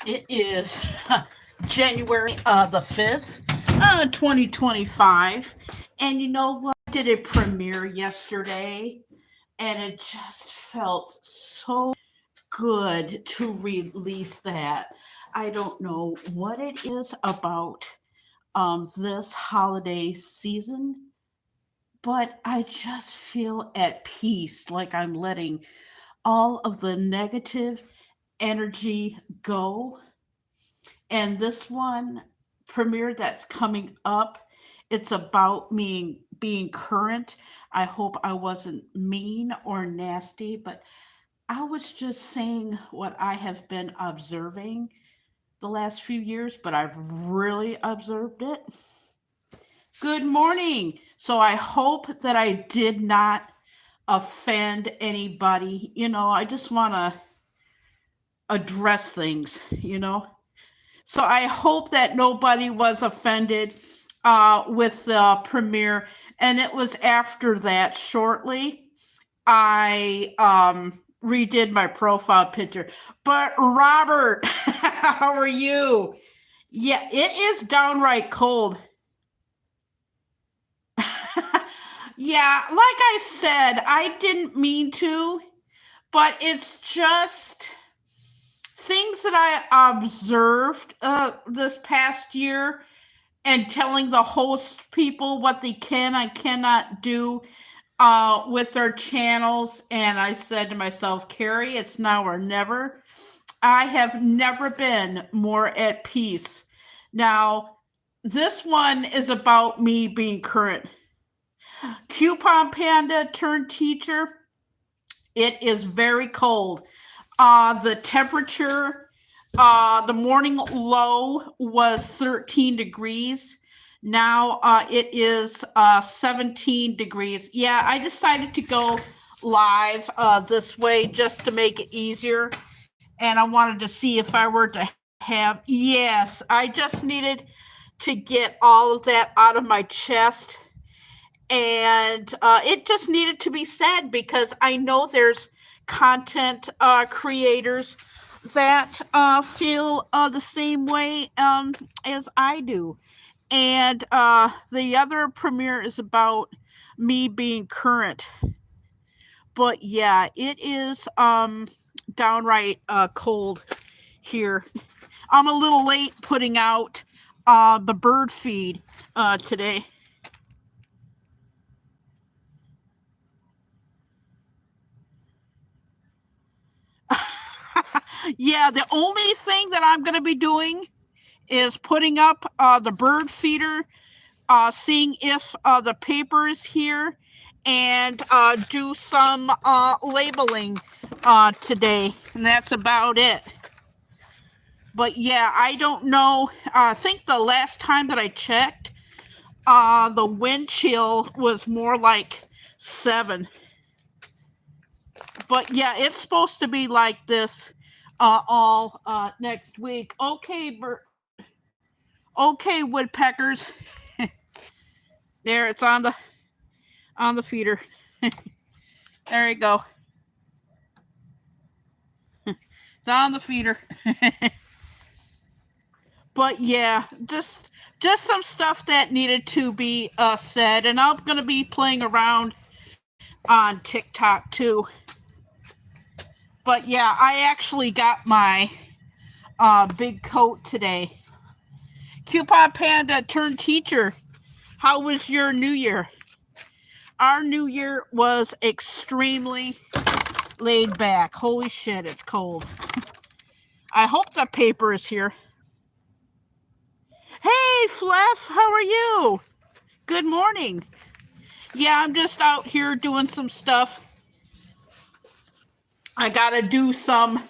It is January the 5th, 2025. And you know what? Did a premiere yesterday, and it just felt so good to release that. I don't know what it is about this holiday season, but I just feel at peace, like I'm letting all of the negative energy go. And this one premiere that's coming up, it's about me being current. I hope I wasn't mean or nasty, but I was just saying what I have been observing the last few years, but I've really observed it. Good morning. So I hope that I did not offend anybody. I just want to address things. So I hope that nobody was offended with the premiere. And it was after that, shortly, I redid my profile picture. But Robert, how are you? Yeah, it is downright cold. Yeah, like I said, I didn't mean to, but it's just things that I observed this past year, and telling the host people what they can and cannot do with their channels. And I said to myself, Carrie, it's now or never. I have never been more at peace. Now, this one is about me being current. Coupon Panda turned teacher. It is very cold. The temperature, the morning low was 13 degrees. Now it is 17 degrees. Yeah, I decided to go live this way just to make it easier. And I wanted to see if I were to yes, I just needed to get all of that out of my chest. And it just needed to be said because I know there's content creators that feel the same way as I do. And the other premiere is about me being current. But yeah, it is downright cold here. I'm a little late putting out the bird feed today. Yeah, the only thing that I'm going to be doing is putting up the bird feeder, seeing if the paper is here, and do some labeling today. And that's about it. But yeah, I don't know. I think the last time that I checked, the wind chill was more like 7. But yeah, it's supposed to be like this all next week. Okay, woodpeckers. There, it's on the feeder. There you go. It's on the feeder. But yeah, just some stuff that needed to be said, and I'm gonna be playing around on TikTok too. But yeah, I actually got my big coat today. Coupon Panda turned teacher. How was your New Year? Our New Year was extremely laid back. Holy shit, it's cold. I hope the paper is here. Hey, Fleff, how are you? Good morning. Yeah, I'm just out here doing some stuff. I gotta do some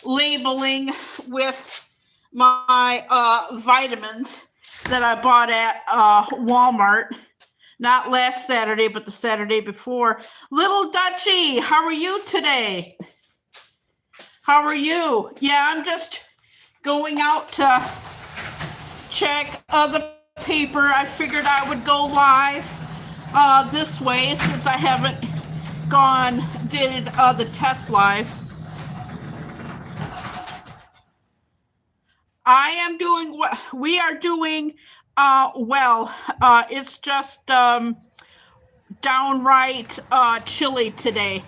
labeling with my vitamins that I bought at Walmart. Not last Saturday, but the Saturday before. Little Dutchie, how are you today? How are you? Yeah, I'm just going out to check the paper. I figured I would go live this way since I haven't did the test live. I am doing what we are doing well. It's just downright chilly today.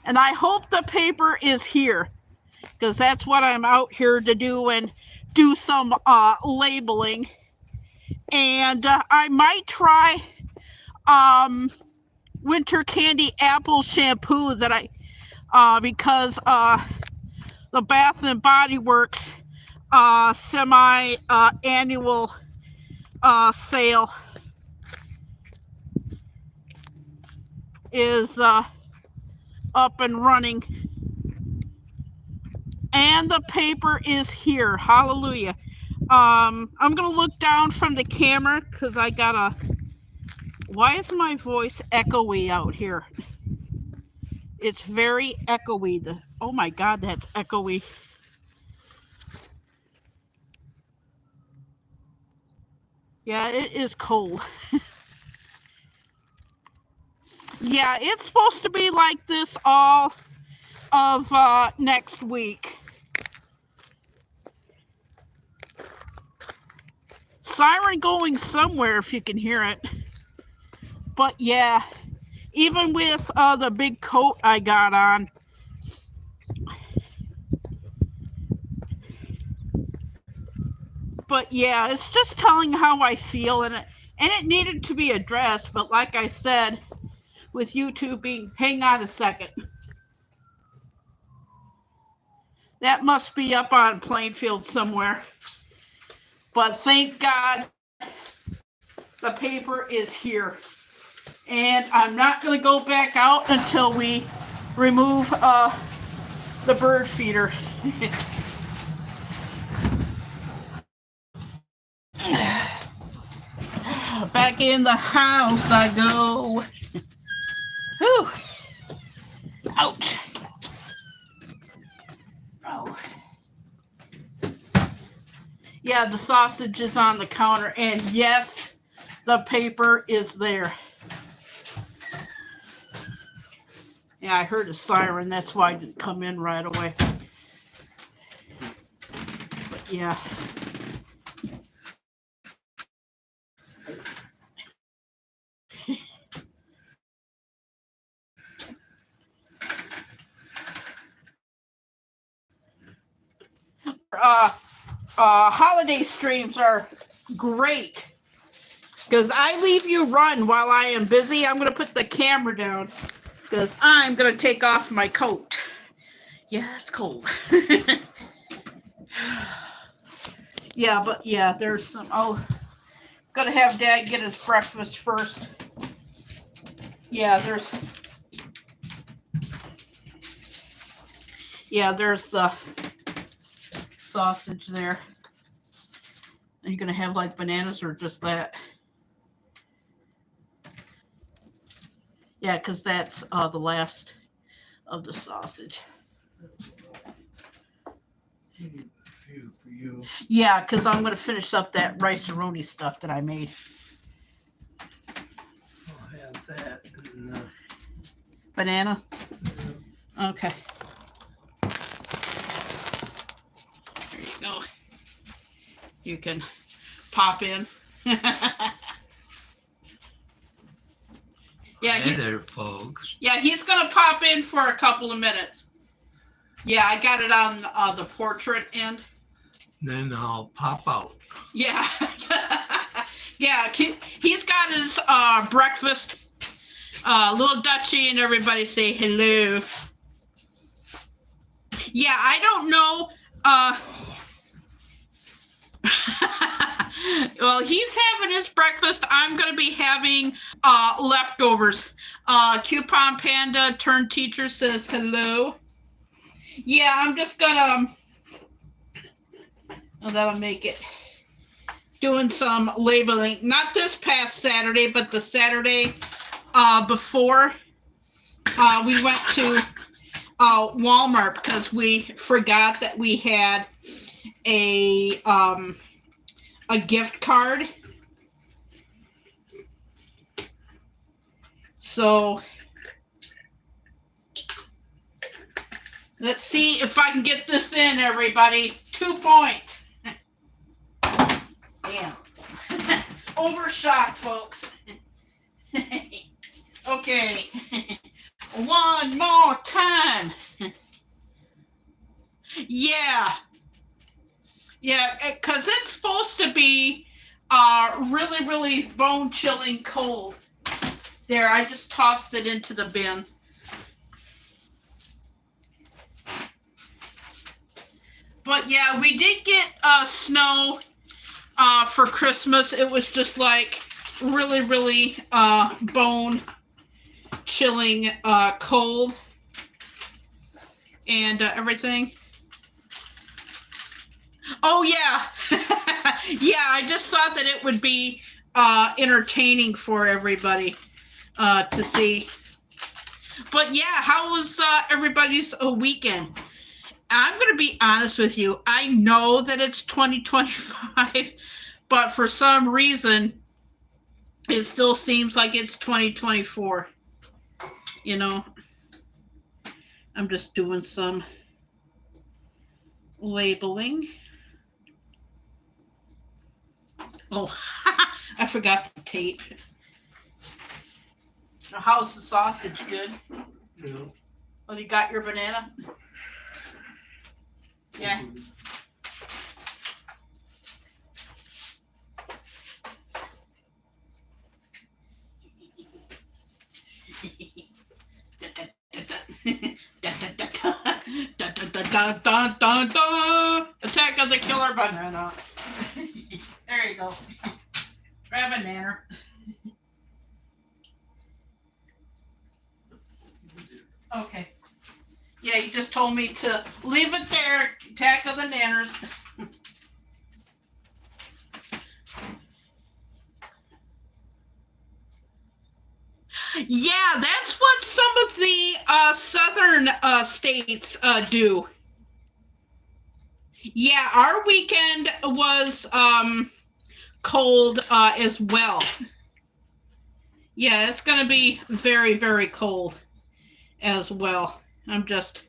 And I hope the paper is here because that's what I'm out here to do and do some labeling. And I might try winter candy apple shampoo that because the Bath and Body Works semi annual sale is up and running, and the paper is here. Hallelujah. I'm gonna look down from the camera because I gotta. Why is my voice echoey out here? It's very echoey. Oh my God, that's echoey. Yeah, it is cold. Yeah, it's supposed to be like this all of next week. Siren going somewhere if you can hear it. But yeah, even with the big coat I got on, but yeah, it's just telling how I feel, and it needed to be addressed. But like I said, with YouTube being, hang on a second, that must be up on Plainfield somewhere. But thank God the paper is here, and I'm not going to go back out until we remove the bird feeder. Back in the house I go. Whew. Ouch. Oh. Yeah, the sausage is on the counter, and yes, the paper is there. Yeah, I heard a siren. That's why I didn't come in right away. But yeah. Holiday streams are great because I leave you run while I am busy. I'm going to put the camera down because I'm going to take off my coat. Yeah, it's cold. Yeah, but yeah, there's some. Oh, got to have Dad get his breakfast first. Yeah, there's the sausage there. Are you gonna have like bananas or just that? Yeah, because that's the last of the sausage. For you. Yeah, because I'm gonna finish up that rice-a-roni stuff that I made. I'll have that. And, Banana? Okay. There you go. You can pop in. Yeah, hey there, folks. Yeah, he's gonna pop in for a couple of minutes. Yeah, I got it on the portrait end. Then I'll pop out. Yeah. Yeah, he's got his breakfast. Little Dutchie and everybody say hello. Yeah, I don't know. Well, he's having his breakfast. I'm going to be having leftovers. Coupon Panda turned teacher says hello. Yeah, I'm just going to... Oh, that'll make it. Doing some labeling. Not this past Saturday, but the Saturday before. We went to Walmart because we forgot that we had a gift card. So let's see if I can get this in, everybody. 2 points. Damn. Overshot, folks. Okay. One more time. Yeah. Yeah, because it's supposed to be really, really bone-chilling cold. There, I just tossed it into the bin. But yeah, we did get snow for Christmas. It was just like really, really bone-chilling cold and everything. Oh yeah. Yeah, I just thought that it would be entertaining for everybody to see. But yeah, how was everybody's weekend? I'm going to be honest with you. I know that it's 2025, but for some reason, it still seems like it's 2024. You know, I'm just doing some labeling. Oh, I forgot the tape. How's the sausage? Good? Yeah. Oh, you got your banana? Yeah. Attack of the killer banana. There you go. Grab a nanner. Okay. Yeah, you just told me to leave it there. Attack of the nanners. Yeah, that's what some of the southern states do. Yeah, our weekend was cold as well. Yeah, it's going to be very, very cold as well. I'm just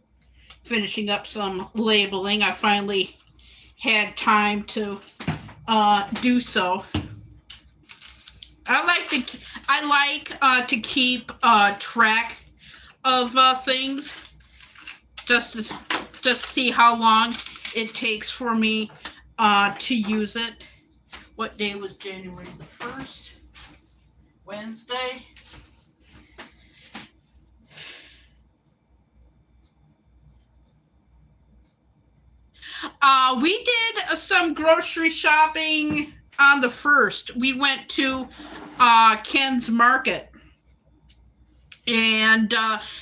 finishing up some labeling. I finally had time to do so. I like to keep track of things, just to see how long it takes for me to use it. What day was January the 1st? Wednesday. We did some grocery shopping on the 1st. We went to Ken's Market. And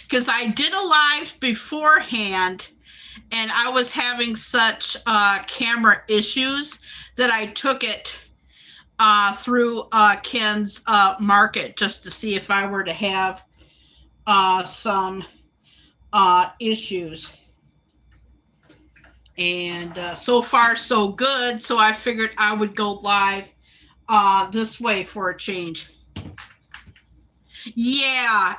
because I did a live beforehand and I was having such camera issues that I took it through Ken's Market just to see if I were to have some issues. And so far, so good. So I figured I would go live this way for a change. Yeah.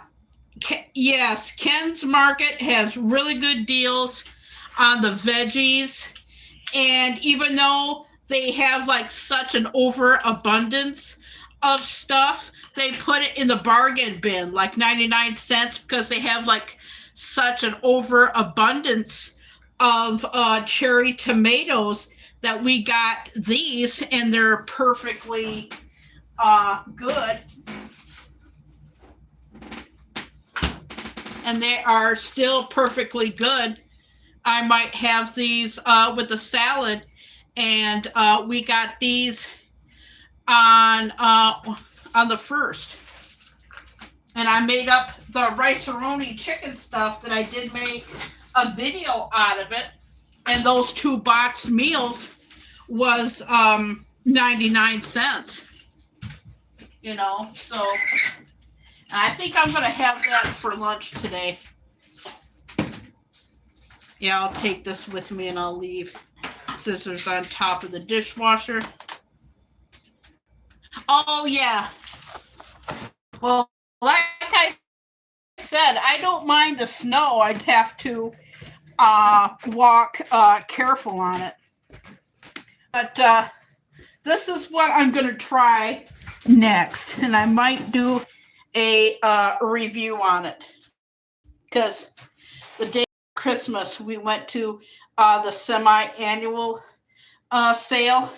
Yes, Ken's Market has really good deals on the veggies. And even though they have like such an overabundance of stuff, they put it in the bargain bin, like 99 cents, because they have like such an overabundance of cherry tomatoes that we got these, and they're perfectly good. And they are still perfectly good. I might have these with the salad, and we got these on the 1st. And I made up the rice-a-roni chicken stuff that I did make a video out of it, and those 2 boxed meals was 99 cents. You know, so I think I'm gonna have that for lunch today. Yeah, I'll take this with me and I'll leave scissors on top of the dishwasher. Oh yeah. Well, like I said, I don't mind the snow. I'd have to walk careful on it. But this is what I'm going to try next, and I might do a review on it because the day of Christmas we went to the semi-annual sale,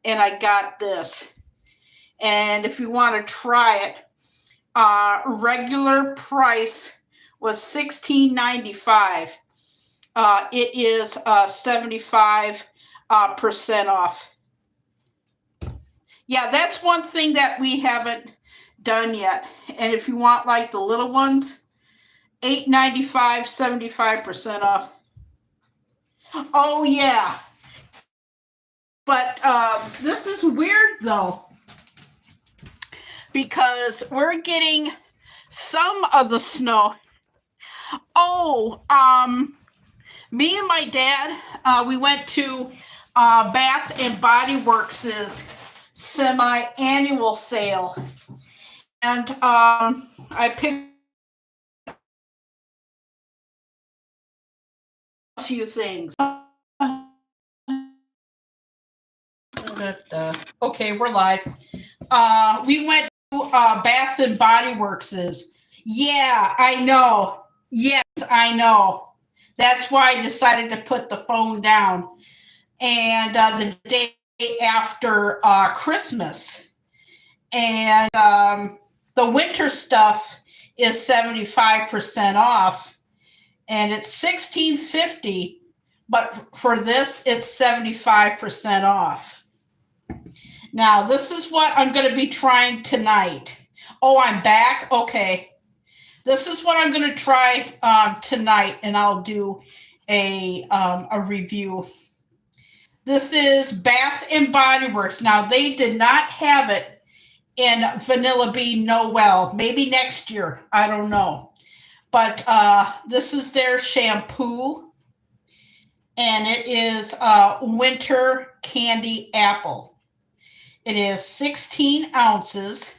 and I got this. And if you want to try it, regular price was $16.95. It is 75% off. Yeah, that's one thing that we haven't done yet. And if you want like the little ones, $8.95, 75% off. Oh yeah. But this is weird though, because we're getting some of the snow. Oh, me and my dad, we went to Bath and Body Works' semi-annual sale, and I picked a few things. Okay, we're live. We went to Bath and Body Works'. Yeah, I know. Yes, I know. That's why I decided to put the phone down. And the day after Christmas. And the winter stuff is 75% off. And it's $16.50. But for this, it's 75% off. Now, this is what I'm going to be trying tonight. Oh, I'm back? Okay. This is what I'm going to try tonight, and I'll do a review. This is Bath and Body Works. Now, they did not have it in Vanilla Bean Noel. Maybe next year. I don't know. But this is their shampoo, and it is Winter Candy Apple. It is 16 ounces.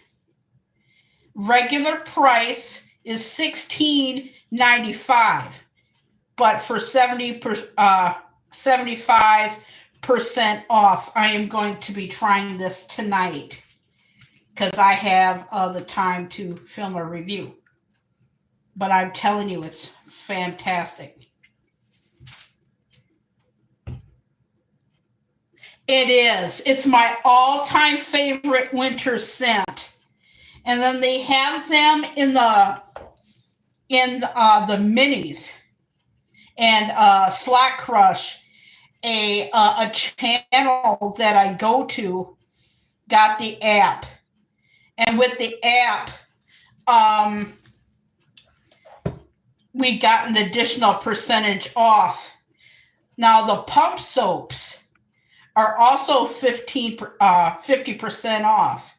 Regular price is $16.95, but for 75% off, I am going to be trying this tonight because I have the time to film a review. But I'm telling you, it's fantastic. It is. It's my all-time favorite winter scent. And then they have them in the minis. And Slack Crush, a channel that I go to, got the app. And with the app, we got an additional percentage off. Now the pump soaps are also 50% off.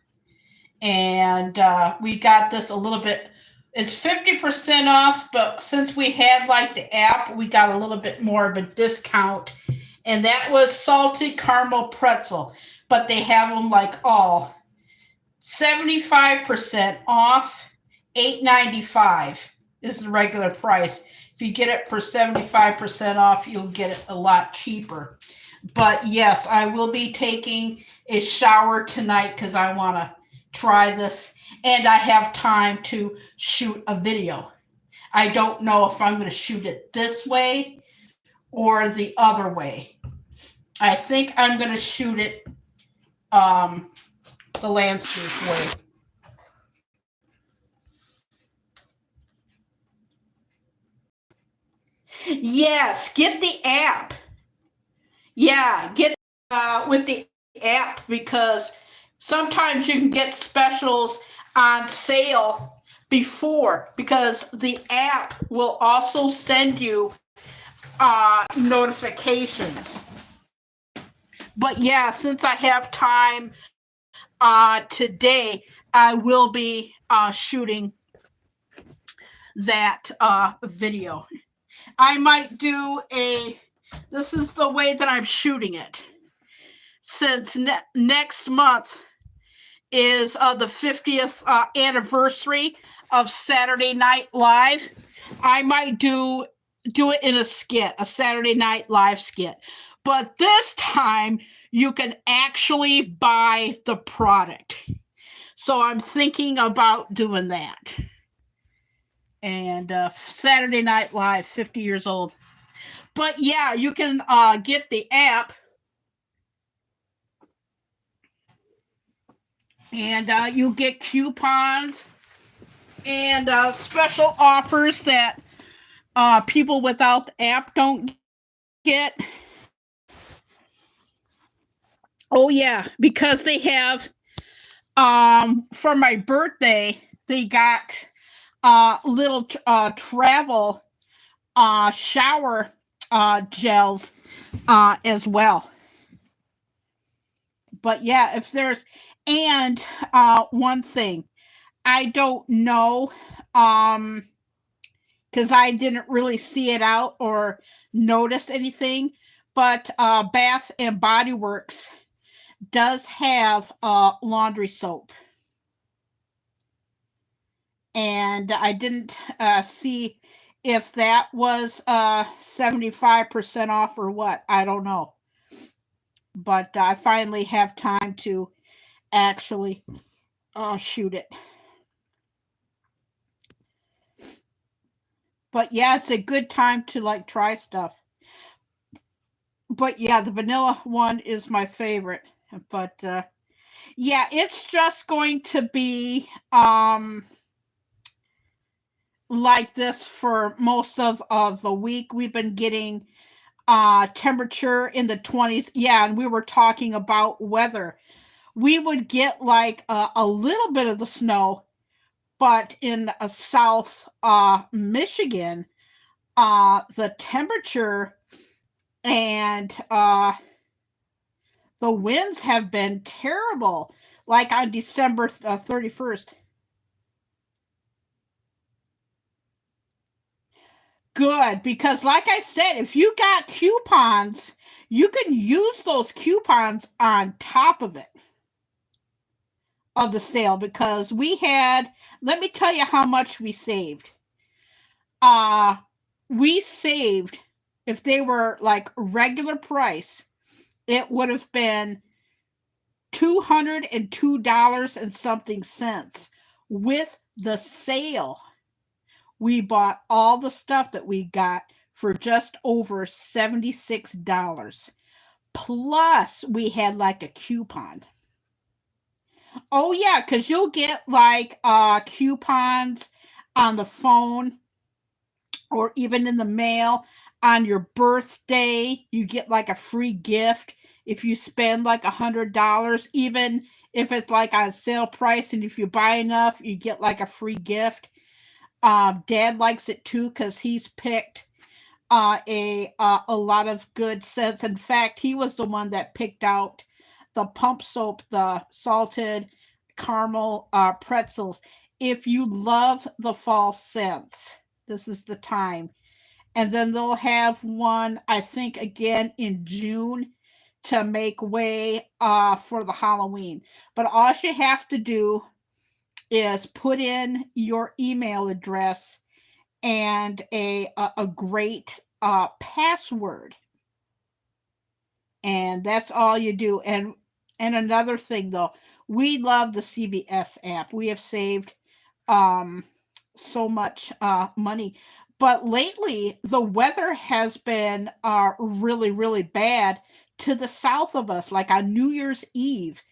And we got this a little bit, it's 50% off, but since we had like the app, we got a little bit more of a discount. And that was salted caramel pretzel, but they have them like all 75% off, $8.95 is the regular price. If you get it for 75% off, you'll get it a lot cheaper. But yes, I will be taking a shower tonight because I want to try this, and I have time to shoot a video. I don't know if I'm going to shoot it this way or the other way. I think I'm going to shoot it the landscape way. Yes, get the app. Yeah, get with the app because sometimes you can get specials on sale before, because the app will also send you notifications. But yeah, since I have time today, I will be shooting that video. I might do this is the way that I'm shooting it. Since next month is the 50th anniversary of Saturday Night Live, I might do it in a skit, a Saturday Night Live skit. But this time you can actually buy the product. So I'm thinking about doing that. And Saturday Night Live, 50 years old. But yeah, you can get the app, and you get coupons and special offers that people without the app don't get. Oh yeah, because they have for my birthday they got little travel shower gels as well. But yeah, if there's and one thing I don't know, because I didn't really see it out or notice anything, but Bath and Body Works does have laundry soap. And I didn't see if that was 75% off or what. I don't know. But I finally have time to actually shoot it. But yeah, it's a good time to like try stuff. But yeah, the vanilla one is my favorite. But yeah, it's just going to be like this for most of the week. We've been getting temperature in the 20s. Yeah, and we were talking about weather. We would get like a little bit of the snow, but in South Michigan, the temperature and the winds have been terrible, like on December 31st. Good, because like I said, if you got coupons, you can use those coupons on top of it, of the sale, because we had, let me tell you how much we saved. We saved, if they were like regular price, it would have been $202 and something cents. With the sale, we bought all the stuff that we got for just over $76. Plus, we had like a coupon. Oh yeah, because you'll get like coupons on the phone or even in the mail. On your birthday, you get like a free gift if you spend like $100, even if it's like on sale price, and if you buy enough, you get like a free gift. Dad likes it too because he's picked a lot of good scents. In fact, he was the one that picked out the pump soap, the salted caramel pretzels. If you love the fall scents, this is the time. And then they'll have one, I think, again in June to make way for the Halloween. But all you have to do is put in your email address and a great password, and that's all you do. And another thing though, we love the CVS app. We have saved so much money, but lately the weather has been really really bad to the south of us, like on New Year's Eve.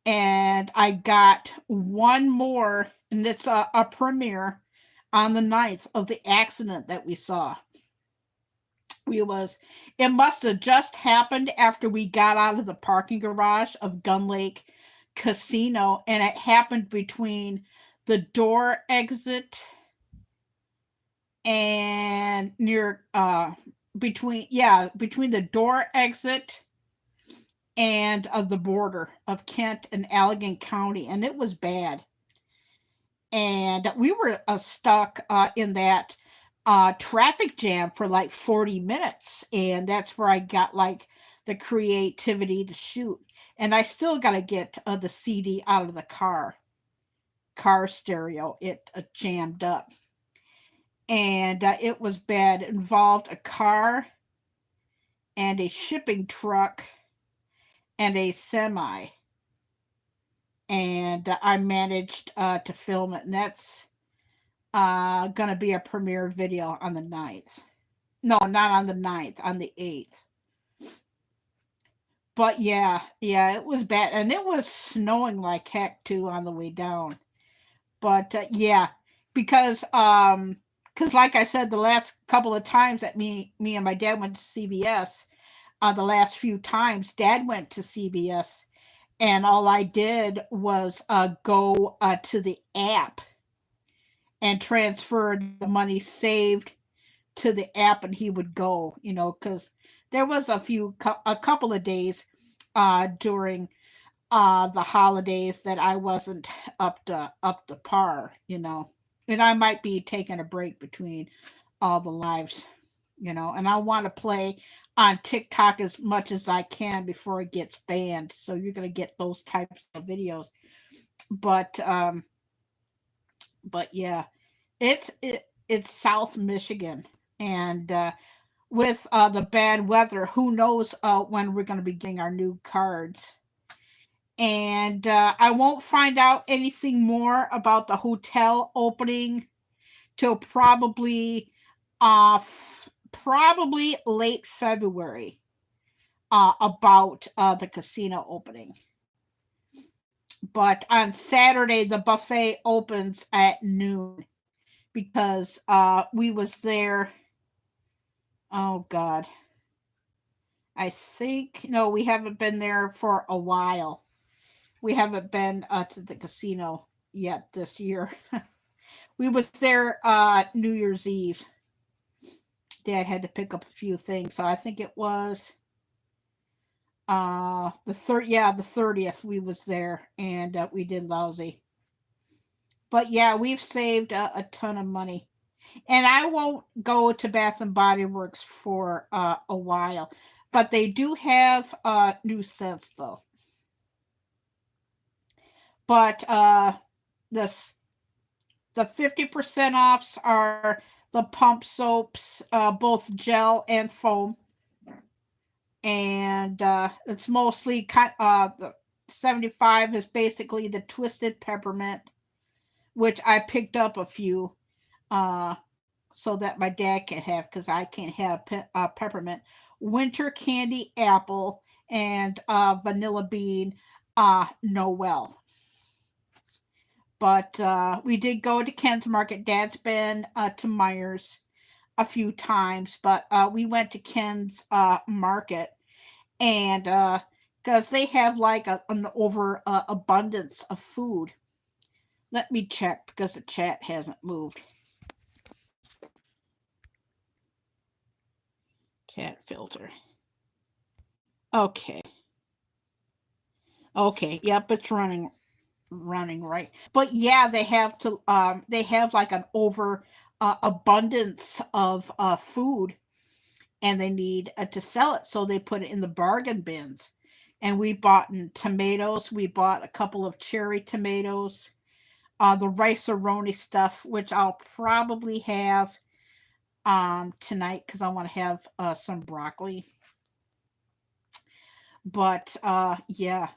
And I got one more, and it's a premiere on the 9th of the accident that we saw. It must have just happened after we got out of the parking garage of Gun Lake Casino, and it happened between the door exit and near between the door exit and of the border of Kent and Allegan County, and it was bad. And we were stuck in that traffic jam for like 40 minutes, and that's where I got like the creativity to shoot. And I still got to get the CD out of the car stereo. It jammed up, and it was bad. It involved a car and a shipping truck and a semi. And I managed to film it. And that's going to be a premiere video on the 9th. No, not on the 9th, on the 8th. But yeah, it was bad. And it was snowing like heck too on the way down. But yeah, because like I said, the last couple of times that me and my dad went to CVS, the last few times Dad went to CVS, and all I did was go to the app and transfer the money saved to the app, and he would go, because there was a couple of days during the holidays that I wasn't up to par, and I might be taking a break between all the lives, and I want to play on TikTok as much as I can before it gets banned. So you're going to get those types of videos. But yeah, it's South Michigan, and with the bad weather, who knows when we're going to be getting our new cards. And I won't find out anything more about the hotel opening till probably late February, about the casino opening. But on Saturday the buffet opens at noon, because we was there, oh god, I think, no, we haven't been there for a while. We haven't been to the casino yet this year. We was there New Year's Eve. Dad had to pick up a few things, so I think it was the 30th we was there, and we did lousy. But yeah, we've saved a ton of money, and I won't go to Bath and Body Works for a while, but they do have new scents though. But the 50% offs are the pump soaps, both gel and foam. And it's mostly the 75 is basically the twisted peppermint, which I picked up a few so that my dad can have, because I can't have peppermint. Winter candy apple and vanilla bean Noel. But we did go to Ken's Market. Dad's been to Myers a few times, but we went to Ken's Market, and because they have like an over abundance of food. Let me check, because the chat hasn't moved. Chat filter. Okay. Yep, it's running right. But yeah, they have like an over abundance of food, and they need to sell it, so they put it in the bargain bins. And we bought tomatoes. We bought a couple of cherry tomatoes, the rice-a-roni stuff, which I'll probably have tonight, because I want to have some broccoli. But yeah,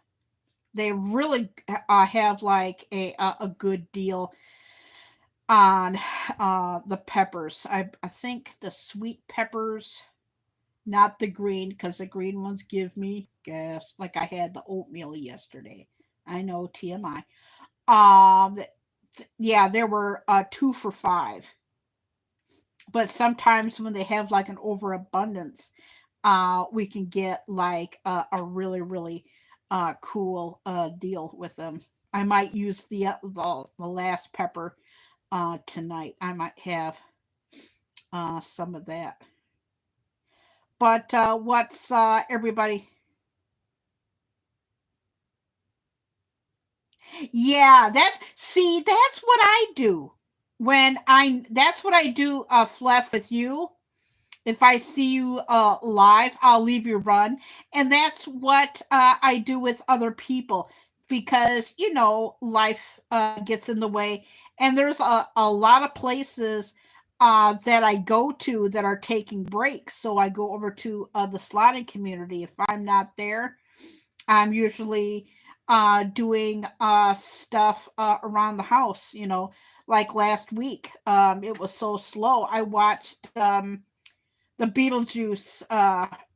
they really have like a good deal on the peppers. I think the sweet peppers, not the green, because the green ones give me gas. Like I had the oatmeal yesterday. I know, TMI. Yeah, there were 2 for $5. But sometimes when they have like an overabundance, we can get like a really, really cool deal with them. I might use the last pepper tonight. I might have some of that. But what's everybody? Yeah, that's what I do. That's what I do, Fleff, with you. If I see you live, I'll leave you run. And that's what I do with other people, because, life gets in the way. And there's a lot of places that I go to that are taking breaks. So I go over to the slotting community. If I'm not there, I'm usually doing stuff around the house. Like last week, it was so slow. I watched the Beetlejuice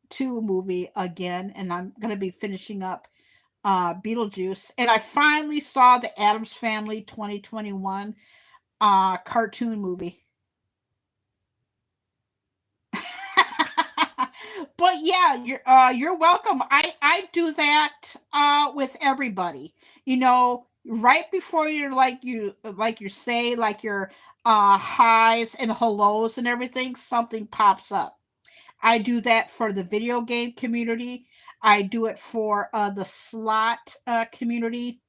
2 movie again, and I'm going to be finishing up Beetlejuice. And I finally saw the Adams Family 2021 cartoon movie. But yeah, you're welcome. I do that with everybody. Right before you're like you say like your highs and hellos and everything, something pops up. I do that for the video game community. I do it for the slot community.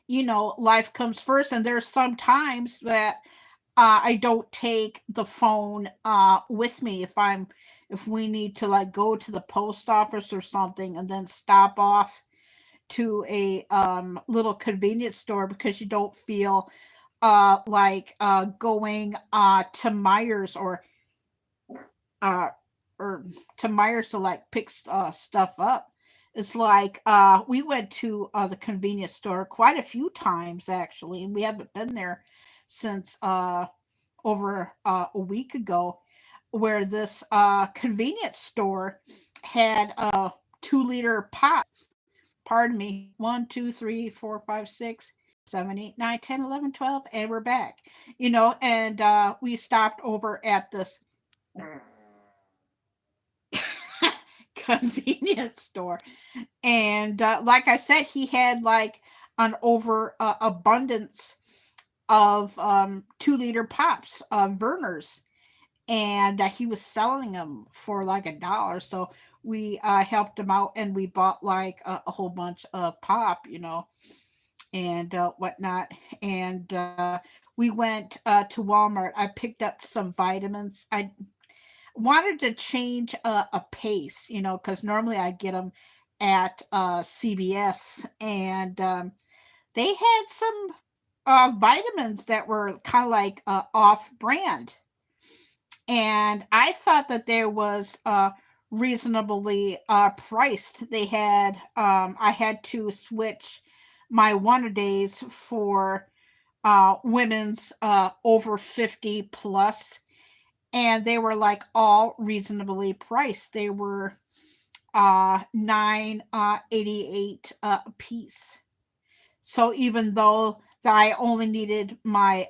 Life comes first, and there's some times that I don't take the phone with me if we need to like go to the post office or something and then stop off to a little convenience store because you don't feel like going to Myers uh, or to Myers to like pick stuff up. It's like we went to the convenience store quite a few times actually, and we haven't been there since over a week ago, where this convenience store had 2 liter pot. Pardon me, 1, 2, 3, 4, 5, 6, 7, 8, 9, 10, 11, 12, and we're back. And we stopped over at this convenience store, and like I said, he had like an over abundance of 2 liter pops of burners, and he was selling them for like $1. So we helped him out, and we bought like a whole bunch of pop, and whatnot. And we went to Walmart. I picked up some vitamins. I wanted to change a pace, because normally I get them at CBS, and they had some vitamins that were kind of like off brand, and I thought that there was reasonably priced. I had to switch my one a days for women's over 50 plus, and they were like all reasonably priced. They were 9.88 a piece. So even though that I only needed my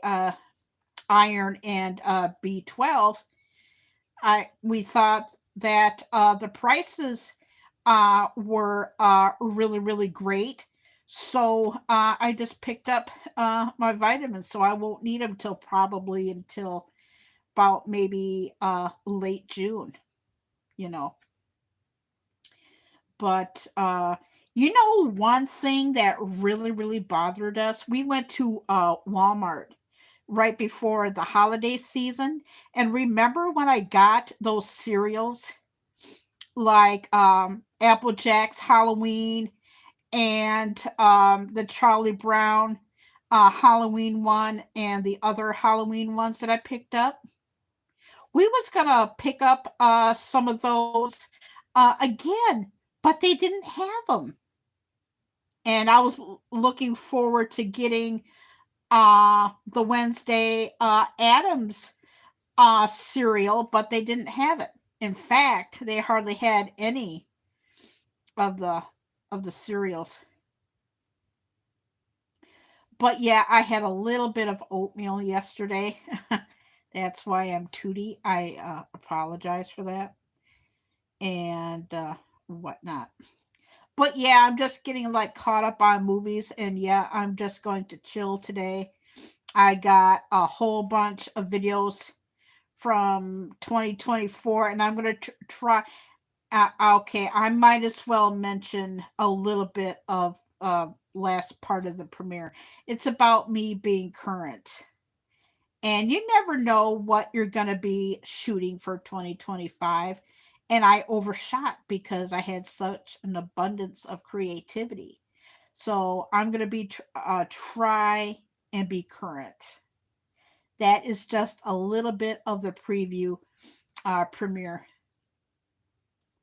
iron and B12, we thought that the prices were really really great. So I just picked up my vitamins, so I won't need them till probably until about maybe late June, you know. But one thing that really really bothered us, we went to Walmart right before the holiday season, and remember when I got those cereals like Apple Jacks Halloween and the Charlie Brown Halloween one and the other Halloween ones that I picked up. We was gonna pick up some of those again, but they didn't have them, and I was looking forward to getting the Wednesday Adams cereal, but they didn't have it. In fact, they hardly had any of the cereals. But yeah, I had a little bit of oatmeal yesterday. That's why I'm tooty. I apologize for that and whatnot. But yeah, I'm just getting like caught up on movies, and yeah, I'm just going to chill today. I got a whole bunch of videos from 2024, and I'm going to try. Okay, I might as well mention a little bit of last part of the premiere. It's about me being current. And you never know what you're going to be shooting for 2025. And I overshot because I had such an abundance of creativity. So I'm going to be try and be current. That is just a little bit of the preview premiere.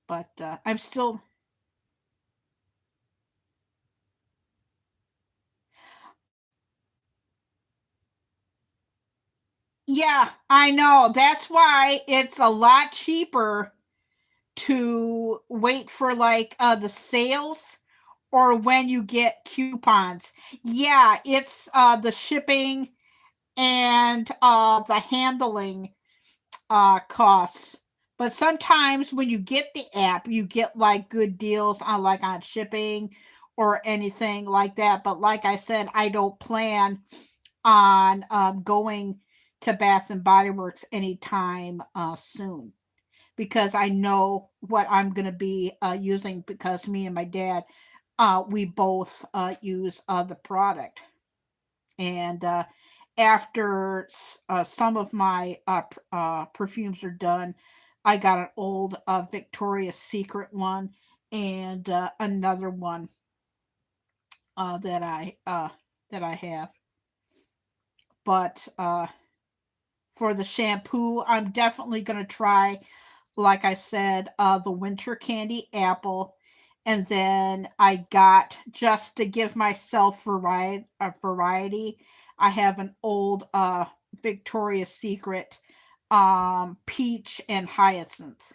But I'm still. Yeah, I know. That's why it's a lot cheaper to wait for like the sales or when you get coupons. Yeah, it's the shipping and the handling costs. But sometimes when you get the app, you get like good deals on like on shipping or anything like that. But like I said, I don't plan on going to Bath and Body Works anytime soon because I know what I'm going to be using because me and my dad, we both use the product. And after some of my perfumes are done, I got an old Victoria's Secret one and another one that I have. But for the shampoo, I'm definitely going to try, like I said, the winter candy apple. And then I got, just to give myself variety, I have an old Victoria's Secret peach and hyacinth.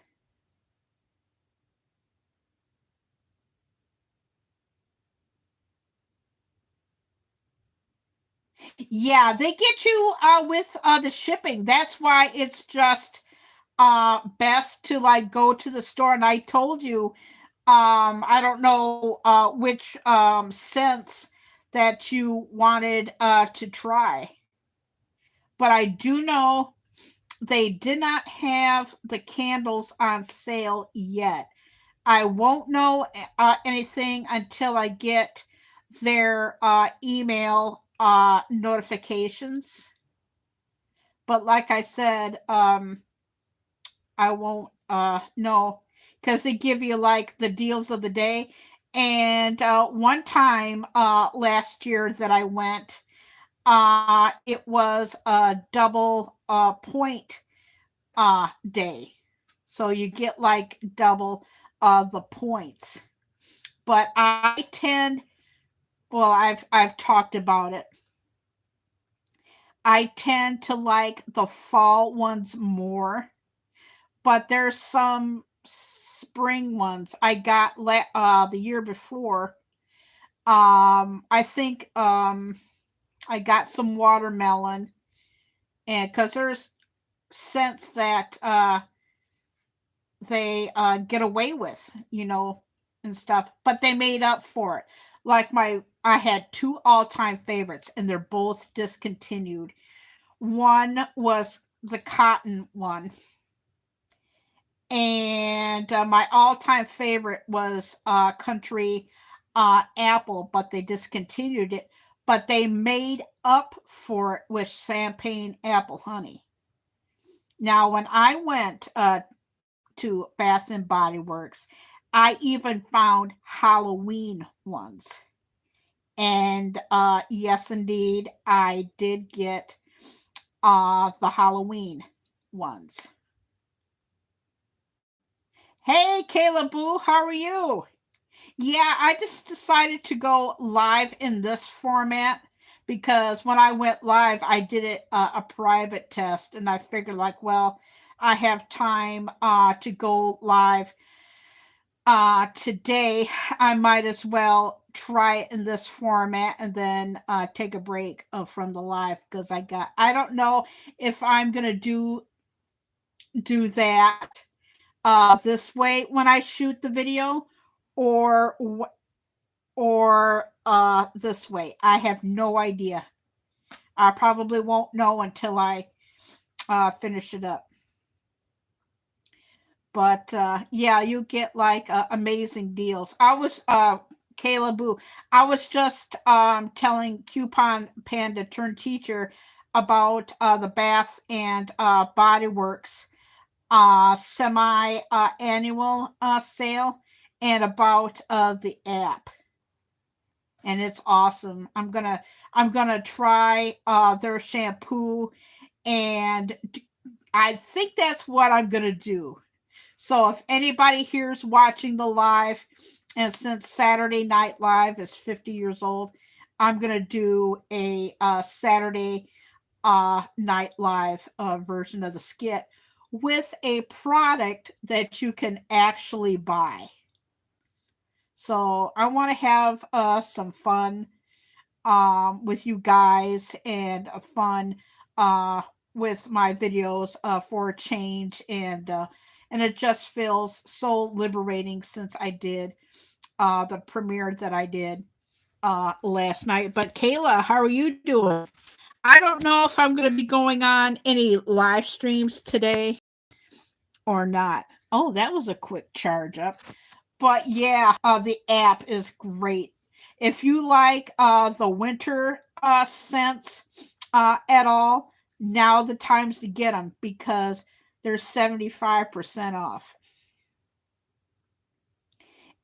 Yeah, they get you with the shipping. That's why it's just best to like go to the store. And I told you, I don't know which scents that you wanted to try, but I do know they did not have the candles on sale yet. I won't know anything until I get their email notifications. But like I said, I won't know because they give you like the deals of the day. And one time last year that I went, it was a double point day. So you get like double the points. But I tend, well, I've talked about it. I tend to like the fall ones more, but there's some spring ones I got the year before. I think I got some watermelon, and because there's scents that they get away with, and stuff, but they made up for it. Like I had two all-time favorites, and they're both discontinued. One was the cotton one, and my all-time favorite was country apple, but they discontinued it. But they made up for it with champagne apple honey. Now, when I went to Bath and Body Works, I even found Halloween ones. And yes, indeed, I did get the Halloween ones. Hey, Kayla Boo, how are you? Yeah, I just decided to go live in this format because when I went live, I did it a private test, and I figured like, well, I have time to go live today. I might as well try it in this format and then take a break from the live because I don't know if I'm gonna do that this way when I shoot the video or this way. I have no idea. I probably won't know until I finish it up. But yeah, you get like amazing deals. I was Kayla Boo. I was just telling Coupon Panda turned teacher about the Bath and Body Works semi annual sale and about the app, and it's awesome. I'm gonna try their shampoo And I think that's what I'm going to do. So if anybody here's watching the live, and since Saturday Night Live is 50 years old, I'm going to do a Saturday Night Live version of the skit with a product that you can actually buy. So I want to have some fun with you guys and fun uh, with my videos for a change, and it just feels so liberating since I did the premiere that I did last night. But Kayla, how are you doing? I don't know if I'm going to be going on any live streams today or not. Oh, that was a quick charge up. But yeah, the app is great. If you like the winter scents at all, now the time's to get them because they're 75% off.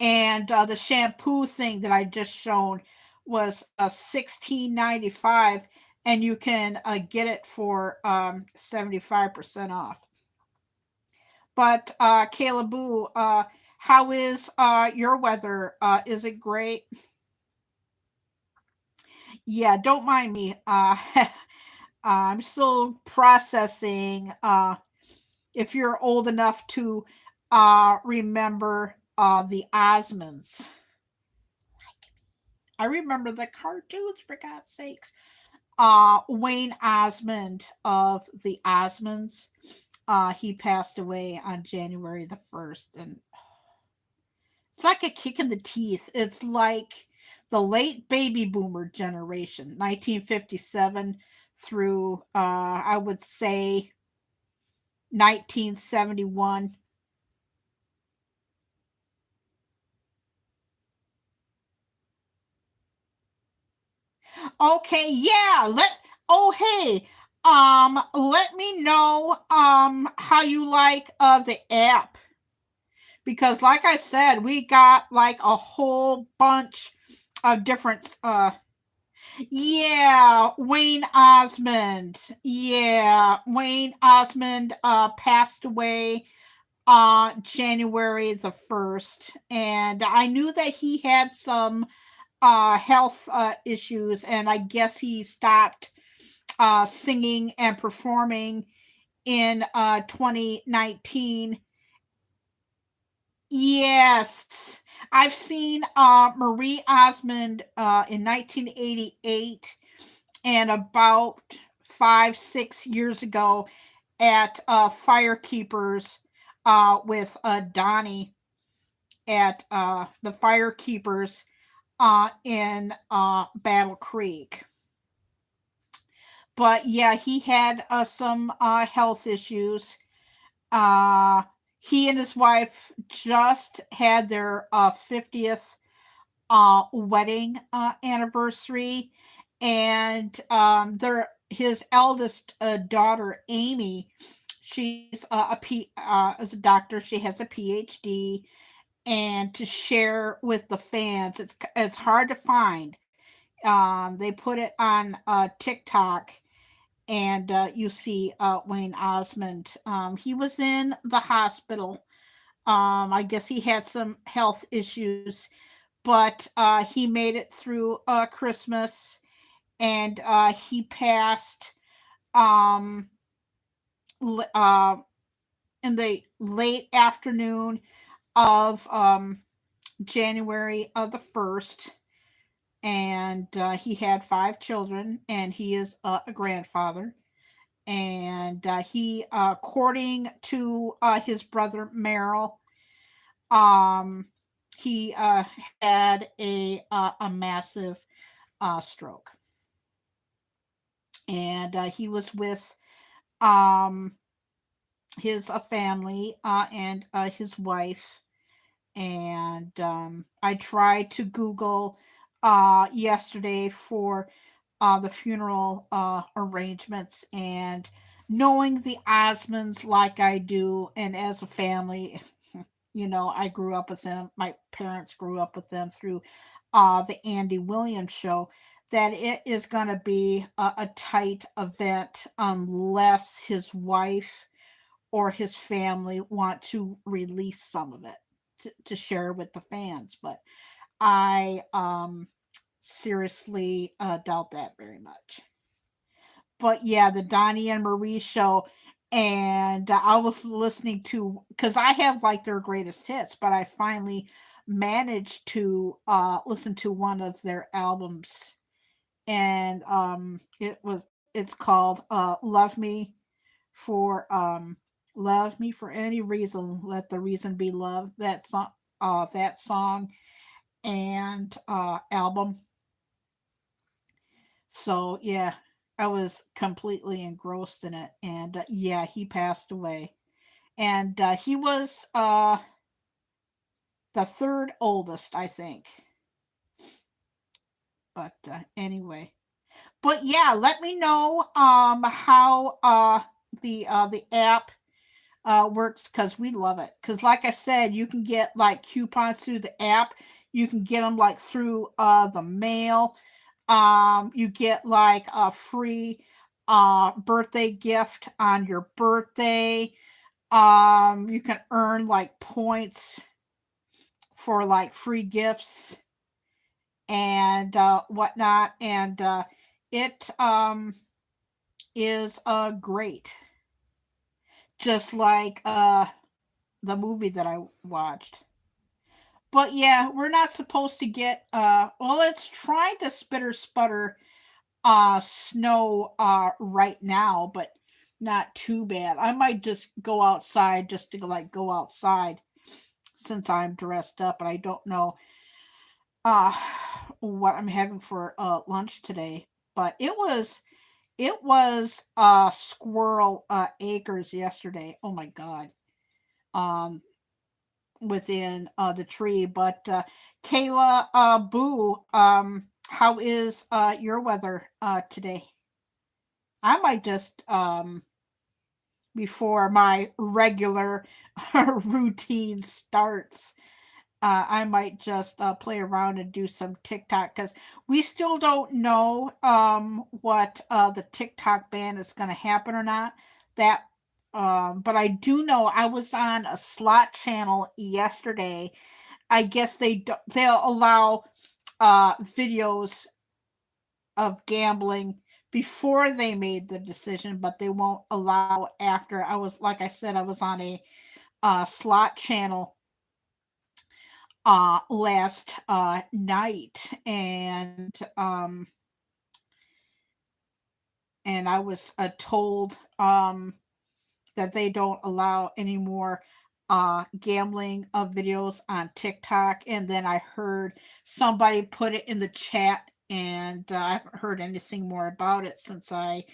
And the shampoo thing that I just shown was $16.95, and you can get it for 75% off. But Kayla Boo, how is your weather? Is it great? Yeah, don't mind me. I'm still processing. If you're old enough to remember the Osmonds, I remember the cartoons, for God's sakes. Wayne Osmond of the Osmonds. He passed away on January the 1st, and it's like a kick in the teeth. It's like the late baby boomer generation, 1957 through, I would say, 1971. Okay, yeah. Oh, hey. Let me know how you like the app, because like I said, we got like a whole bunch of different yeah, Wayne Osmond. Yeah, Wayne Osmond passed away January the 1st, and I knew that he had some health issues, and I guess he stopped singing and performing in 2019. Yes, I've seen Marie Osmond in 1988, and about 5, 6 years ago at Firekeepers with Donnie at the Firekeepers in Battle Creek. But yeah, he had some health issues. Uh, he and his wife just had their 50th wedding anniversary, and his eldest daughter Amy, she's as a doctor. She has a PhD, and to share with the fans, it's hard to find. They put it on TikTok, and you see Wayne Osmond. He was in the hospital. I guess he had some health issues, but he made it through Christmas, and he passed um, uh, in the late afternoon of January of the 1st. And he had 5 children, and he is a grandfather. And he, according to his brother Merrill, um, he had a massive stroke, and he was with um, his family and his wife. And I tried to Google yesterday for the funeral arrangements, and knowing the Osmonds like I do, and as a family, I grew up with them. My parents grew up with them through the Andy Williams show. that it is going to be a tight event unless his wife or his family want to release some of it to share with the fans. But I seriously doubt that very much. But yeah, the Donnie and Marie show. And I was listening to, because I have like their greatest hits, but I finally managed to listen to one of their albums, and it's called Love Me for Any Reason, Let the Reason Be Love. That song and album. So yeah, I was completely engrossed in it, and yeah, he passed away, and he was the third oldest, I think. But anyway, but yeah, let me know how the app works, because we love it. Because like I said, you can get like coupons through the app. You can get them like through the mail. You get like a free birthday gift on your birthday. You can earn like points for like free gifts and whatnot, and it is great, just like the movie that I watched. But yeah, we're not supposed to get well, it's trying to spitter sputter snow right now, but not too bad. I might just go outside, just to like go outside, since I'm dressed up, and I don't know uh what I'm having for lunch today. But it was squirrel acres yesterday. Oh my god. Um Within the tree. But Kayla, Boo, how is your weather today? I might just before my regular routine starts, I might just play around and do some TikTok, because we still don't know what the TikTok ban is going to happen or not. That, but I do know I was on a slot channel yesterday. I guess they'll allow videos of gambling before they made the decision, but they won't allow after. I was, like I said, I was on a slot channel last night, and I was told that they don't allow any more gambling of videos on TikTok. And then I heard somebody put it in the chat, and I haven't heard anything more about it since I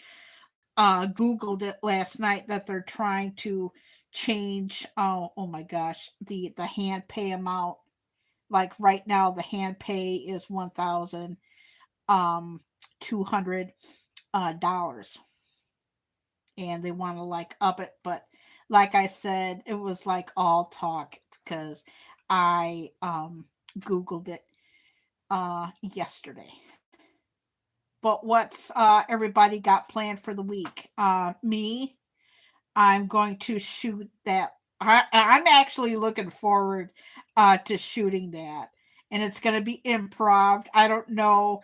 Googled it last night, that they're trying to change. Oh my gosh, the hand pay amount. Like right now, the hand pay is 1,000 $200 dollars, and they want to like up it. But like I said, it was like all talk, because I Googled it yesterday. But what's everybody got planned for the week? Me, I'm going to shoot that. I'm actually looking forward to shooting that, and it's going to be improv. I don't know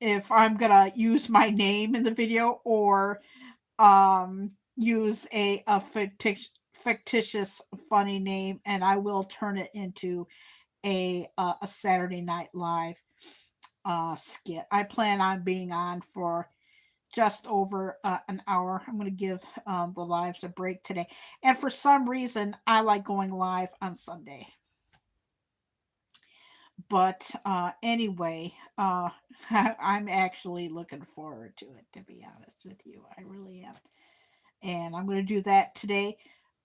if I'm going to use my name in the video, or use a fictitious funny name, and I will turn it into a Saturday Night Live skit. I plan on being on for just over an hour. I'm going to give the lives a break today. And for some reason, I like going live on Sunday. But anyway, I'm actually looking forward to it, to be honest with you. I really am. And I'm going to do that today.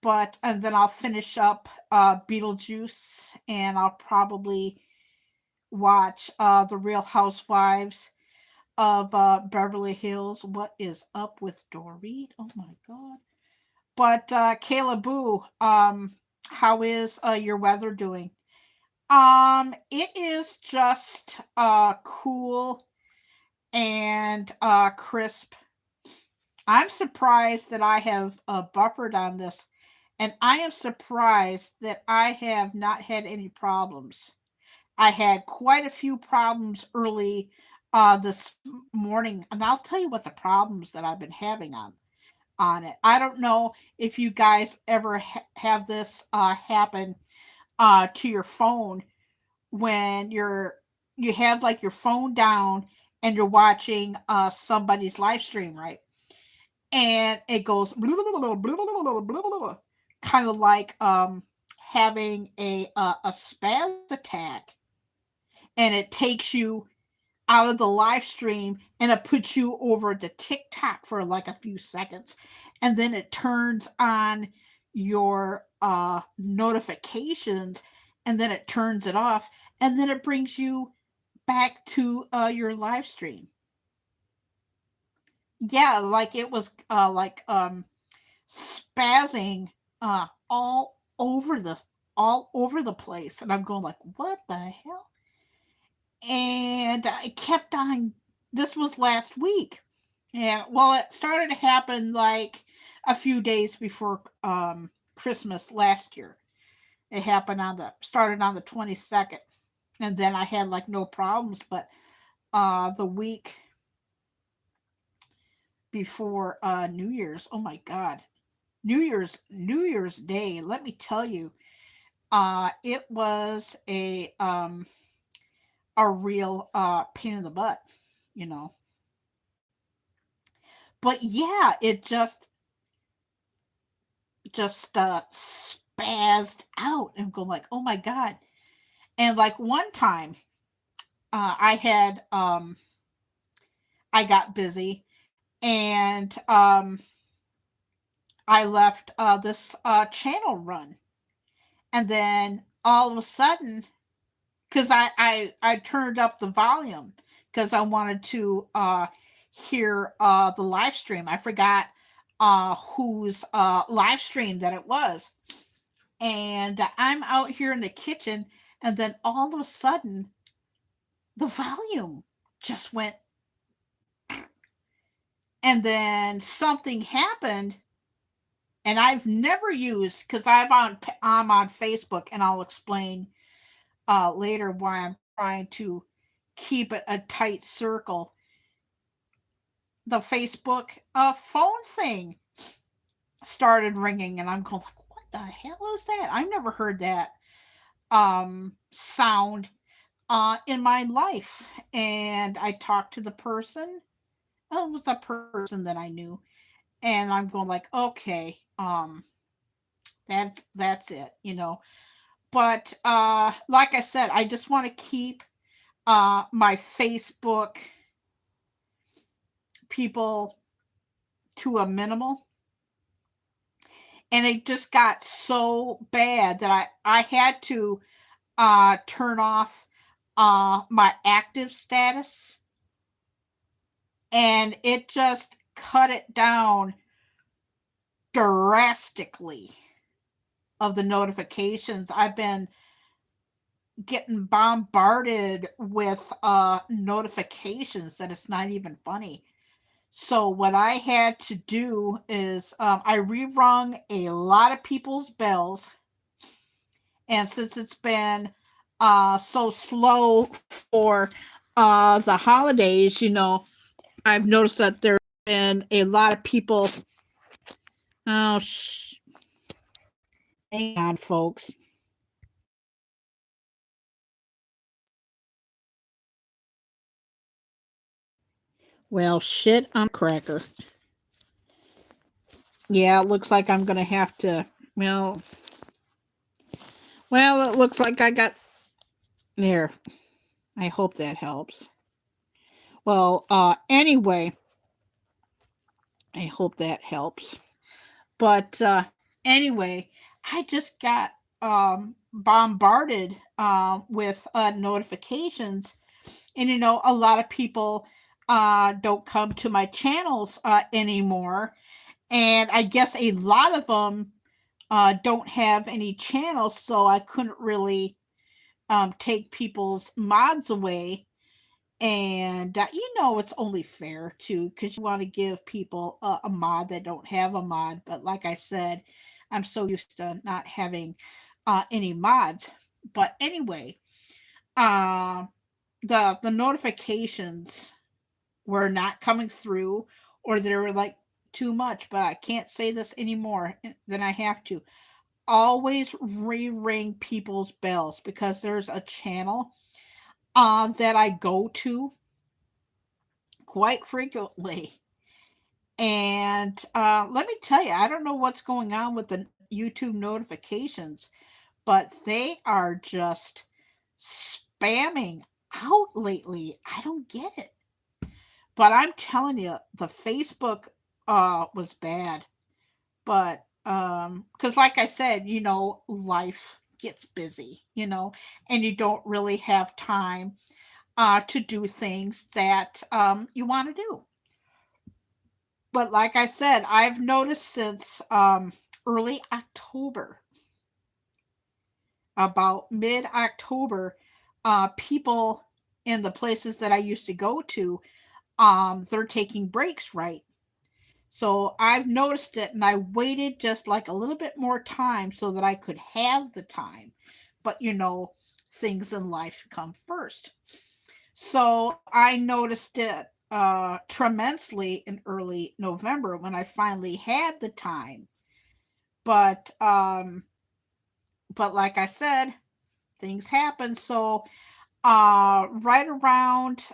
But and then I'll finish up Beetlejuice, and I'll probably watch The Real Housewives of Beverly Hills. What is up with Dorit? Oh my god. But Kayla Boo, how is your weather doing? It is just cool and crisp. I'm surprised that I have buffered on this, and I am surprised that I have not had any problems. I had quite a few problems early this morning, and I'll tell you what the problems that I've been having on it. I don't know if you guys ever have this happen to your phone when you have like your phone down and you're watching somebody's live stream, right? And it goes kind of like having a spaz attack, and it takes you out of the live stream and it puts you over the TikTok for like a few seconds, and then it turns on your notifications, and then it turns it off, and then it brings you back to your live stream. Yeah, like it was like spazzing all over the place, and I'm going like, what the hell? And I kept on. This was last week. Yeah, well, it started to happen like a few days before Christmas last year. It happened started on the 22nd, and then I had like no problems. But the week before New Year's, oh my God, New Year's Day. Let me tell you, it was a real pain in the butt, you know. But yeah, it just spazzed out and go like, oh my God. And like one time, I got busy, and I left this channel run, and then all of a sudden, because I turned up the volume because I wanted to hear the live stream. I forgot whose live stream that it was, and I'm out here in the kitchen, and then all of a sudden the volume just went, and then something happened, and I've never used, because I'm on Facebook, and I'll explain later why I'm trying to keep it a tight circle. The Facebook phone thing started ringing, and I'm going like, what the hell is that? I've never heard that sound in my life. And I talked to the person. It was a person that I knew, and I'm going like, okay, that's it, you know. But like I said, I just want to keep my Facebook people to a minimal, and it just got so bad that I had to turn off my active status, and it just cut it down drastically of the notifications. I've been getting bombarded with notifications that it's not even funny. So what I had to do is I rerung a lot of people's bells, and since it's been so slow for the holidays, you know, I've noticed that there's been a lot of people. Oh, hang on, folks. Well, shit, I'm a cracker. Yeah, it looks like I'm gonna have to. Well, it looks like I got there. I hope that helps. Well, anyway, I hope that helps. But anyway, I just got bombarded with notifications, and you know, a lot of people don't come to my channels anymore, and I guess a lot of them don't have any channels, so I couldn't really take people's mods away. And it's only fair to, because you want to give people a mod that don't have a mod. But like I said, I'm so used to not having any mods. But anyway, uh, the notifications were not coming through, or they were like too much. But I can't say this anymore than I have to. Always re-ring people's bells, because there's a channel that I go to quite frequently. And let me tell you, I don't know what's going on with the YouTube notifications, but they are just spamming out lately. I don't get it. But I'm telling you, the Facebook was bad. But because like I said, life gets busy, and you don't really have time to do things that you want to do. But like I said, I've noticed since early October, about mid October, people in the places that I used to go to, they're taking breaks, right? So I've noticed it, and I waited just like a little bit more time so that I could have the time. But things in life come first. So I noticed it tremendously in early November when I finally had the time. But like I said, things happen. So right around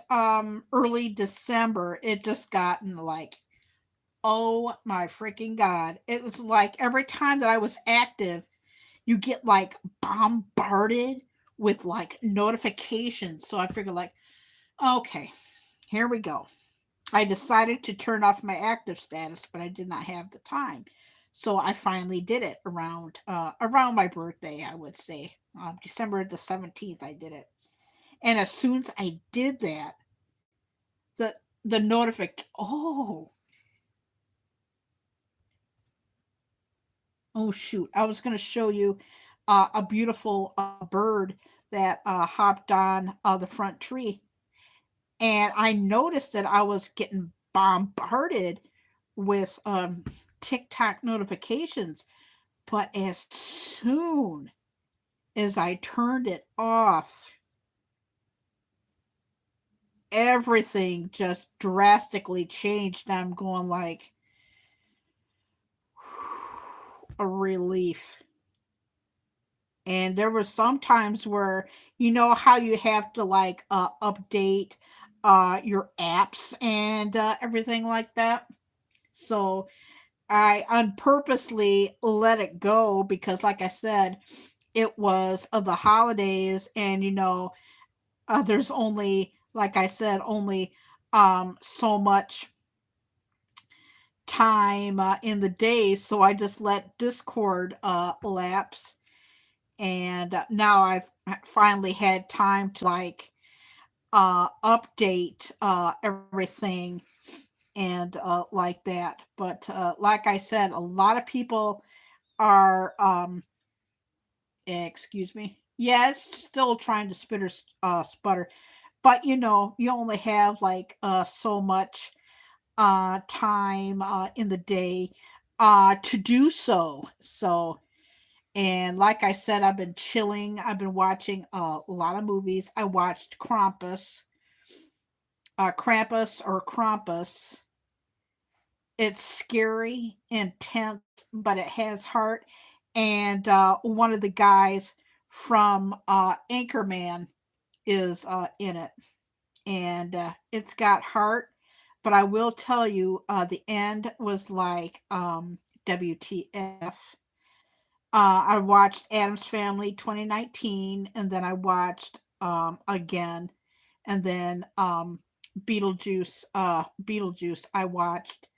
early December, it just gotten like, oh my freaking god. It was like every time that I was active, you get like bombarded with like notifications. So I figured like, okay, here we go. I decided to turn off my active status, but I did not have the time. So I finally did it around my birthday, I would say. December the 17th I did it. And as soon as I did that, the oh shoot, I was going to show you a beautiful bird that hopped on the front tree, and I noticed that I was getting bombarded with TikTok notifications. But as soon as I turned it off, everything just drastically changed. I'm going like a relief. And there were some times where how you have to like update your apps and everything like that. So I unpurposely let it go because, like I said, it was of the holidays, and there's only, like I said, only so much time in the day, so I just let Discord lapse, and now I've finally had time to like update everything and like that. But like I said, a lot of people are excuse me. Yeah, it's still trying to sputter. But you only have like so much time in the day to do so. So, and like I said, I've been chilling. I've been watching a lot of movies. I watched Krampus or Krampus. It's scary, intense, but it has heart. And one of the guys from Anchorman is in it, and it's got heart. But I will tell you, the end was like WTF. I watched Adam's Family 2019, and then I watched again, and then Beetlejuice. I watched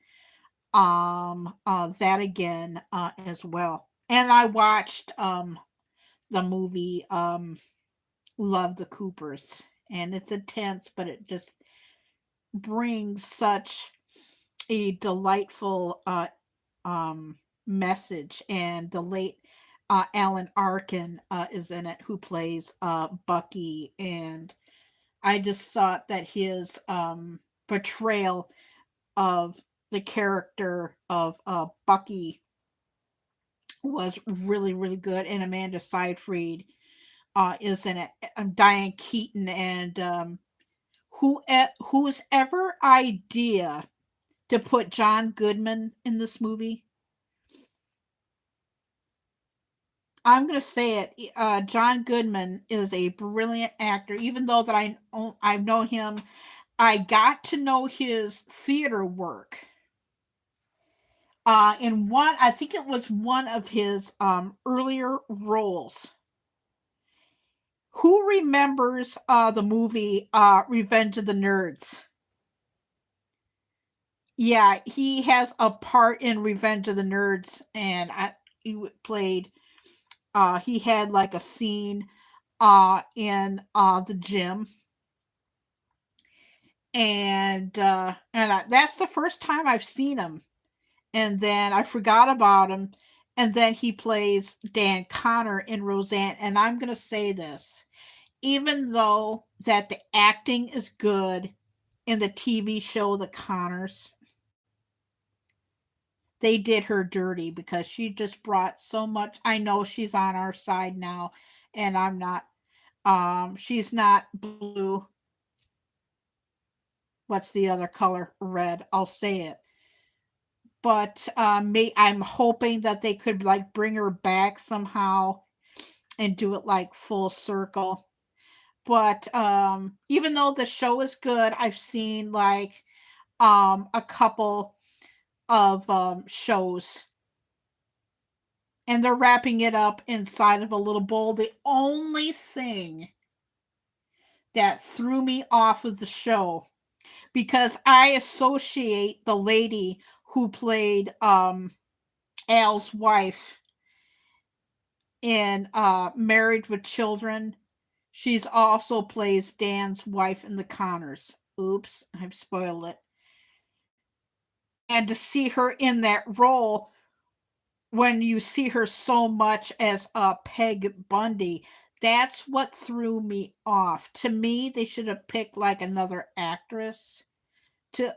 that again as well, and I watched the movie Love the Coopers, and it's intense, but it just brings such a delightful um, message. And the late Alan Arkin is in it, who plays Bucky, and I just thought that his portrayal of the character of Bucky was really, really good. And Amanda Seyfried is in it. Diane Keaton and whose ever idea to put John Goodman in this movie. I'm gonna say it. John Goodman is a brilliant actor. Even though that I've known him, I got to know his theater work. In one, I think it was one of his earlier roles. Who remembers the movie Revenge of the Nerds? Yeah, he has a part in Revenge of the Nerds, and he played. He had like a scene in the gym, and that's the first time I've seen him. And then I forgot about him, and then he plays Dan Connor in Roseanne. And I'm gonna say this, even though that the acting is good in the TV show The Connors, they did her dirty because she just brought so much. I know she's on our side now, and I'm not. She's not blue. What's the other color? Red. I'll say it. But I'm hoping that they could like bring her back somehow and do it like full circle. But even though the show is good, I've seen like a couple of shows, and they're wrapping it up inside of a little bowl. The only thing that threw me off of the show, because I associate the lady who played Al's wife in Married with Children. She's also plays Dan's wife in The Connors. Oops, I've spoiled it. And to see her in that role, when you see her so much as Peg Bundy, that's what threw me off. To me, they should have picked like another actress to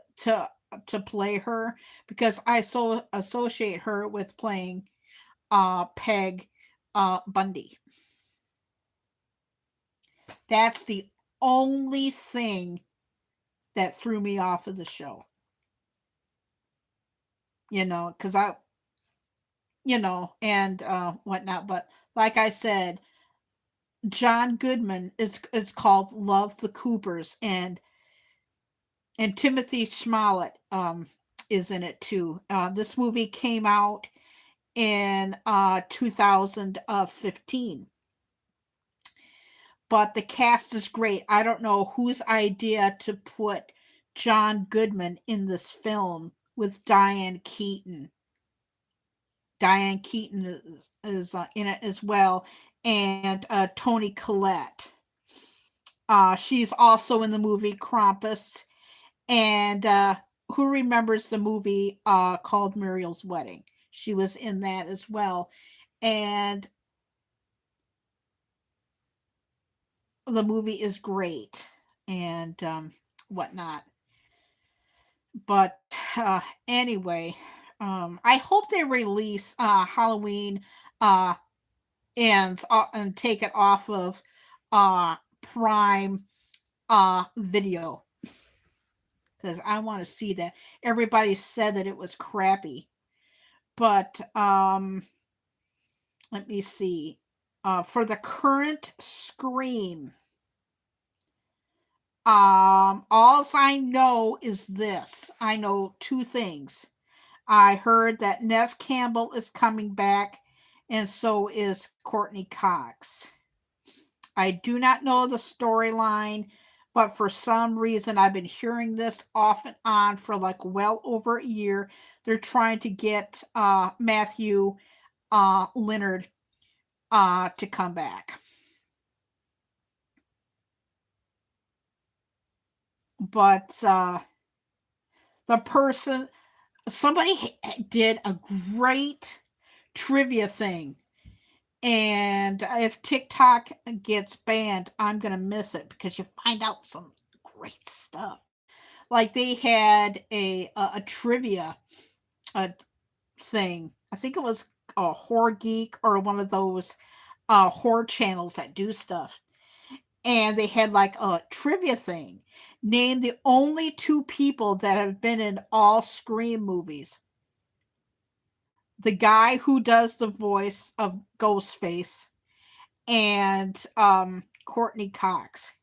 play her, because I so associate her with playing Peg Bundy. That's the only thing that threw me off of the show. Because and whatnot. But like I said, John Goodman, it's called Love the Coopers, and Timothy Chalamet is in it too. This movie came out in 2015. But the cast is great. I don't know whose idea to put John Goodman in this film with Diane Keaton. Diane Keaton is in it as well, and Toni Collette. She's also in the movie Krampus, and who remembers the movie called Muriel's Wedding? She was in that as well, and the movie is great, and whatnot. But anyway, I hope they release Halloween ends and take it off of Prime Video, because I want to see that. Everybody said that it was crappy, but let me see. For the current Scream, all I know is this. I know two things. I heard that Nev Campbell is coming back, and so is Courtney Cox. I do not know the storyline, but for some reason I've been hearing this off and on for like well over a year. They're trying to get Matthew Leonard to come back. But somebody did a great trivia thing, And if TikTok gets banned, I'm gonna miss it because you find out some great stuff. Like they had a trivia a thing. I think it was a horror geek or one of those horror channels that do stuff. And they had like a trivia thing. Name the only two people that have been in all Scream movies. The guy who does the voice of Ghostface and Courtney Cox.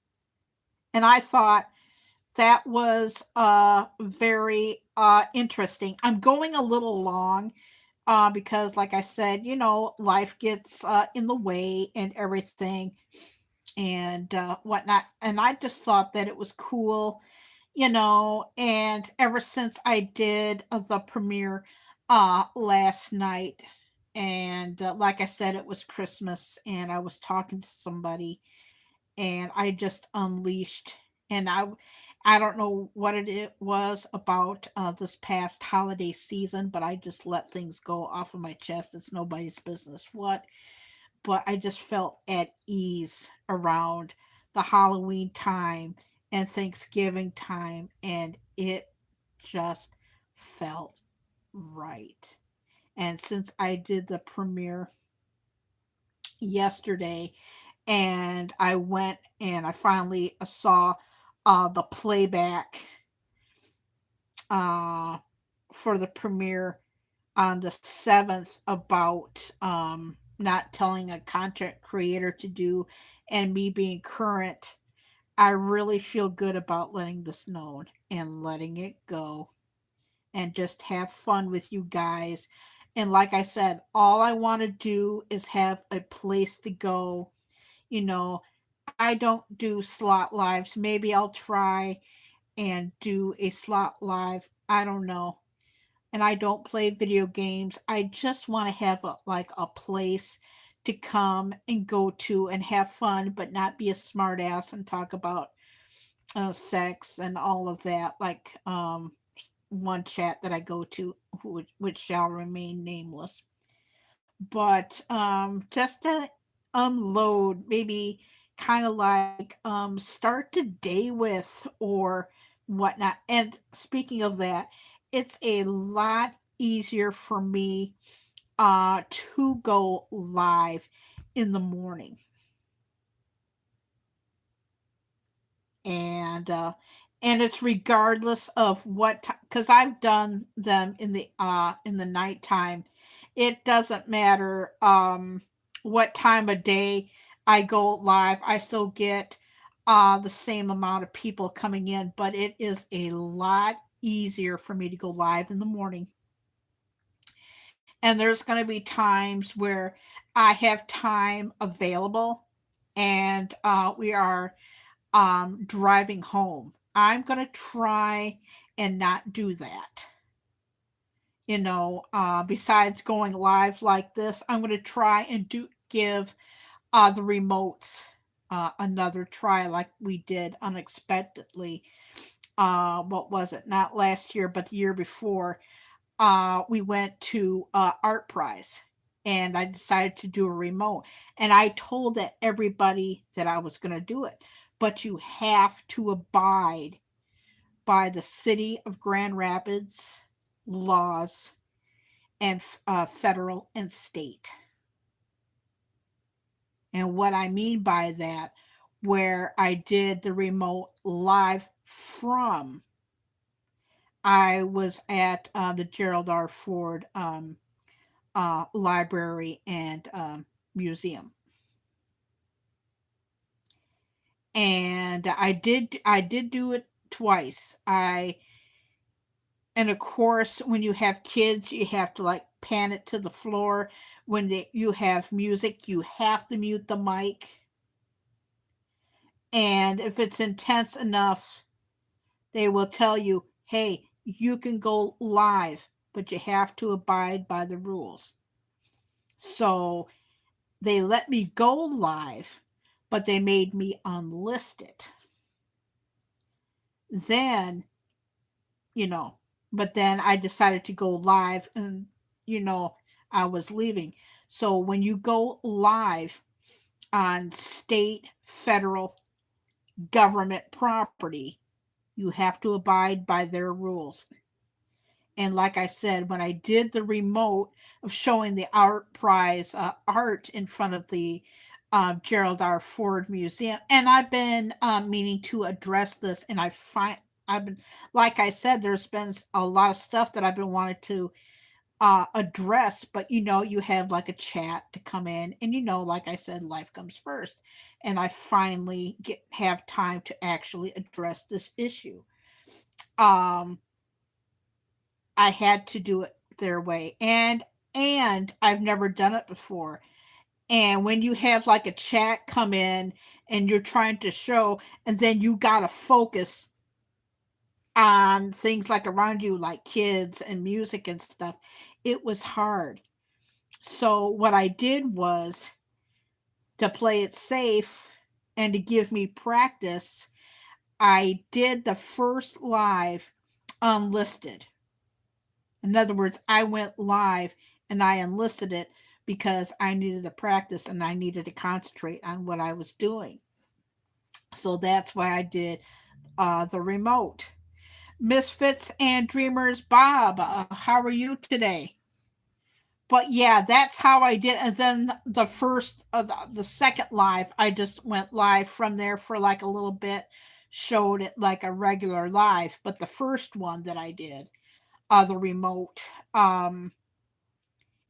And I thought that was very interesting. I'm going a little long because, like I said, life gets in the way and everything and whatnot. And I just thought that it was cool, and ever since I did the premiere last night, and like I said, it was Christmas, and I was talking to somebody, and I just unleashed, and I don't know what it was about this past holiday season, but I just let things go off of my chest. It's nobody's business what, but I just felt at ease around the Halloween time and Thanksgiving time, and it just felt right. And since I did the premiere yesterday, and I went and I finally saw the playback uh, for the premiere on the 7th about not telling a content creator to do and me being current. I really feel good about letting this known and letting it go and just have fun with you guys. And like I said, all I want to do is have a place to go. You know, I don't do slot lives. Maybe I'll try and do a slot live. I don't know. And I don't play video games. I just want to have like a place to come and go to and have fun, but not be a smartass and talk about sex and all of that. Like one chat that I go to, which shall remain nameless. But just to unload, maybe kind of like start the day with or whatnot. And speaking of that, it's a lot easier for me to go live in the morning. And it's regardless of what, because I've done them in the nighttime. It doesn't matter what time of day I go live. I still get the same amount of people coming in, but it is a lot easier for me to go live in the morning. And there's going to be times where I have time available, and we are driving home. I'm going to try and not do that. Besides going live like this, I'm going to try and give the remotes another try like we did unexpectedly. What was it? Not last year, but the year before. We went to Art Prize, and I decided to do a remote. And I told everybody that I was going to do it, but you have to abide by the city of Grand Rapids laws and federal and state. And what I mean by that, where I did the remote live from, I was at the Gerald R. Ford library and museum. And I did do it twice. And of course, when you have kids, you have to like pan it to the floor. When you have music, you have to mute the mic. And if it's intense enough, they will tell you, hey, you can go live, but you have to abide by the rules. So they let me go live, but they made me unlist it. Then, you know, but then I decided to go live, and, I was leaving. So when you go live on state, federal, government property, you have to abide by their rules. And like I said, when I did the remote of showing the art prize art in front of the Gerald R. Ford Museum, and I've been meaning to address this, and I've been, like I said, there's been a lot of stuff that I've been wanting to address, but you have like a chat to come in, and like I said, life comes first, and I finally have time to actually address this issue. Um, I had to do it their way, and I've never done it before. And when you have like a chat come in and you're trying to show, and then you gotta focus on things like around you, like kids and music and stuff, it was hard. So what I did was, to play it safe and to give me practice, I did the first live unlisted. In other words, I went live and I enlisted it because I needed to practice and I needed to concentrate on what I was doing. So that's why I did the remote. Misfits and Dreamers, Bob, how are you today? But yeah, that's how I did. And then the second live, I just went live from there for like a little bit, showed it like a regular live. But the first one that I did, the remote,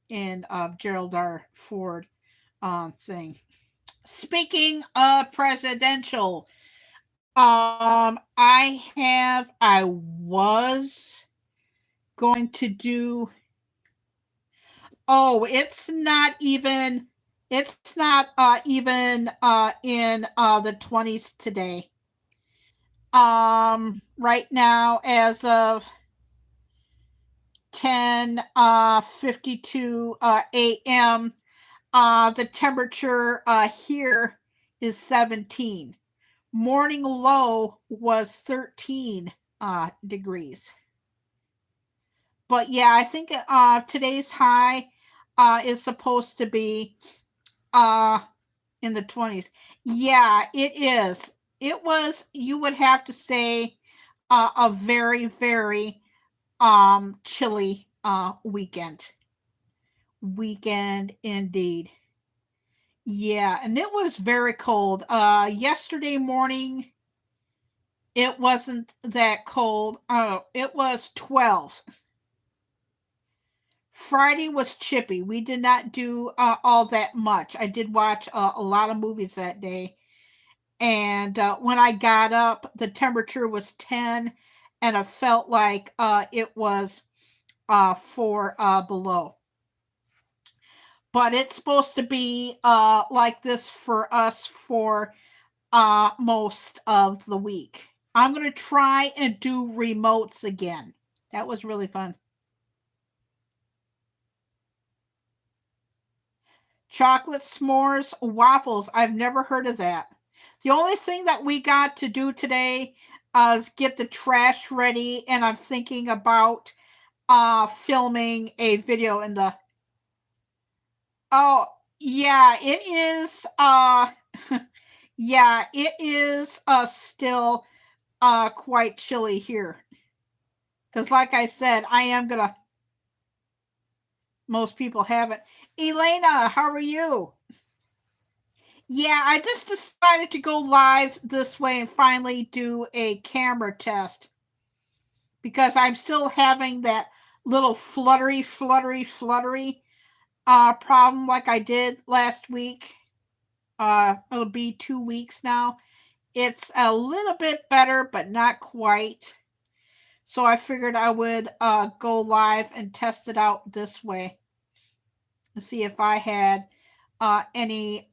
in Gerald R. Ford thing. Speaking of presidential, I was going to do. Oh, it's not even in the 20s today. Right now, as of 10:52 a.m. The temperature here is 17. Morning low was 13 degrees. But yeah, I think today's high is supposed to be in the 20s. Yeah, it is. It was, you would have to say, a very, very chilly weekend indeed. Yeah, and it was very cold. Yesterday morning it wasn't that cold. It was 12. Friday was chippy. We did not do all that much. I did watch a lot of movies that day, and when I got up the temperature was 10, and I felt like it was 4 below. But it's supposed to be like this for us for most of the week. I'm going to try and do remotes again. That was really fun. Chocolate s'mores, waffles. I've never heard of that. The only thing that we got to do today is get the trash ready, and I'm thinking about filming a video in the. Oh, yeah, it is. Yeah, it is still quite chilly here. Because, like I said, I am gonna. Most people haven't. Elena, how are you? Yeah, I just decided to go live this way and finally do a camera test because I'm still having that little fluttery problem like I did last week. It'll be 2 weeks now. It's a little bit better, but not quite. So I figured I would go live and test it out this way and see if I had any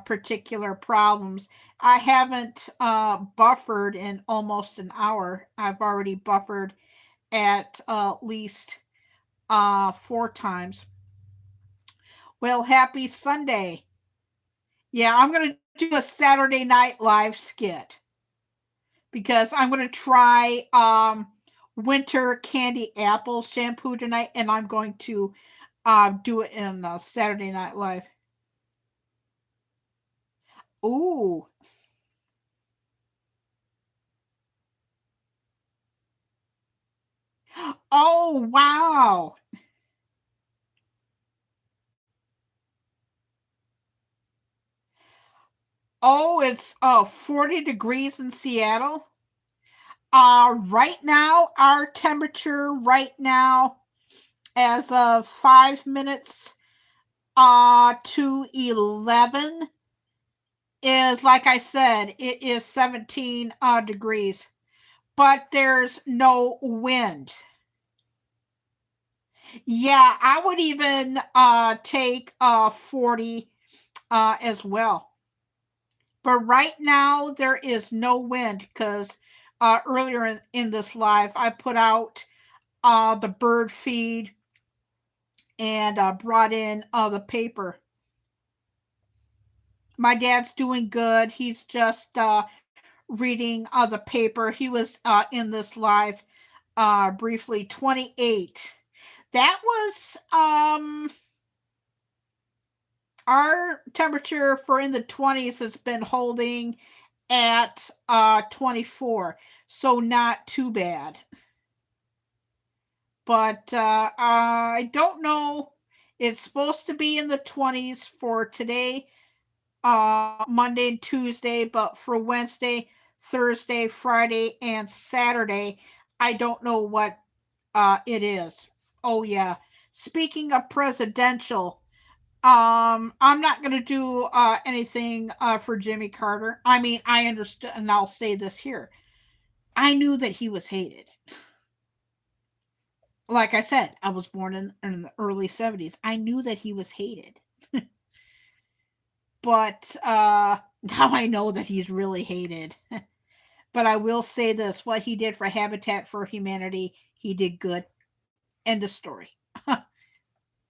particular problems. I haven't buffered in almost an hour. I've already buffered at least 4 times. Well, happy Sunday. Yeah, I'm going to do a Saturday Night Live skit because I'm going to try winter candy apple shampoo tonight, and I'm going to do it in Saturday Night Live. Ooh. Oh, wow. Oh, it's 40 degrees in Seattle. Right now, our temperature right now, as of 5 minutes to 11, is, like I said, it is 17 degrees, but there's no wind. Yeah, I would even take 40 as well. But right now, there is no wind because earlier in this live, I put out the bird feed and brought in the paper. My dad's doing good. He's just reading the paper. He was in this live briefly. 28. That was our temperature for in the 20s has been holding at 24, so not too bad. But I don't know. It's supposed to be in the 20s for today, Monday and Tuesday, but for Wednesday, Thursday, Friday, and Saturday, I don't know what it is. Oh yeah. Speaking of presidential, I'm not going to do anything for Jimmy Carter. I mean, I understood, and I'll say this here. I knew that he was hated. Like I said, I was born in the early 70s. I knew that he was hated. But now I know that he's really hated. But I will say this, what he did for Habitat for Humanity, he did good. End of story.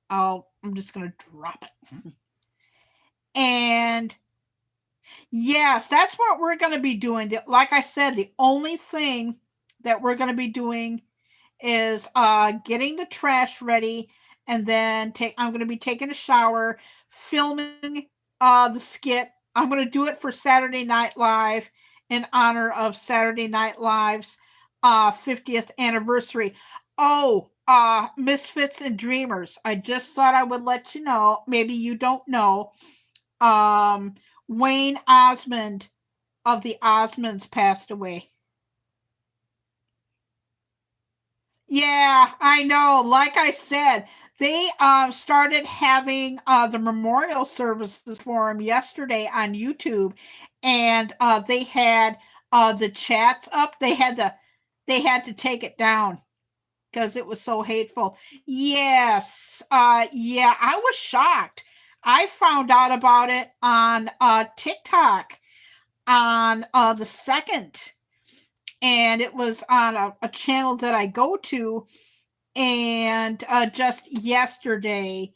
I'm just going to drop it. And yes, that's what we're going to be doing. Like I said, the only thing that we're going to be doing is getting the trash ready, and then I'm going to be taking a shower, filming the skit. I'm going to do it for Saturday Night Live in honor of Saturday Night Live's 50th anniversary. Oh, Misfits and Dreamers. I just thought I would let you know. Maybe you don't know. Wayne Osmond of the Osmonds passed away. Yeah, I know. Like I said, they started having the memorial services for him yesterday on YouTube, and they had the chats up. They had to take it down because it was so hateful. Yes, yeah, I was shocked. I found out about it on TikTok on the 2nd, and it was on a channel that I go to. And just yesterday,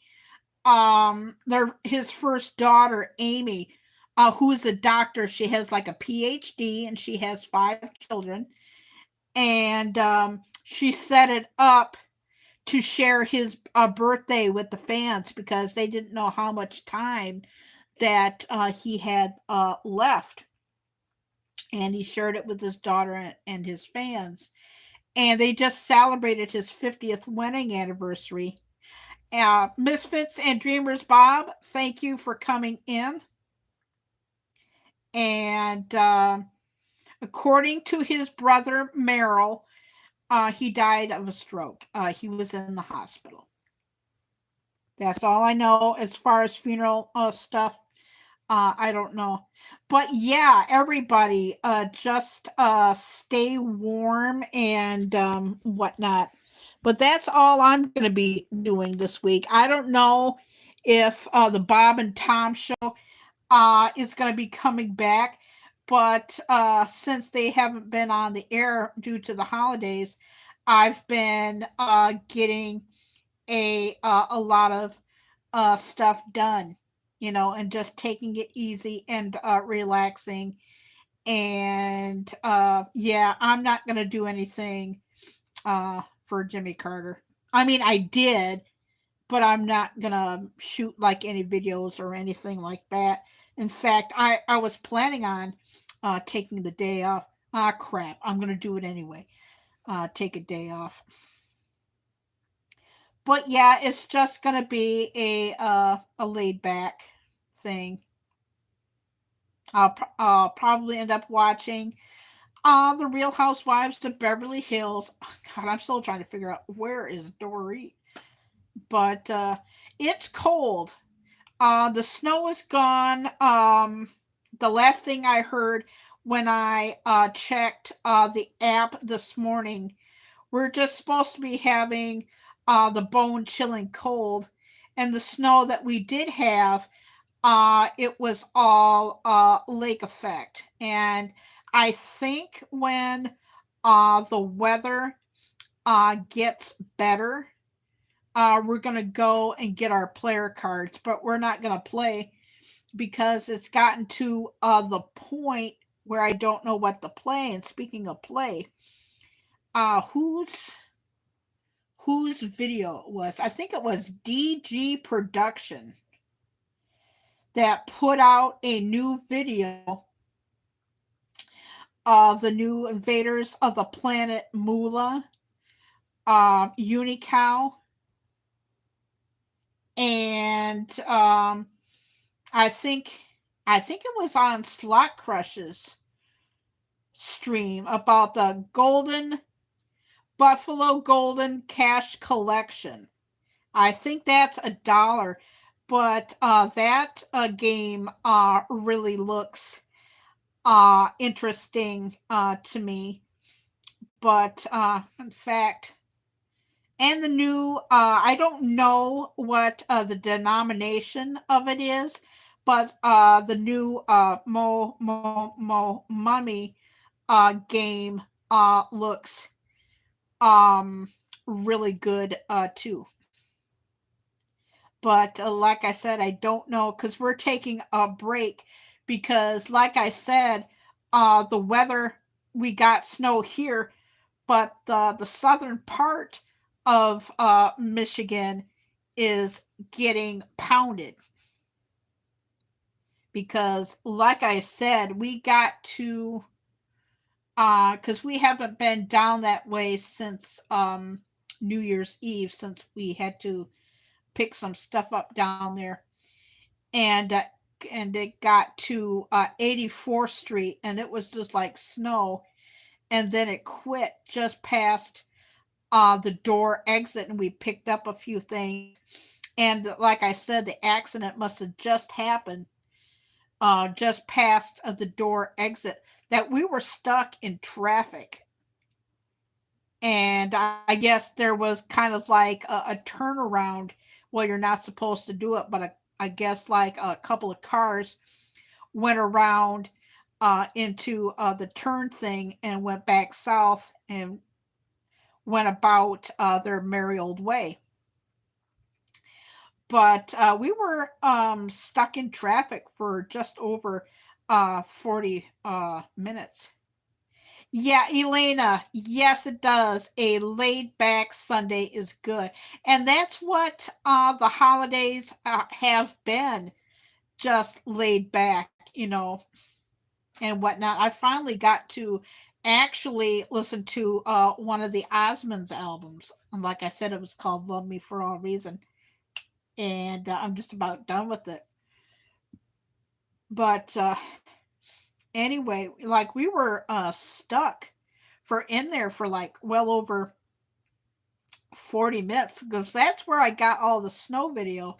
his first daughter, Amy, who is a doctor, she has like a PhD and she has 5 children, and she set it up to share his birthday with the fans because they didn't know how much time that he had left, and he shared it with his daughter and his fans. And they just celebrated his 50th wedding anniversary. Misfits and Dreamers Bob, thank you for coming in. And according to his brother Merrill, he died of a stroke. He was in the hospital. That's all I know as far as funeral stuff. I don't know. But yeah, everybody, just stay warm and whatnot. But that's all I'm going to be doing this week. I don't know if the Bob and Tom show is going to be coming back. But since they haven't been on the air due to the holidays, I've been getting a lot of stuff done, and just taking it easy and relaxing. And yeah, I'm not going to do anything for Jimmy Carter. I mean, I did, but I'm not gonna shoot like any videos or anything like that. In fact, I was planning on taking the day off. Ah, crap! I'm gonna do it anyway. Take a day off. But yeah, it's just gonna be a laid back thing. I'll probably end up watching the Real Housewives of Beverly Hills. Oh, God, I'm still trying to figure out where is Dory. But it's cold. The snow is gone. The last thing I heard when I checked the app this morning, we're just supposed to be having the bone chilling cold, and the snow that we did have, it was all lake effect. And I think when the weather gets better, we're going to go and get our player cards, but we're not going to play because it's gotten to the point where I don't know what to play. And speaking of play, uh, whose whose video it was? I think it was DG Production that put out a new video of the new invaders of the planet Mula, Unicow, and I think I think it was on Slot Crush's stream about the Golden Buffalo Golden Cash Collection. I think that's $1, but that game really looks interesting to me. But in fact, and the new I don't know what the denomination of it is, but the new Mummy game looks um really good too. But like I said, I don't know because we're taking a break because, like I said, the weather, we got snow here, but the southern part of Michigan is getting pounded because, like I said, we got to because we haven't been down that way since New Year's Eve, since we had to pick some stuff up down there, and it got to 84th Street, and it was just like snow, and then it quit just past the door exit, and we picked up a few things. And like I said, the accident must have just happened just past the door exit, that we were stuck in traffic. And I guess there was kind of like a turnaround. Well, you're not supposed to do it, but I guess like a couple of cars went around into the turn thing and went back south and went about their merry old way. But we were stuck in traffic for just over 40 minutes. Yeah, Elena. Yes, it does. A laid back Sunday is good. And that's what the holidays have been, just laid back, and whatnot. I finally got to actually listen to one of the Osmonds albums. And like I said, it was called Love Me for All Reason. And I'm just about done with it. But anyway, like we were stuck for in there for like well over 40 minutes because that's where I got all the snow video.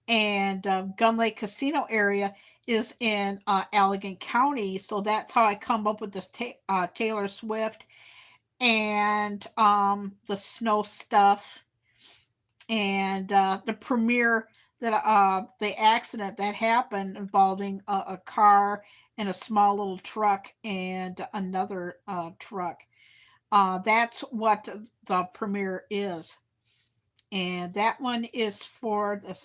And Gun Lake Casino area is in Allegan County, so that's how I come up with this Taylor Swift and the snow stuff, and the premiere that the accident that happened involving a car and a small little truck and another truck. That's what the premiere is, and that one is for the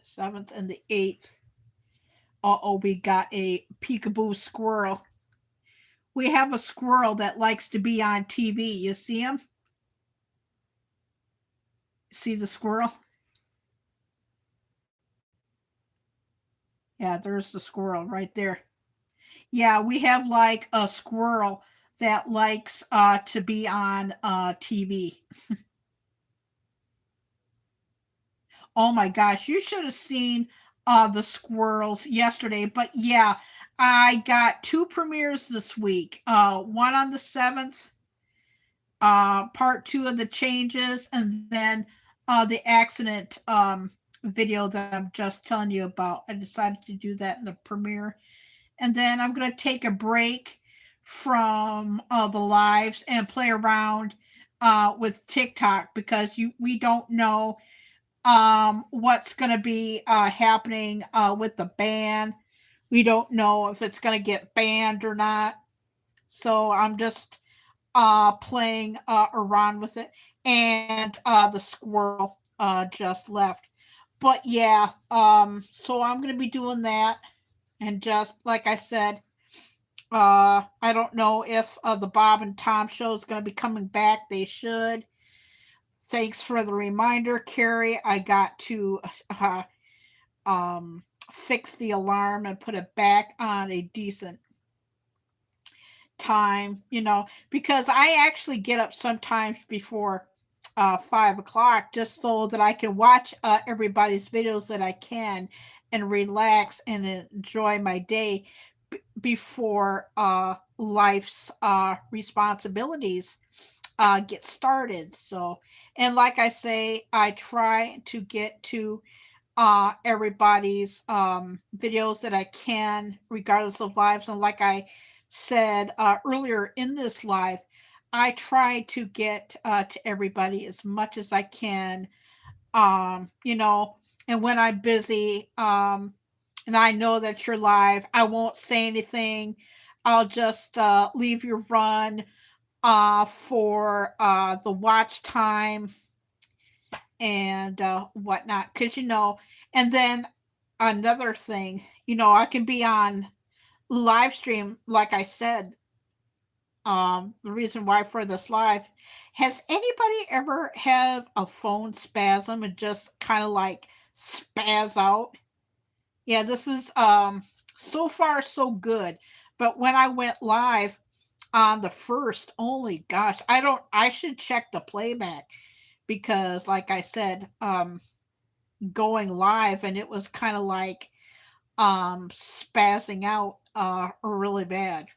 7th and the 8th. Oh, we got a peekaboo squirrel. We have a squirrel that likes to be on TV. You see him? See the squirrel? Yeah, there's the squirrel right there. Yeah, we have like a squirrel that likes to be on TV. Oh my gosh, you should have seen the squirrels yesterday. But yeah, I got two premieres this week. One on the 7th, part two of the changes, and then the accident video that I'm just telling you about. I decided to do that in the premiere. And then I'm going to take a break from the lives and play around with TikTok because we don't know what's going to be happening with the ban. We don't know if it's going to get banned or not. So I'm just playing around with it. And the squirrel just left. But yeah, so I'm going to be doing that. And just like I said, I don't know if the Bob and Tom show is going to be coming back. They should. Thanks for the reminder, Carrie. I got to fix the alarm and put it back on a decent time, because I actually get up sometimes before 5 o'clock just so that I can watch everybody's videos that I can and relax and enjoy my day before life's responsibilities get started. So, and like I say, I try to get to everybody's videos that I can, regardless of lives. And like I said earlier in this live, I try to get to everybody as much as I can, you know, and when I'm busy, and I know that you're live, I won't say anything. I'll just leave you run for the watch time and whatnot. Because, and then another thing, I can be on live stream, like I said, the reason why for this live. Has anybody ever have a phone spasm and just kind of like spaz out? Yeah, this is so far so good. But when I went live on the first, only gosh, I should check the playback because like I said, going live and it was kind of like spazzing out really bad.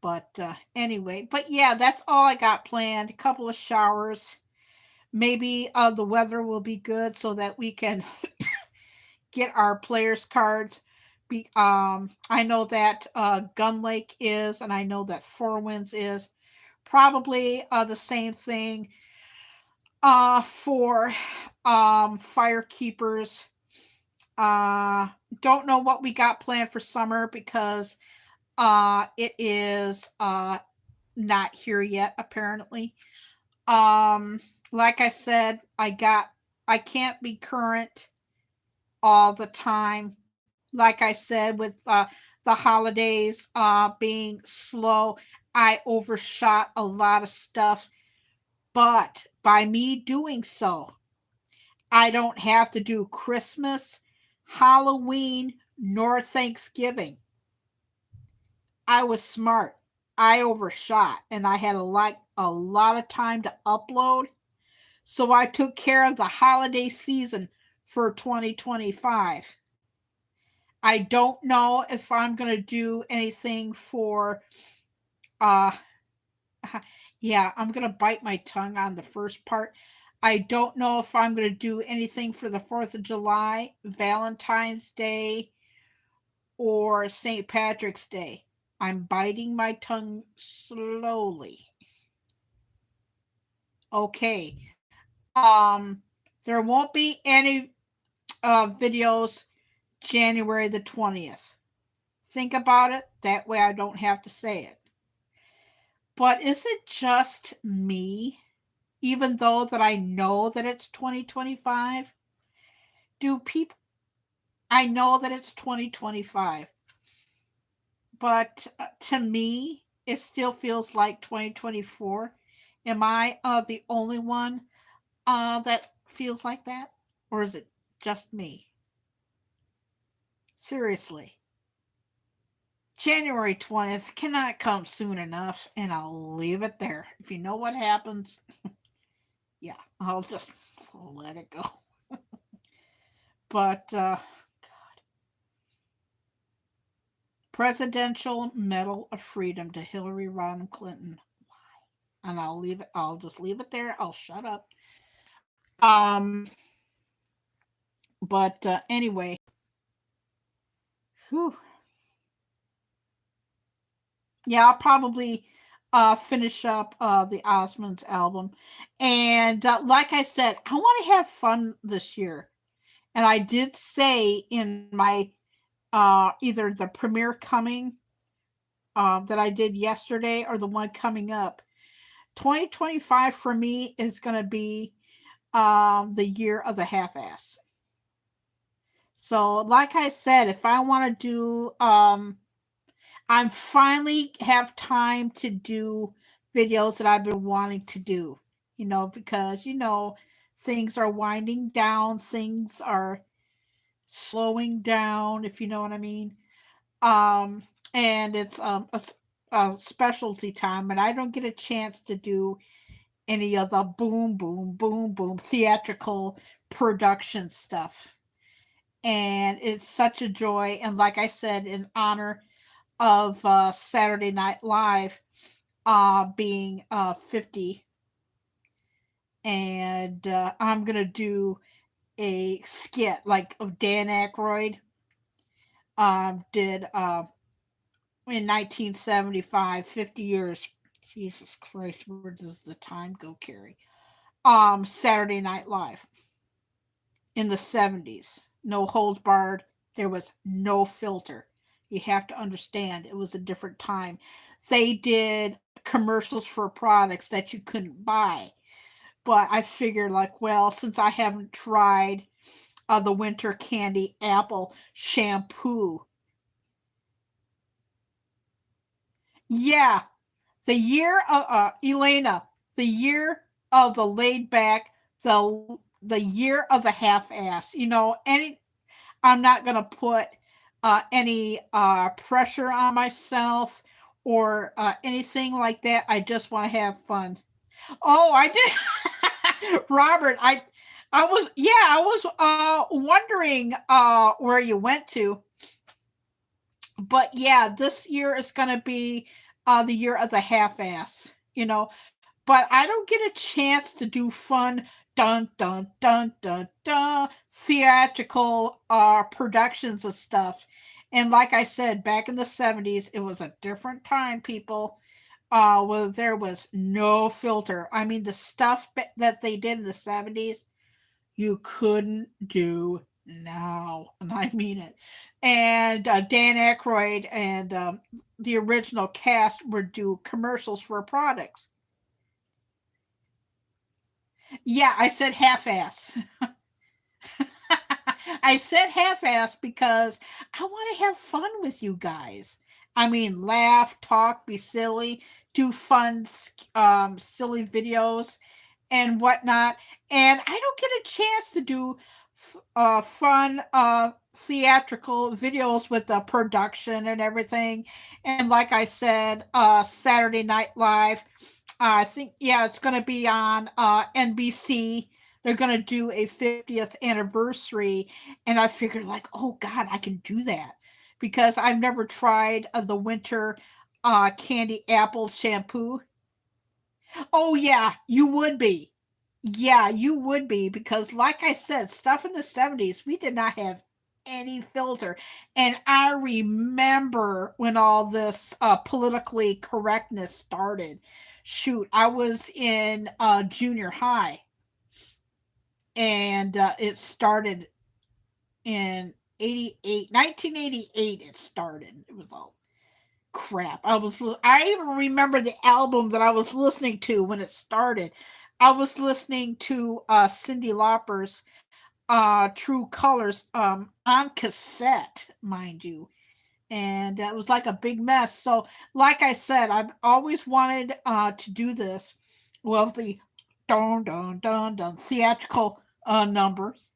But anyway, but yeah, that's all I got planned. A couple of showers. Maybe the weather will be good so that we can get our players cards. I know that Gun Lake is, and I know that Four Winds is. Probably the same thing for Firekeepers. Don't know what we got planned for summer because it is not here yet, apparently. Like I said, I can't be current all the time. Like I said, with the holidays being slow, I overshot a lot of stuff. But by me doing so, I don't have to do Christmas, Halloween, nor Thanksgiving. I was smart. I overshot and I had a lot of time to upload. So I took care of the holiday season for 2025. I don't know if I'm going to do anything for uh yeah, I'm going to bite my tongue on the first part. I don't know if I'm going to do anything for the 4th of July, Valentine's Day, or St. Patrick's Day. I'm biting my tongue slowly. Okay. Um there won't be any videos January the 20th. Think about it. That way I don't have to say it. But is it just me? Even though that I know that it's 2025? Do people I know that it's 2025. But to me, it still feels like 2024. Am I the only one that feels like that? Or is it just me? Seriously. January 20th cannot come soon enough, and I'll leave it there. If you know what happens, yeah, I'll just let it go. But Presidential Medal of Freedom to Hillary Rodham Clinton. And I'll leave it. I'll just leave it there. I'll shut up. Um, but anyway, whew. Yeah, I'll probably finish up the Osmonds album. And like I said, I want to have fun this year. And I did say in my either the premiere coming that I did yesterday or the one coming up, 2025 for me is going to be the year of the half-ass. So, like I said, if I want to do, I'm finally have time to do videos that I've been wanting to do, because, things are winding down, things are slowing down, if you know what I mean. Um, and it's a specialty time, and I don't get a chance to do any of the boom, boom, boom, boom theatrical production stuff. And it's such a joy. And like I said, in honor of Saturday Night Live being 50, and I'm going to do a skit like of Dan Aykroyd did in 1975, 50 years. Jesus Christ, where does the time go, Carrie? Saturday Night Live in the 70s. No holds barred. There was no filter. You have to understand it was a different time. They did commercials for products that you couldn't buy. But I figured, like, well, since I haven't tried the winter candy apple shampoo. Yeah, the year of Elena, the year of the laid back, the year of the half ass. I'm not gonna put any pressure on myself or anything like that. I just want to have fun. Oh, I did, Robert. I was wondering where you went to, but yeah, this year is gonna be the year of the half ass. But I don't get a chance to do fun dun dun dun dun dun theatrical productions of stuff. And like I said, back in the 70s, it was a different time, people. Where there was no filter. I mean, the stuff that they did in the 70s, you couldn't do now. And I mean it. And Dan Aykroyd and the original cast would do commercials for products. Yeah, I said half-ass. I said half-ass because I want to have fun with you guys. I mean, laugh, talk, be silly, do fun, silly videos and whatnot. And I don't get a chance to do fun theatrical videos with the production and everything. And like I said, Saturday Night Live, I think, yeah, it's going to be on NBC. They're going to do a 50th anniversary. And I figured, like, oh, God, I can do that. Because I've never tried the winter candy apple shampoo. Oh, yeah, you would be. Yeah, you would be. Because, like I said, stuff in the 70s, we did not have any filter. And I remember when all this politically correctness started. Shoot, I was in junior high, and it started in 1988 it started. It was all crap. I even remember the album that I was listening to when it started. I was listening to Cyndi Lauper's True Colors on cassette, mind you. And that was like a big mess. So, like I said, I've always wanted to do this. Well, the dun dun dun dun theatrical numbers.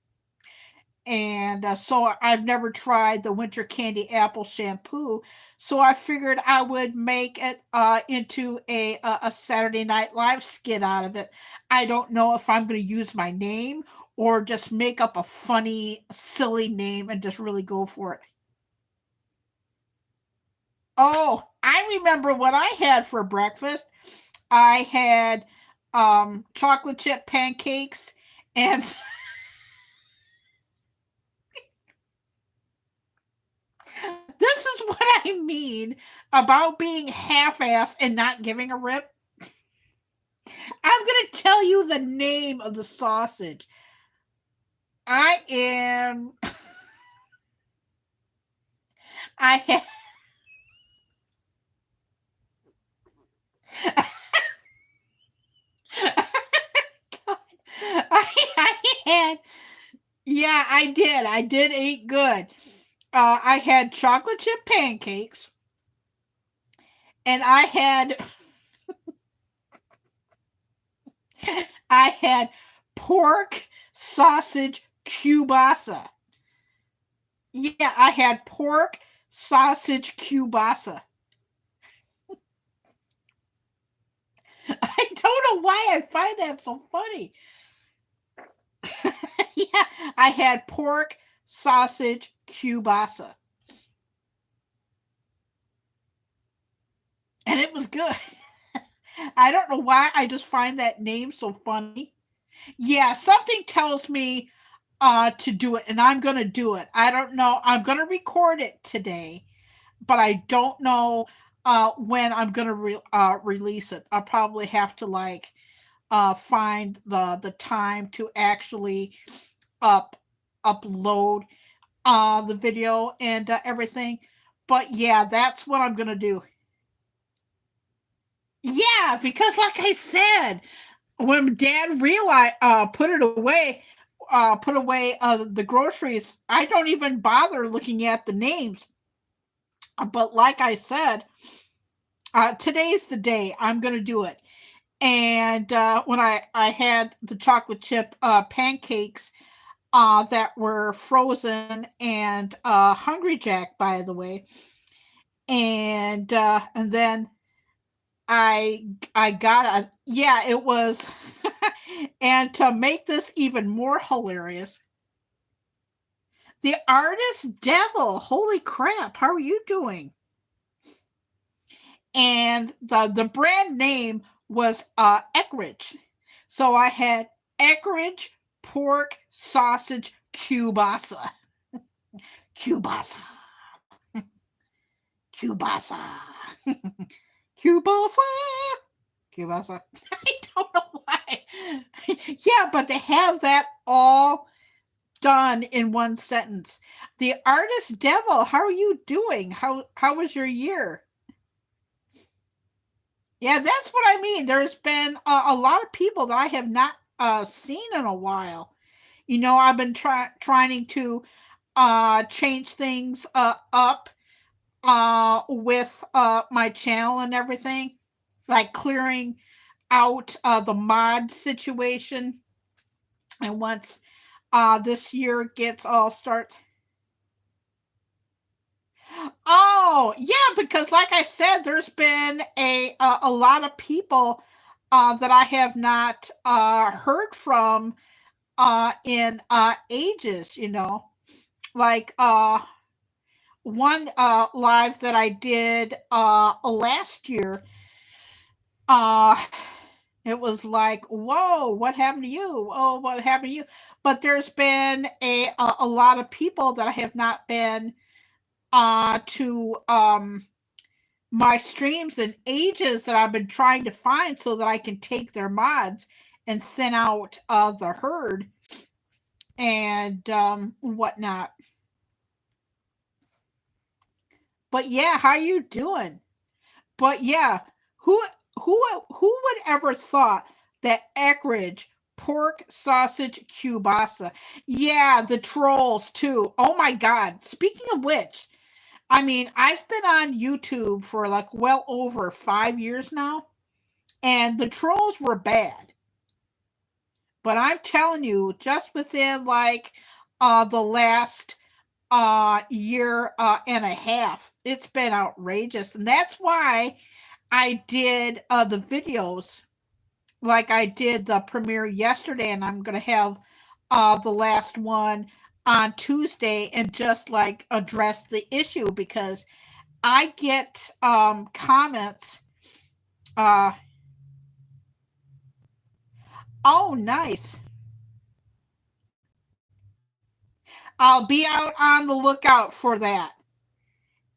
And so I've never tried the winter candy apple shampoo. So I figured I would make it into a Saturday Night Live skit out of it. I don't know if I'm going to use my name or just make up a funny, silly name and just really go for it. Oh, I remember what I had for breakfast. I had chocolate chip pancakes and this is what I mean about being half-assed and not giving a rip. I'm going to tell you the name of the sausage. I am. I had. I had. Yeah, I did. I did eat good. I had chocolate chip pancakes, and I had pork sausage kielbasa. Yeah, I had pork sausage kielbasa. I don't know why I find that so funny. Yeah, I had pork sausage kielbasa. And it was good. I don't know why I just find that name so funny. Yeah, something tells me to do it, and I'm gonna do it. I don't know. I'm gonna record it today, but I don't know when I'm gonna release it. I'll probably have to like find the time to actually upload the video and everything. But yeah, that's what I'm gonna do. Yeah, because like I said, when Dad realized put away the groceries, I don't even bother looking at the names. But like I said, today's the day I'm gonna do it. And when I had the chocolate chip pancakes that were frozen and Hungry Jack, by the way, and then I got a yeah, it was. And to make this even more hilarious, the artist devil, holy crap, how are you doing? And the brand name was Eckrich. So I had Eckrich pork sausage kielbasa. Kielbasa. Kielbasa. Kielbasa. Kielbasa. I don't know why. Yeah, but to have that all done in one sentence. The artist devil, how are you doing? How was your year? Yeah, that's what I mean. There's been a lot of people that I have not seen in a while. You know, I've been trying to change things up with my channel and everything, like clearing out the mod situation. And once this year gets all start. Oh yeah, because like I said, there's been a lot of people that I have not heard from in ages. You know, like one live that I did last year. Uh, it was like, whoa, what happened to you? Oh, what happened to you? But there's been a lot of people that I have not been to my streams in ages that I've been trying to find so that I can take their mods and send out the herd and whatnot. But yeah, how you doing? But yeah, who who would ever thought that Eckridge pork sausage kielbasa? Yeah, the trolls too. Oh my god. Speaking of which, I mean, I've been on YouTube for like well over 5 years now, and the trolls were bad. But I'm telling you, just within like the last year and a half. It's been outrageous, and that's why I did the videos like I did the premiere yesterday, and I'm gonna have the last one on Tuesday and just like address the issue because I get comments. Uh, oh, nice. I'll be out on the lookout for that.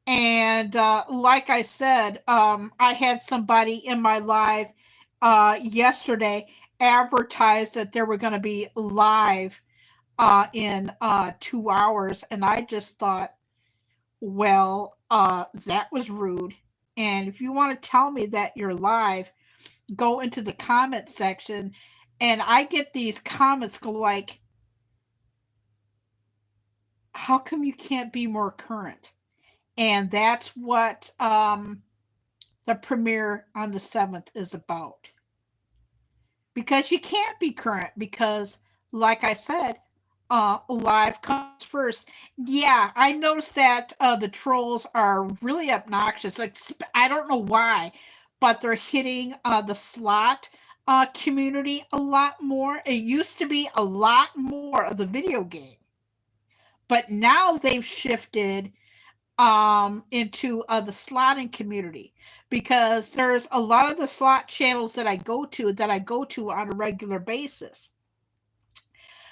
And like I said, I had somebody in my live yesterday advertise that they were going to be live in 2 hours. And I just thought, well, that was rude. And if you want to tell me that you're live, go into the comment section. And I get these comments go like, how come you can't be more current? And that's what the premiere on the 7th is about. Because you can't be current because, like I said, live comes first. Yeah, I noticed that the trolls are really obnoxious. Like I don't know why, but they're hitting the slot community a lot more. It used to be a lot more of the video game, but now they've shifted into the slotting community because there's a lot of the slot channels that I go to on a regular basis,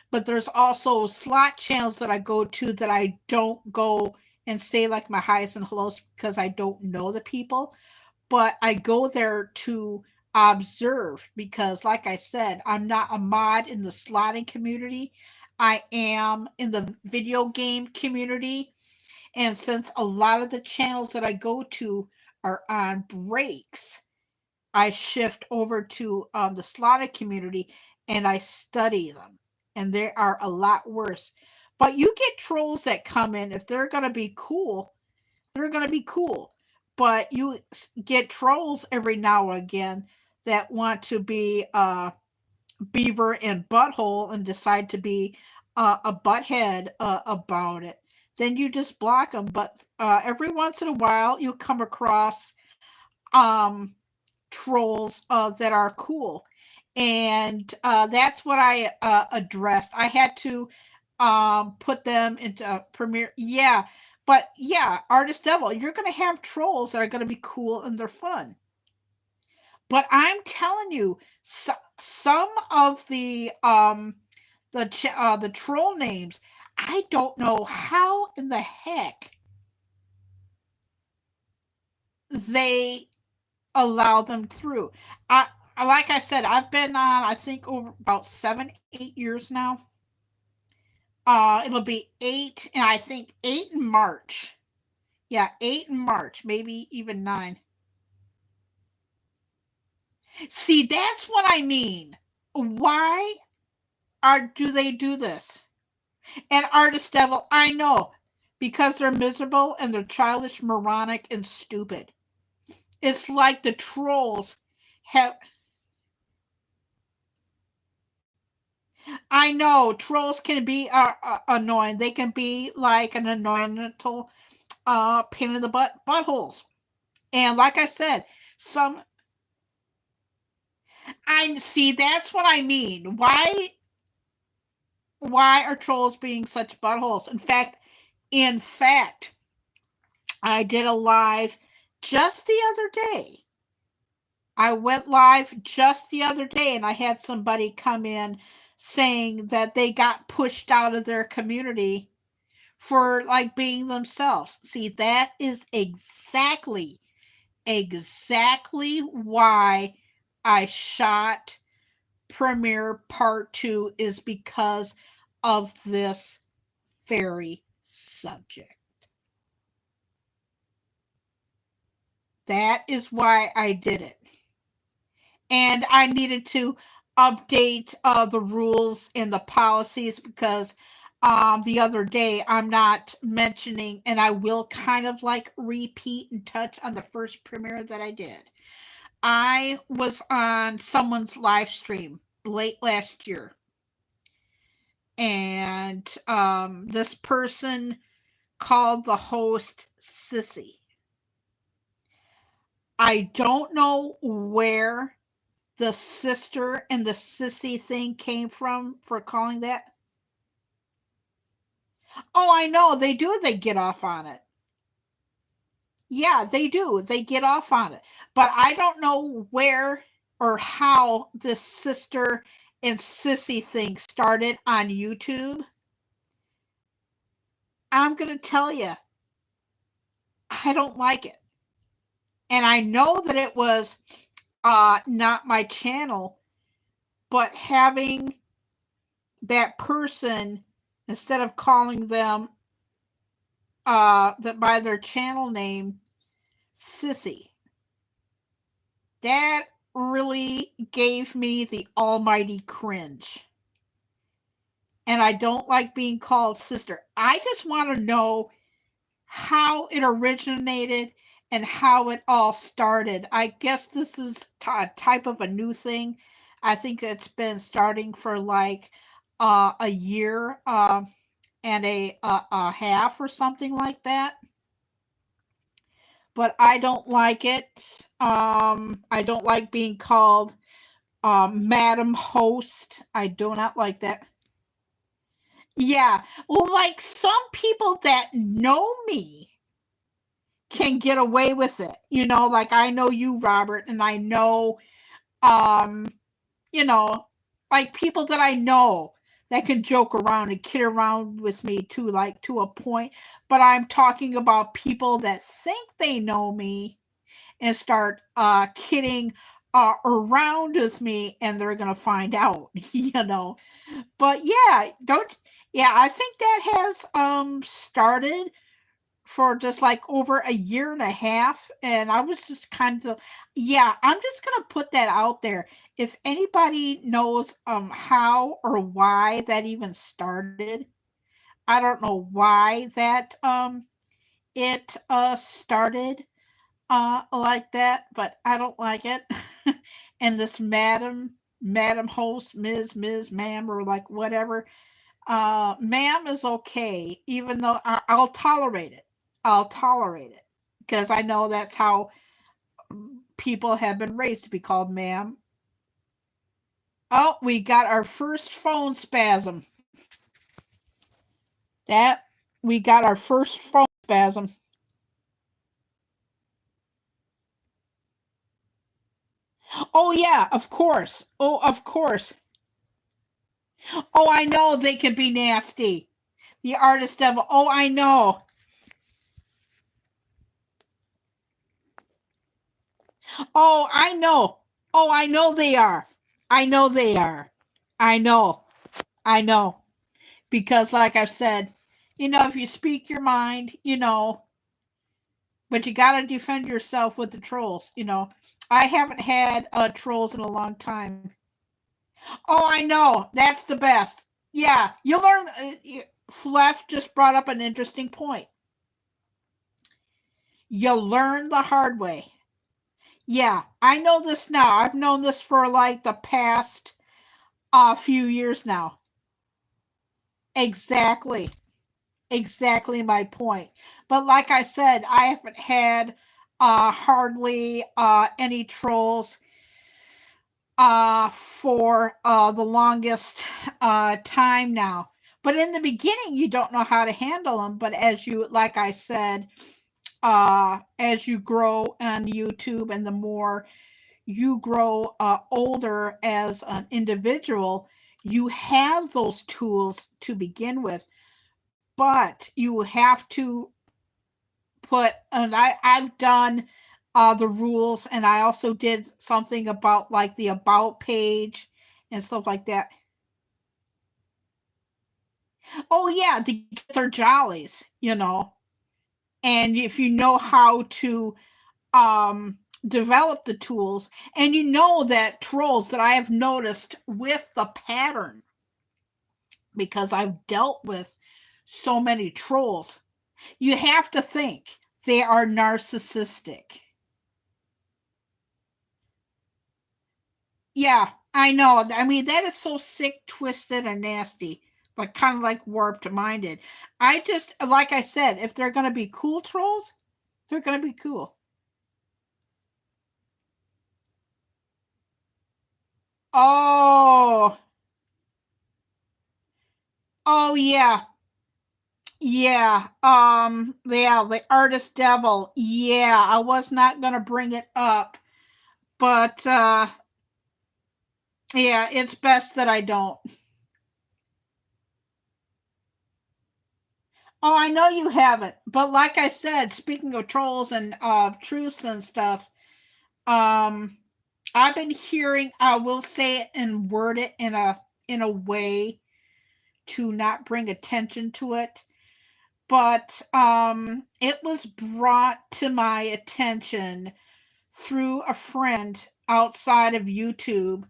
but there's also slot channels that I go to that I don't go and say like my highs and hellos because I don't know the people, but I go there to observe because like I said, I'm not a mod in the slotting community. I am in the video game community. And since a lot of the channels that I go to are on breaks, I shift over to the slotted community and I study them. And they are a lot worse. But you get trolls that come in. If they're going to be cool, they're going to be cool. But you get trolls every now and again that want to be beaver and butthole and decide to be a butthead about it, then you just block them. But every once in a while, you come across um, trolls that are cool. And that's what I addressed. I had to put them into Premiere. Yeah. But yeah, Artist Devil, you're going to have trolls that are going to be cool and they're fun. But I'm telling you, some of the troll names, I don't know how in the heck they allow them through. I like I said, I've been on I think over about 7, 8 years now. It'll be 8, and I think 8 in March. Yeah, 8 in March, maybe even 9. See, that's what I mean. Why do they do this? And Artist Devil, I know, because they're miserable and they're childish, moronic, and stupid. It's like the trolls have. I know trolls can be annoying. They can be like an annoying little pain in the buttholes. And like I said, some I see that's what I mean. Why are trolls being such buttholes? In fact, I did a live just the other day. I went live just the other day and I had somebody come in saying that they got pushed out of their community for like being themselves. See, that is exactly why I shot Premiere Part 2 is because of this very subject. That is why I did it. And I needed to update the rules and the policies because the other day I'm not mentioning, and I will kind of like repeat and touch on the first premiere that I did. I was on someone's live stream late last year, and this person called the host sissy. I don't know where the sister and the sissy thing came from for calling that. Oh, I know they do. They get off on it. Yeah, they do. They get off on it. But I don't know where or how this sister and sissy thing started on YouTube. I'm going to tell you, I don't like it. And I know that it was not my channel, but having that person, instead of calling them that by their channel name, sissy, that really gave me the almighty cringe. And I don't like being called sister. I just want to know how it originated and how it all started. I guess this is a type of a new thing. I think it's been starting for like a year and a half or something like that. But I don't like it. I don't like being called Madam Host. I do not like that. Yeah. Well, like some people that know me can get away with it. You know, like I know you, Robert, and I know, um, you know, like people that I know that can joke around and kid around with me too, like to a point. But I'm talking about people that think they know me and start kidding around with me, and they're gonna find out, you know. But yeah, don't. Yeah, I think that has started for just like over a year and a half, and I was just kind of, yeah, I'm just gonna put that out there. If anybody knows how or why that even started, I don't know why that it started like that, but I don't like it. And this madam host, ms ma'am, or like whatever, ma'am is okay, even though I'll tolerate it. I'll tolerate it because I know that's how people have been raised, to be called ma'am. Oh, we got our first phone spasm. That we got our first phone spasm. Oh yeah, of course. Oh, of course. Oh, I know they can be nasty. The artist devil. Oh, I know. Oh, I know. Oh, I know they are. I know they are. I know. I know. Because, like I've said, you know, if you speak your mind, you know, but you got to defend yourself with the trolls, you know. I haven't had trolls in a long time. Oh, I know. That's the best. Yeah, you learn. Fleff just brought up an interesting point. You learn the hard way. Yeah, I know this now. I've known this for like the past few years now. Exactly. Exactly my point. But like I said, I haven't had hardly any trolls for the longest time now. But in the beginning, you don't know how to handle them. But as you, like I said, as you grow on YouTube and the more you grow older as an individual, you have those tools to begin with, but you have to put, and I've done the rules, and I also did something about like the about page and stuff like that. Oh yeah, to get their jollies, you know. And if you know how to develop the tools, and you know that trolls that I have noticed with the pattern, because I've dealt with so many trolls, you have to think they are narcissistic. Yeah, I know. I mean, that is so sick, twisted, and nasty. like kind of like warped minded. I just, like I said, if they're going to be cool trolls, they're going to be cool. Oh, oh yeah, yeah, the artist devil. Yeah, I was not going to bring it up, but yeah, it's best that I don't. Oh, I know you haven't, but like I said, speaking of trolls and truths and stuff, um, I've been hearing. I will say it and word it in a way to not bring attention to it, but it was brought to my attention through a friend outside of YouTube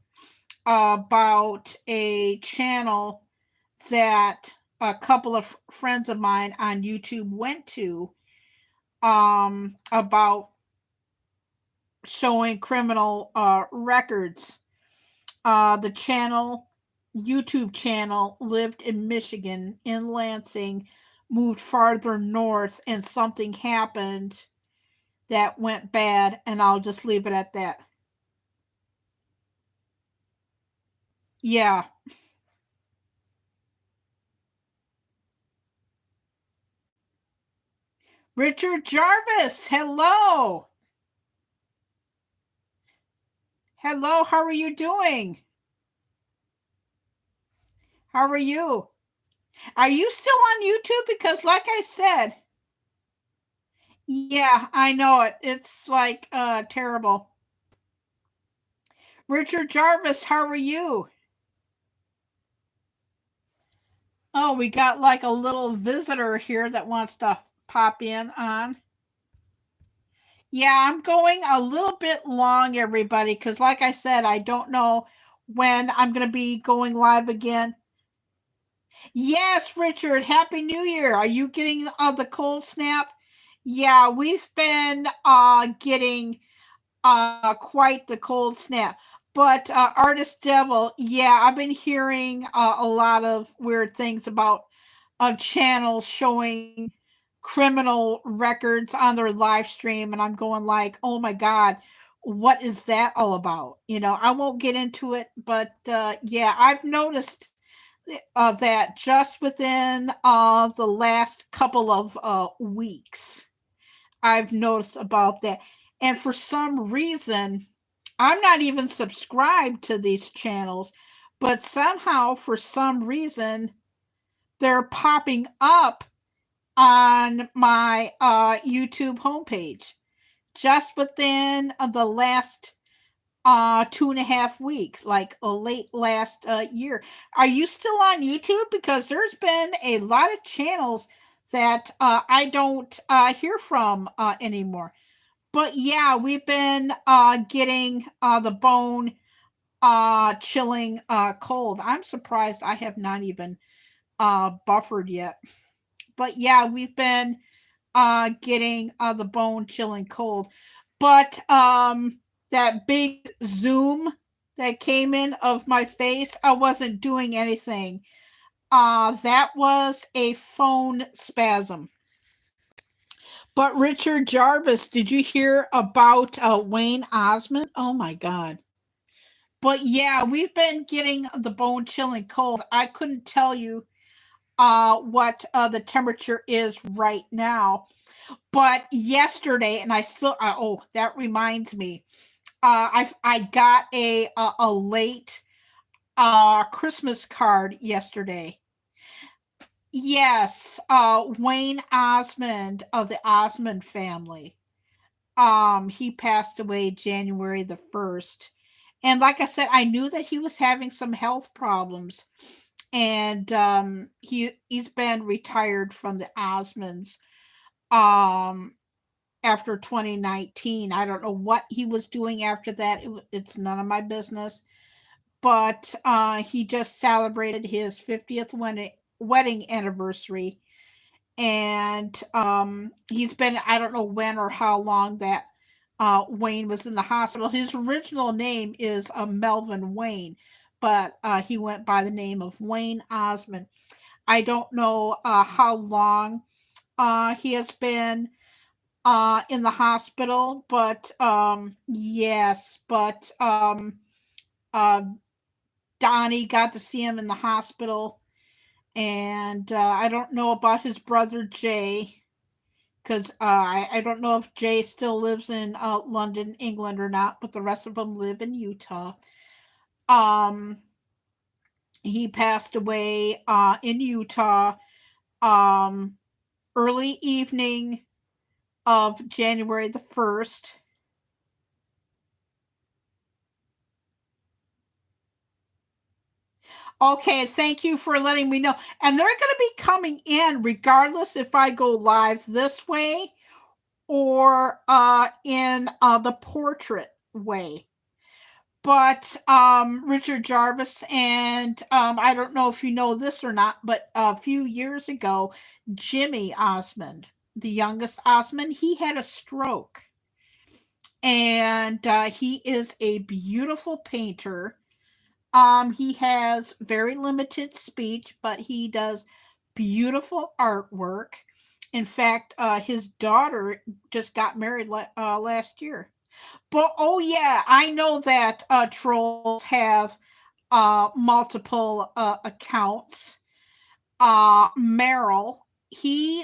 about a channel that a couple of friends of mine on YouTube went to about showing criminal records. The channel, YouTube channel, lived in Michigan, in Lansing, moved farther north, and something happened that went bad, and I'll just leave it at that. Yeah. Richard Jarvis, hello. Hello, how are you doing? How are you? Are you still on YouTube? Because, like I said, yeah, I know it. It's like terrible. Richard Jarvis, how are you? Oh, we got like a little visitor here that wants to pop in on. Yeah, I'm going a little bit long, everybody, because like I said, I don't know when I'm going to be going live again. Yes, Richard, Happy New Year. Are you getting the cold snap? Yeah, we've been getting quite the cold snap. But Artist Devil, yeah, I've been hearing a lot of weird things about channels showing criminal records on their live stream, and I'm going like, oh my god, what is that all about? I won't get into it, but yeah, I've noticed that just within the last couple of weeks, I've noticed about that. And for some reason, I'm not even subscribed to these channels, but somehow, for some reason, they're popping up on my YouTube homepage just within the last 2.5 weeks, like late last year. Are you still on YouTube? Because there's been a lot of channels that I don't hear from anymore. But yeah, we've been getting the bone chilling cold. I'm surprised I have not even buffered yet. But yeah, we've been getting the bone chilling cold. But that big zoom that came in of my face, I wasn't doing anything. That was a phone spasm. But Richard Jarvis, did you hear about Wayne Osmond? Oh my god. But yeah, we've been getting the bone chilling cold. I couldn't tell you what the temperature is right now. But yesterday, and I still, oh, that reminds me, I got a late Christmas card yesterday. Yes, Wayne Osmond of the Osmond family. He passed away January the 1st. And like I said, I knew that he was having some health problems. And he's been retired from the Osmonds um after 2019. I don't know what he was doing after that. It's none of my business. But he just celebrated his 50th wedding anniversary, and he's been, I don't know when or how long that Wayne was in the hospital. His original name is Melvin Wayne, but he went by the name of Wayne Osmond. I don't know how long he has been in the hospital, but yes, but uh, Donnie got to see him in the hospital, and I don't know about his brother Jay, because I don't know if Jay still lives in London, England, or not, but the rest of them live in Utah. Um, he passed away in Utah um, early evening of January the 1st. Okay, thank you for letting me know. And they're going to be coming in regardless if I go live this way or in the portrait way. But Richard Jarvis, and I don't know if you know this or not, but a few years ago, Jimmy Osmond, the youngest Osmond, he had a stroke. And he is a beautiful painter. He has very limited speech, but he does beautiful artwork. In fact, his daughter just got married last year. But oh yeah, I know that trolls have multiple accounts. Merrill, he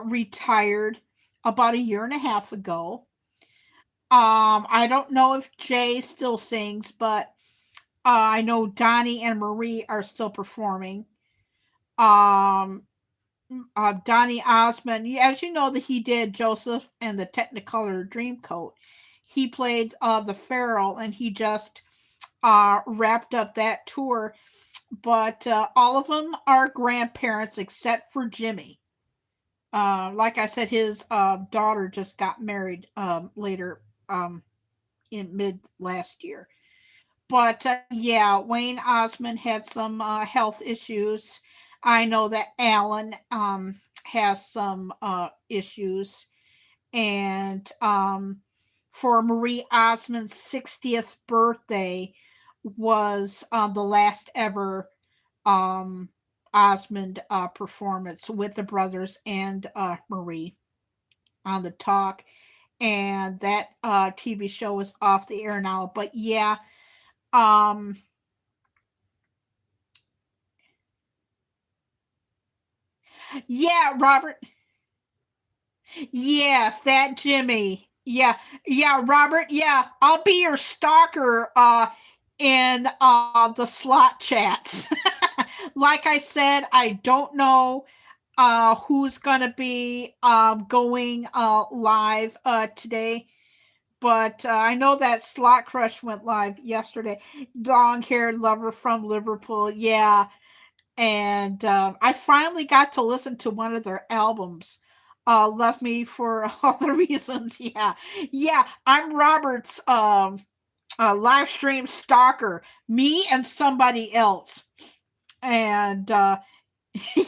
retired about a year and a half ago. I don't know if Jay still sings, but I know Donnie and Marie are still performing. Um, Donnie Osmond, as you know, that he did Joseph and the Technicolor Dreamcoat. He played the Pharaoh, and he just wrapped up that tour. But all of them are grandparents except for Jimmy. Like I said, his daughter just got married later in mid last year. But yeah, Wayne Osmond had some health issues. I know that Alan has some issues. And for Marie Osmond's 60th birthday was the last ever um, Osmond performance with the brothers and Marie on the talk. And that TV show is off the air now. But yeah, um, yeah, Robert. Yes, that Jimmy. Yeah, yeah, Robert. Yeah, I'll be your stalker in the slot chats. Like I said, I don't know who's gonna be going live today, but I know that Slot Crush went live yesterday. Long haired lover from Liverpool. Yeah, and I finally got to listen to one of their albums. Left me for other reasons. Yeah, yeah. I'm Robert's live stream stalker. Me and somebody else, and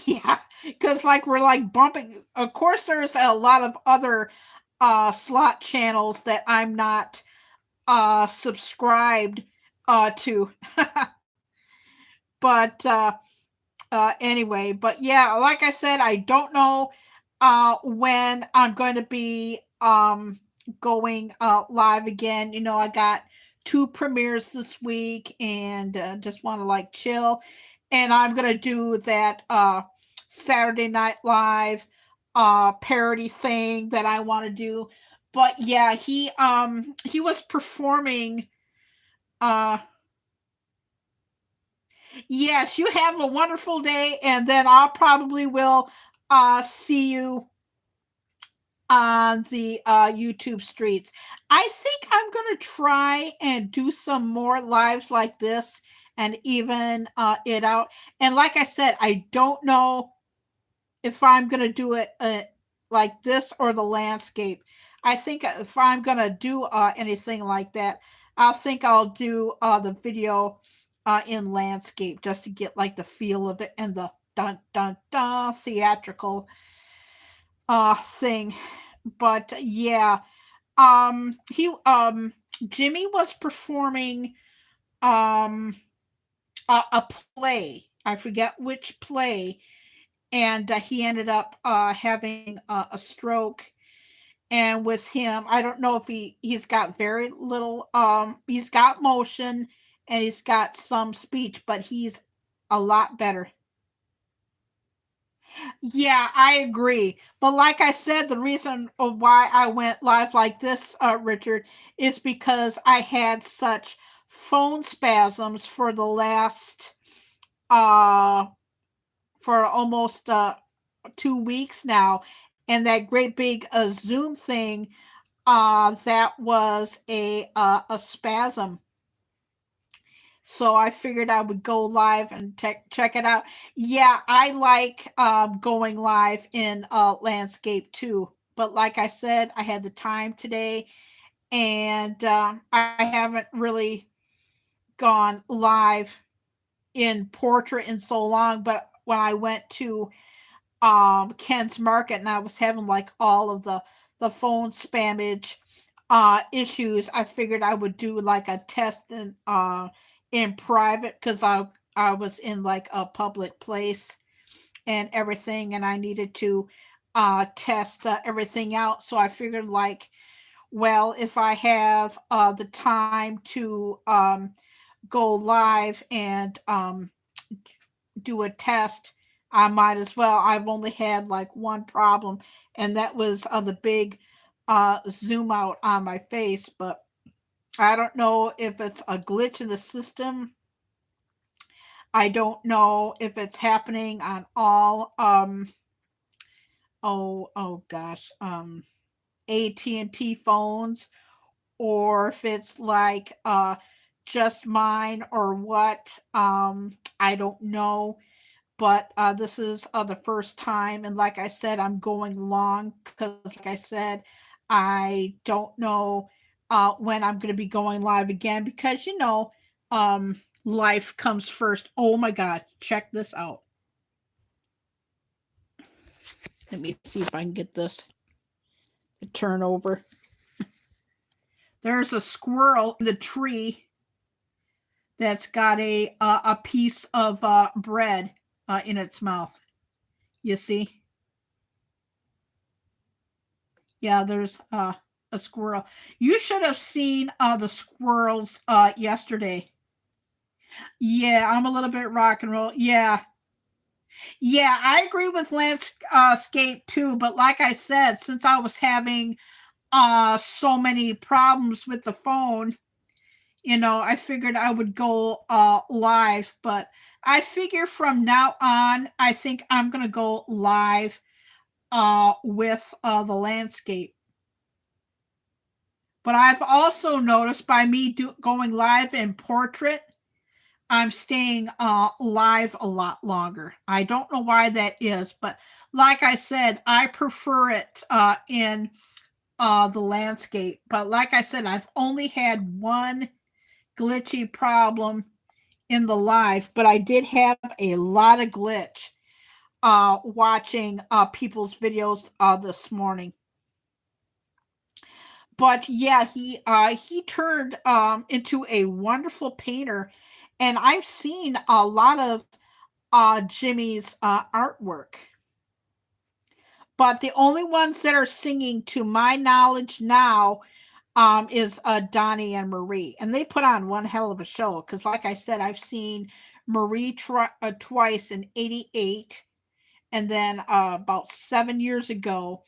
yeah, because like we're like bumping. Of course, there's a lot of other slot channels that I'm not subscribed to, but anyway, but yeah, like I said, I don't know when I'm going to be going live again. You know, I got two premieres this week, and just want to like chill. And I'm gonna do that Saturday Night Live parody thing that I want to do. But yeah, he was performing. uh Yes, you have a wonderful day, and then I'll probably will see you on the YouTube streets. I think I'm gonna try and do some more lives like this and even it out. And like I said, I don't know if I'm gonna do it like this or the landscape. I think if I'm gonna do anything like that, I think I'll do the video in landscape just to get like the feel of it and the dun dun dun theatrical thing. But yeah, he Jimmy was performing um a play. I forget which play, and he ended up having a stroke. And with him, I don't know if he's got very little. He's got motion and he's got some speech, but he's a lot better. Yeah, I agree. But like I said, the reason why I went live like this, Richard, is because I had such phone spasms for the last, uh, for almost 2 weeks now, and that great big Zoom thing, that was a spasm. So I figured I would go live and check it out. Yeah, I like going live in landscape too. But like I said, I had the time today, and I haven't really gone live in portrait in so long. But when I went to Ken's Market and I was having like all of the phone spammage issues, I figured I would do like a test in private because I was in like a public place and everything, and I needed to test everything out. So I figured like, well, if I have the time to go live and do a test, I might as well. I've only had like one problem, and that was the big zoom out on my face. But I don't know if it's a glitch in the system. I don't know if it's happening on all oh gosh, AT&T phones, or if it's like just mine or what. I don't know, but this is the first time, and like I said, I'm going long because like I said, I don't know when I'm going to be going live again, because um life comes first. Oh my god, check this out. Let me see if I can get this to turn over. There's a squirrel in the tree that's got a piece of bread in its mouth. You see? Yeah, there's a squirrel. You should have seen the squirrels yesterday. Yeah, I'm a little bit rock and roll. Yeah. Yeah, I agree with landscape too, but like I said, since I was having so many problems with the phone, I figured I would go live, but I figure from now on, I think I'm going to go live with the landscape. But I've also noticed by me going live in portrait, I'm staying live a lot longer. I don't know why that is, but like I said, I prefer it in the landscape. But like I said, I've only had one glitchy problem in the live, but I did have a lot of glitch watching people's videos this morning. But yeah, he turned into a wonderful painter, and I've seen a lot of Jimmy's artwork. But the only ones that are singing, to my knowledge now, is Donnie and Marie, and they put on one hell of a show. Because, like I said, I've seen Marie twice in '88, and then about 7 years ago,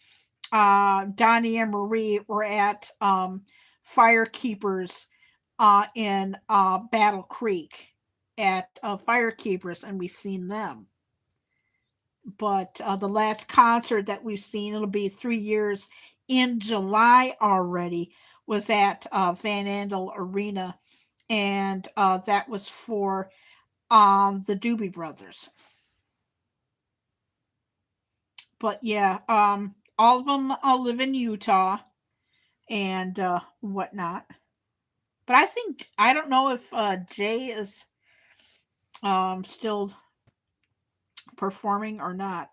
Donnie and Marie were at Firekeepers in Battle Creek at Firekeepers, and we've seen them. But the last concert that we've seen, it'll be 3 years in July already, was at Van Andel Arena, and that was for the Doobie Brothers. But yeah, all of them live in Utah and whatnot. But I don't know if Jay is still performing or not.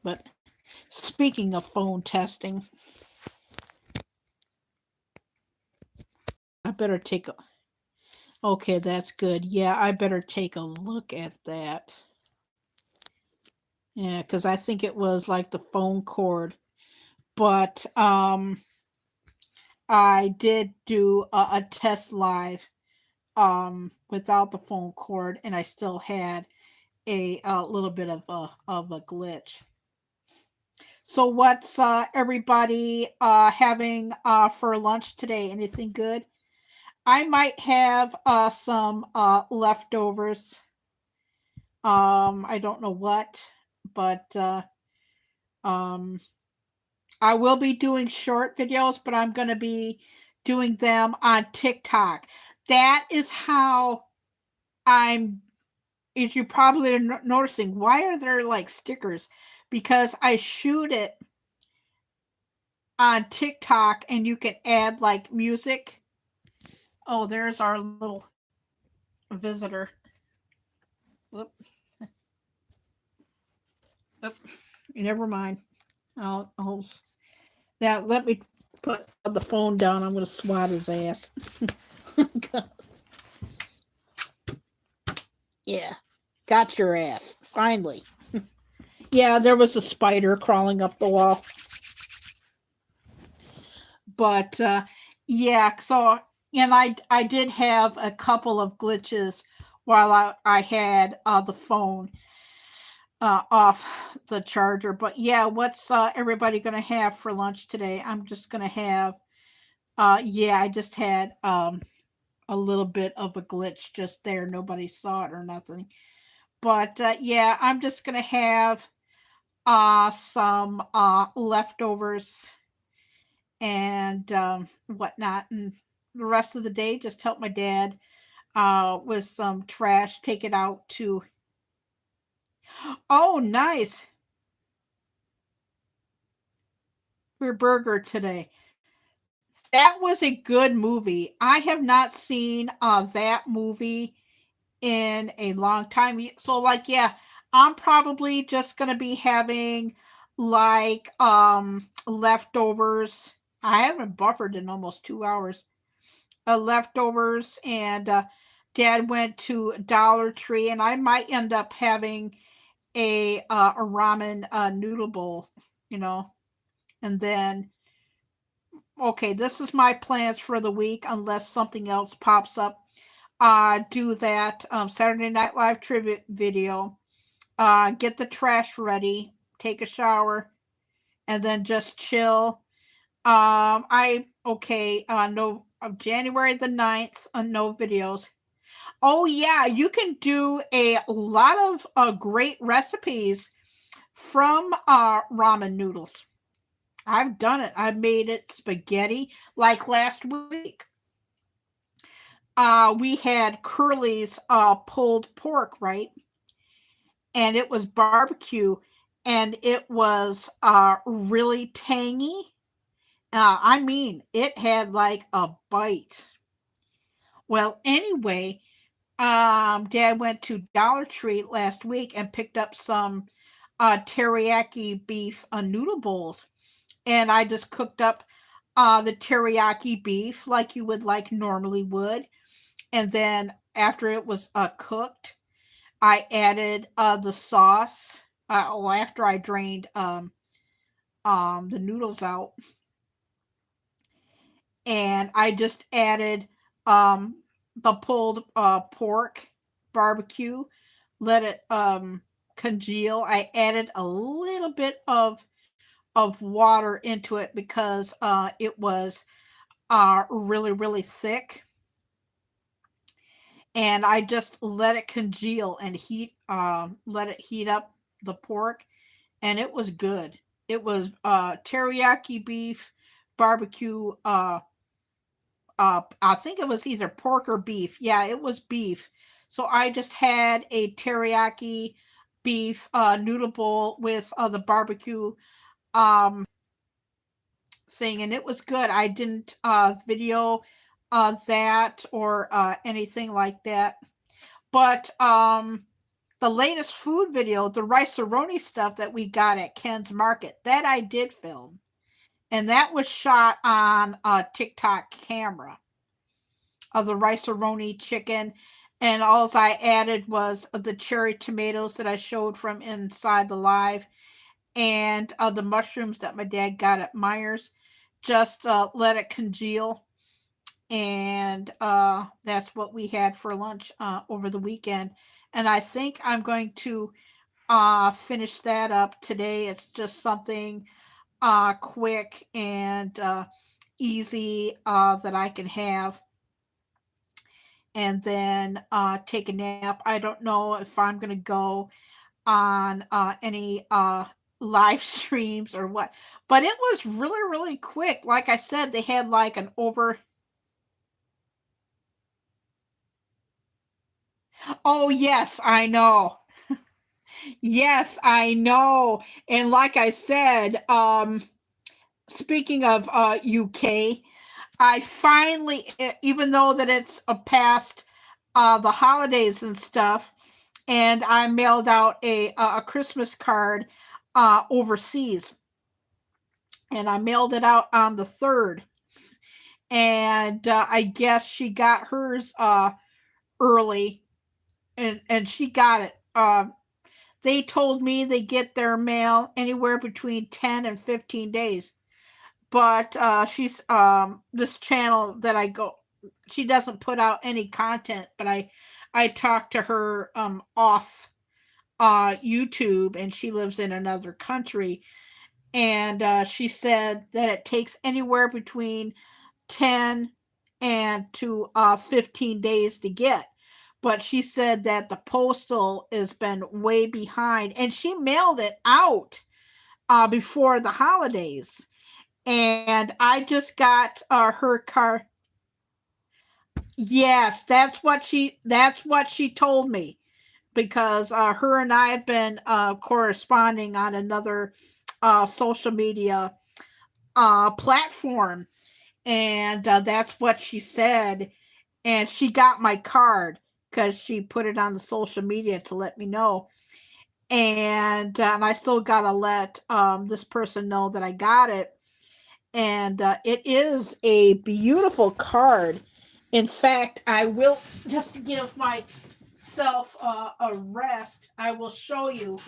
But speaking of phone testing, better take a. Okay, that's good. Yeah, I better take a look at that. Yeah, because I think it was like the phone cord. But I did do a test live without the phone cord, and I still had a little bit of a glitch. So what's everybody having for lunch today? Anything good? I might have some leftovers. I don't know what, but um, I will be doing short videos, but I'm going to be doing them on TikTok. That is how I'm, as you probably are noticing, why are there like stickers? Because I shoot it on TikTok and you can add like music. Oh, there's our little visitor. Whoop, whoop. Never mind. I'll that. Let me put the phone down. I'm going to swat his ass. Yeah, got your ass finally. Yeah, there was a spider crawling up the wall, but yeah. So and I did have a couple of glitches while I had the phone off the charger. But yeah, what's everybody gonna have for lunch today? I'm just gonna have yeah, I just had a little bit of a glitch just there. Nobody saw it or nothing. But yeah, I'm just gonna have some leftovers and whatnot, and the rest of the day just help my dad with some trash. Take it out to. Oh, nice. For burger today. That was a good movie. I have not seen that movie in a long time. So like yeah, I'm probably just gonna be having like leftovers. I haven't buffered in almost 2 hours. Leftovers and dad went to Dollar Tree and I might end up having a ramen noodle bowl, you know. And then okay, this is my plans for the week unless something else pops up. Do that Saturday Night Live tribute video. Get the trash ready, take a shower, and then just chill. I okay. No, January the 9th. No videos. Oh yeah, you can do a lot of great recipes from ramen noodles. I've done it. I've made it spaghetti like last week. We had Curly's pulled pork, right? And it was barbecue and it was really tangy. I mean, it had like a bite. Well, anyway, Dad went to Dollar Tree last week and picked up some teriyaki beef noodle bowls. And I just cooked up the teriyaki beef like you would like normally would. And then after it was cooked, I added the sauce. After I drained the noodles out, and I just added the pulled pork barbecue. Let it congeal. I added a little bit of water into it because it was really thick, and I just let it congeal and let it heat up the pork, and it was good. It was teriyaki beef barbecue. I think it was either pork or beef. Yeah, it was beef. So I just had a teriyaki beef noodle bowl with the barbecue um thing, and it was good. I didn't video that or anything like that. But the latest food video, the rice-a-roni stuff that we got at Ken's Market, that I did film. And that was shot on a TikTok camera. of the rice-a-roni chicken, and all I added was the cherry tomatoes that I showed from inside the live, and the mushrooms that my dad got at Myers. Just let it congeal, and that's what we had for lunch over the weekend. And I think I'm going to finish that up today. It's just something quick and easy that I can have, and then take a nap. I don't know if I'm going to go on any live streams or what, but it was really, really quick. Like I said, they had like an over. Oh, yes, I know. Yes, I know. And like I said, speaking of UK, I finally, even though that it's past the holidays and stuff, and I mailed out a Christmas card overseas, and I mailed it out on the 3rd, and I guess she got hers early, and she got it. They told me they get their mail anywhere between 10 and 15 days. But she's this channel that I go, she doesn't put out any content, but I talked to her off YouTube, and she lives in another country, and she said that it takes anywhere between 10 and to 15 days to get. But she said that the postal has been way behind, and she mailed it out before the holidays. And I just got her car. Yes, that's what she told me, because her and I have been corresponding on another social media platform, and that's what she said. And she got my card because she put it on the social media to let me know. And I still gotta let this person know that I got it. And it is a beautiful card. In fact, I will, just to give myself a rest, I will show you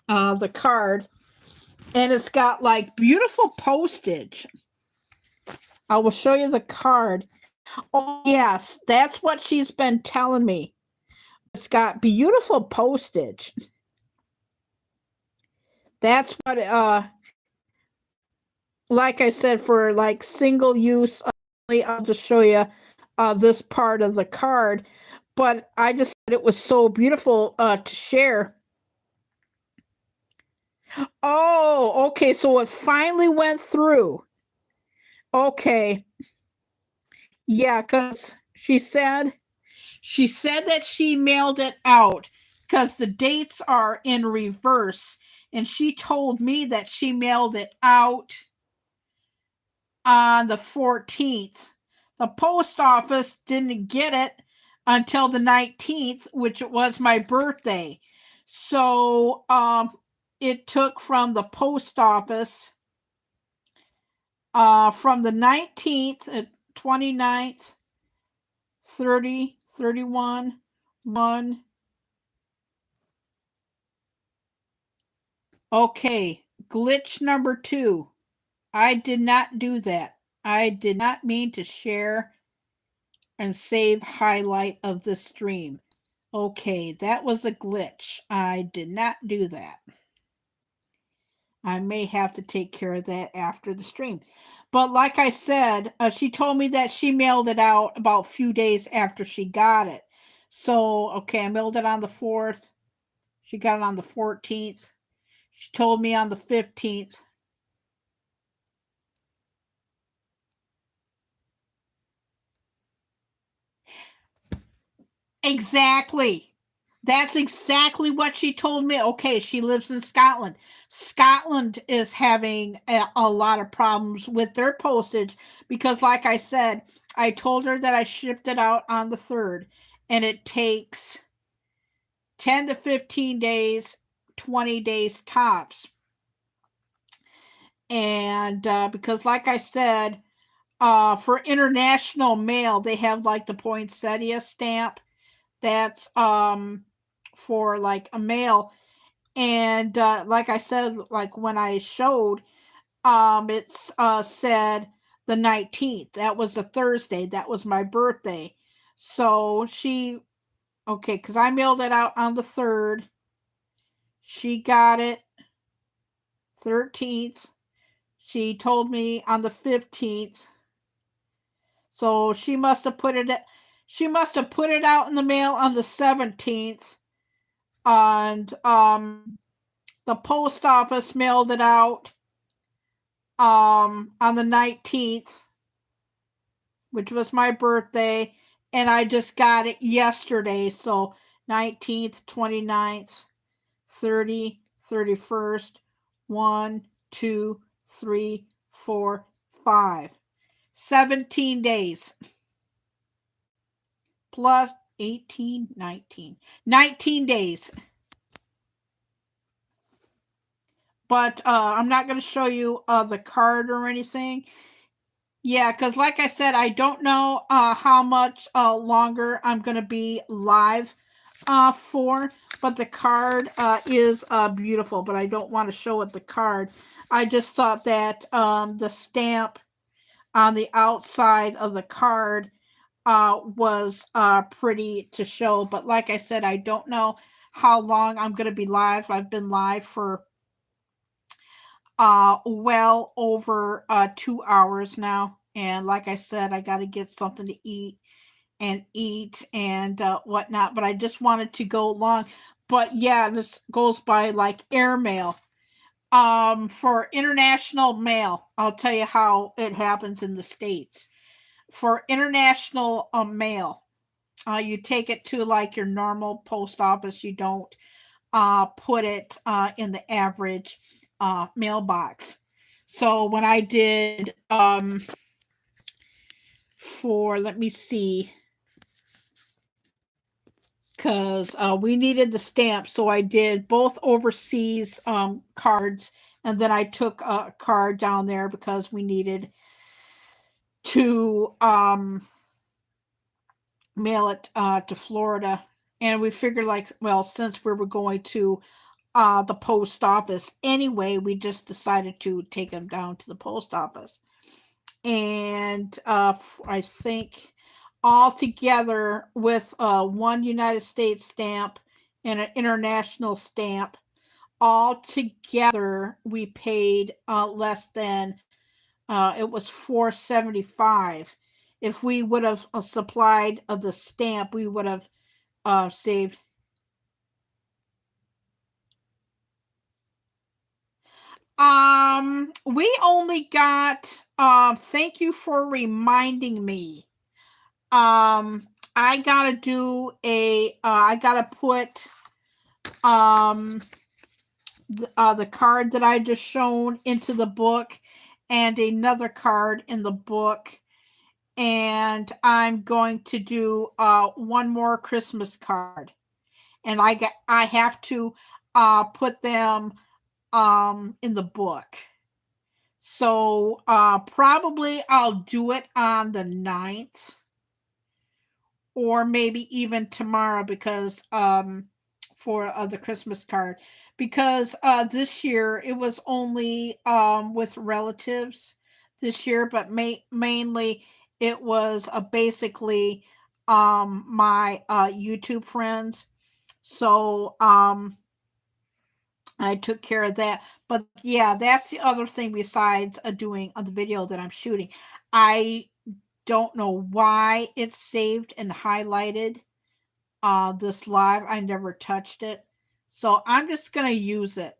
the card. And it's got like beautiful postage. I will show you the card. Oh, yes, that's what she's been telling me. It's got beautiful postage. That's what, like I said, for like single use, I'll just show you this part of the card. But I just thought it was so beautiful to share. Oh, okay, so it finally went through. Okay. Yeah, because she said that she mailed it out because the dates are in reverse, and she told me that she mailed it out on the 14th. The post office didn't get it until the 19th, which was my birthday. So it took from the post office from the 19th, 29th, 30, 31, 1. Okay, glitch number 2. I did not do that. I did not mean to share and save highlight of the stream. Okay, that was a glitch. I did not do that. I may have to take care of that after the stream. But like I said, she told me that she mailed it out about a few days after she got it. So, okay, I mailed it on the 4th. She got it on the 14th. She told me on the 15th. Exactly. That's exactly what she told me. Okay, she lives in Scotland. Scotland is having a lot of problems with their postage because, like I said, I told her that I shipped it out on the 3rd, and it takes 10 to 15 days, 20 days tops. And because, like I said, for international mail, they have like the poinsettia stamp. That's for like a mail. And like I said, like when I showed, it's said the 19th. That was a Thursday. That was my birthday. So she, okay, because I mailed it out on the 3rd. She got it 13th. She told me on the 15th. So she must have put it out in the mail on the 17th. And the post office mailed it out on the 19th, which was my birthday, and I just got it yesterday. So 19th, 29th, 30, 31st, 1, 2, 3, 4, 5. 17 days. Plus 18, 19. 19 days. But I'm not going to show you the card or anything. Yeah, because like I said, I don't know how much longer I'm going to be live for. But the card is beautiful, but I don't want to show it the card. I just thought that the stamp on the outside of the card was pretty to show. But like I said, I don't know how long I'm going to be live. I've been live for well over 2 hours now. And like I said, I got to get something to eat and whatnot. But I just wanted to go long. But yeah, this goes by like airmail. For international mail, I'll tell you how it happens in the States. For international mail, you take it to like your normal post office. You don't put it in the average mailbox. So when I did for, let me see, because we needed the stamp, so I did both overseas cards, and then I took a card down there because we needed to mail it to Florida. And we figured, like, well, since we were going to the post office anyway, we just decided to take them down to the post office. And I think all together with one United States stamp and an international stamp, all together we paid less than it was $4.75. If we would have supplied the stamp, we would have saved. We only got thank you for reminding me. I gotta do I gotta put the card that I just shown into the book and another card in the book. And I'm going to do one more Christmas card. And I have to put them in the book. So probably I'll do it on the 9th or maybe even tomorrow because for the Christmas card, because this year it was only with relatives this year, but mainly it was basically my YouTube friends. So I took care of that. But yeah, that's the other thing besides doing the video that I'm shooting. I don't know why it's saved and highlighted this live. I never touched it. So I'm just going to use it.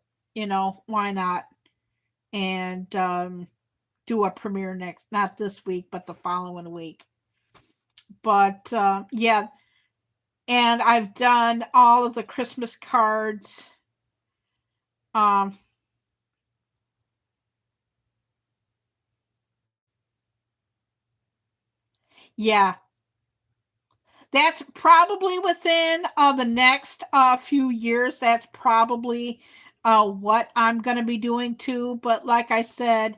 Why not? And do a premiere not this week, but the following week. But yeah. And I've done all of the Christmas cards. Yeah, that's probably within the next few years. That's probably what I'm going to be doing too. But like I said,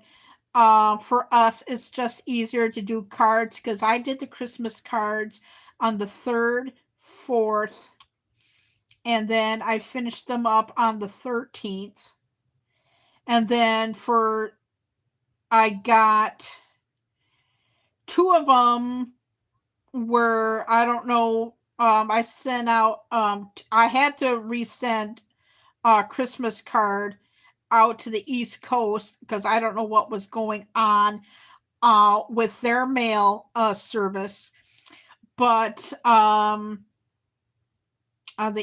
for us, it's just easier to do cards because I did the Christmas cards on the 3rd, 4th, and then I finished them up on the 13th. And then I got 2 of them where I don't know. I sent out. I had to resend a Christmas card out to the East Coast because I don't know what was going on with their mail service. But the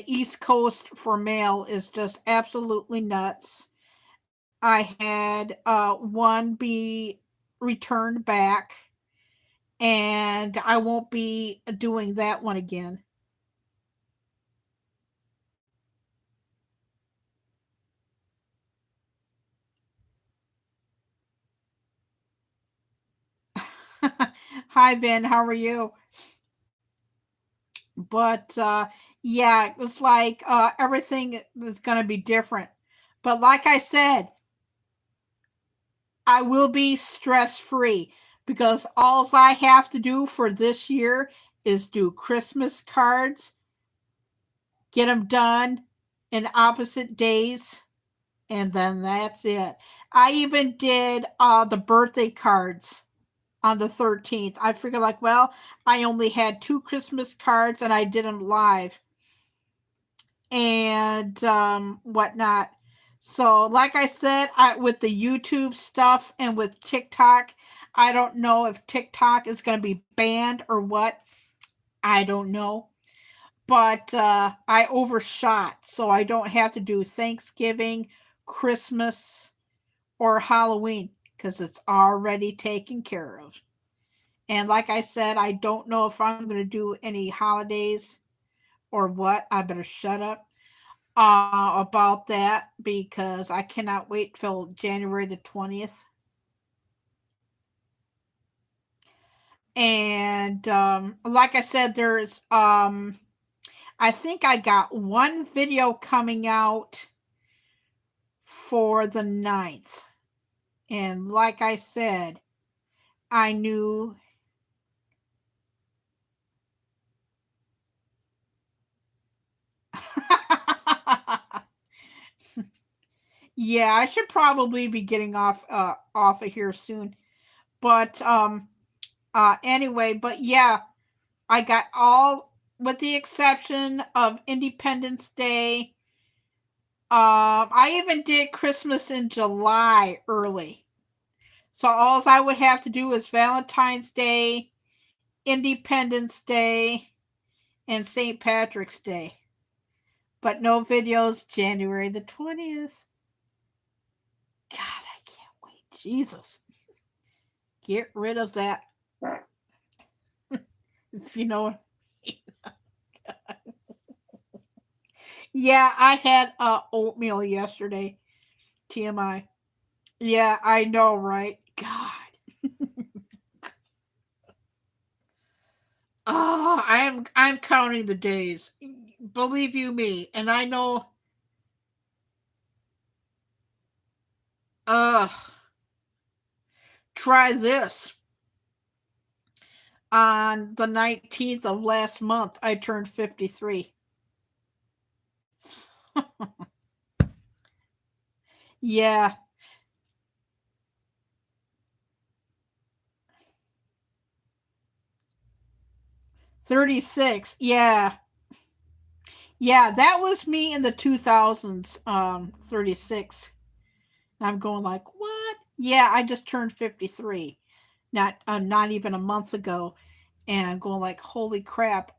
East Coast for mail is just absolutely nuts. I had one be returned back, and I won't be doing that one again. Hi, Ben. How are you? But yeah, it's like everything is going to be different. But like I said, I will be stress free because all I have to do for this year is do Christmas cards, get them done in opposite days, and then that's it. I even did the birthday cards on the 13th. I figured, like, well, I only had 2 Christmas cards and I did them live and whatnot. So, like I said, with the YouTube stuff and with TikTok, I don't know if TikTok is going to be banned or what. I don't know. But I overshot, so I don't have to do Thanksgiving, Christmas, or Halloween because it's already taken care of. And like I said, I don't know if I'm going to do any holidays or what. I better shut up about that because I cannot wait till January the 20th. And like I said, there's I think I got one video coming out for the 9th. And like I said, I knew yeah, I should probably be getting off of here soon. But anyway, but yeah, I got all with the exception of Independence Day. I even did Christmas in July early. So all I would have to do is Valentine's Day, Independence Day, and St. Patrick's Day. But no videos January the 20th. God, I can't wait. Jesus. Get rid of that. If you know what I mean. Yeah, I had oatmeal yesterday. TMI. Yeah, I know, right? God. Oh, I'm counting the days. Believe you me, and I know try this. On the 19th of last month, I turned 53. Yeah. 36. Yeah. Yeah, that was me in the 2000s, 36. And I'm going like, what? Yeah, I just turned 53. Not even a month ago. And I'm going like, holy crap.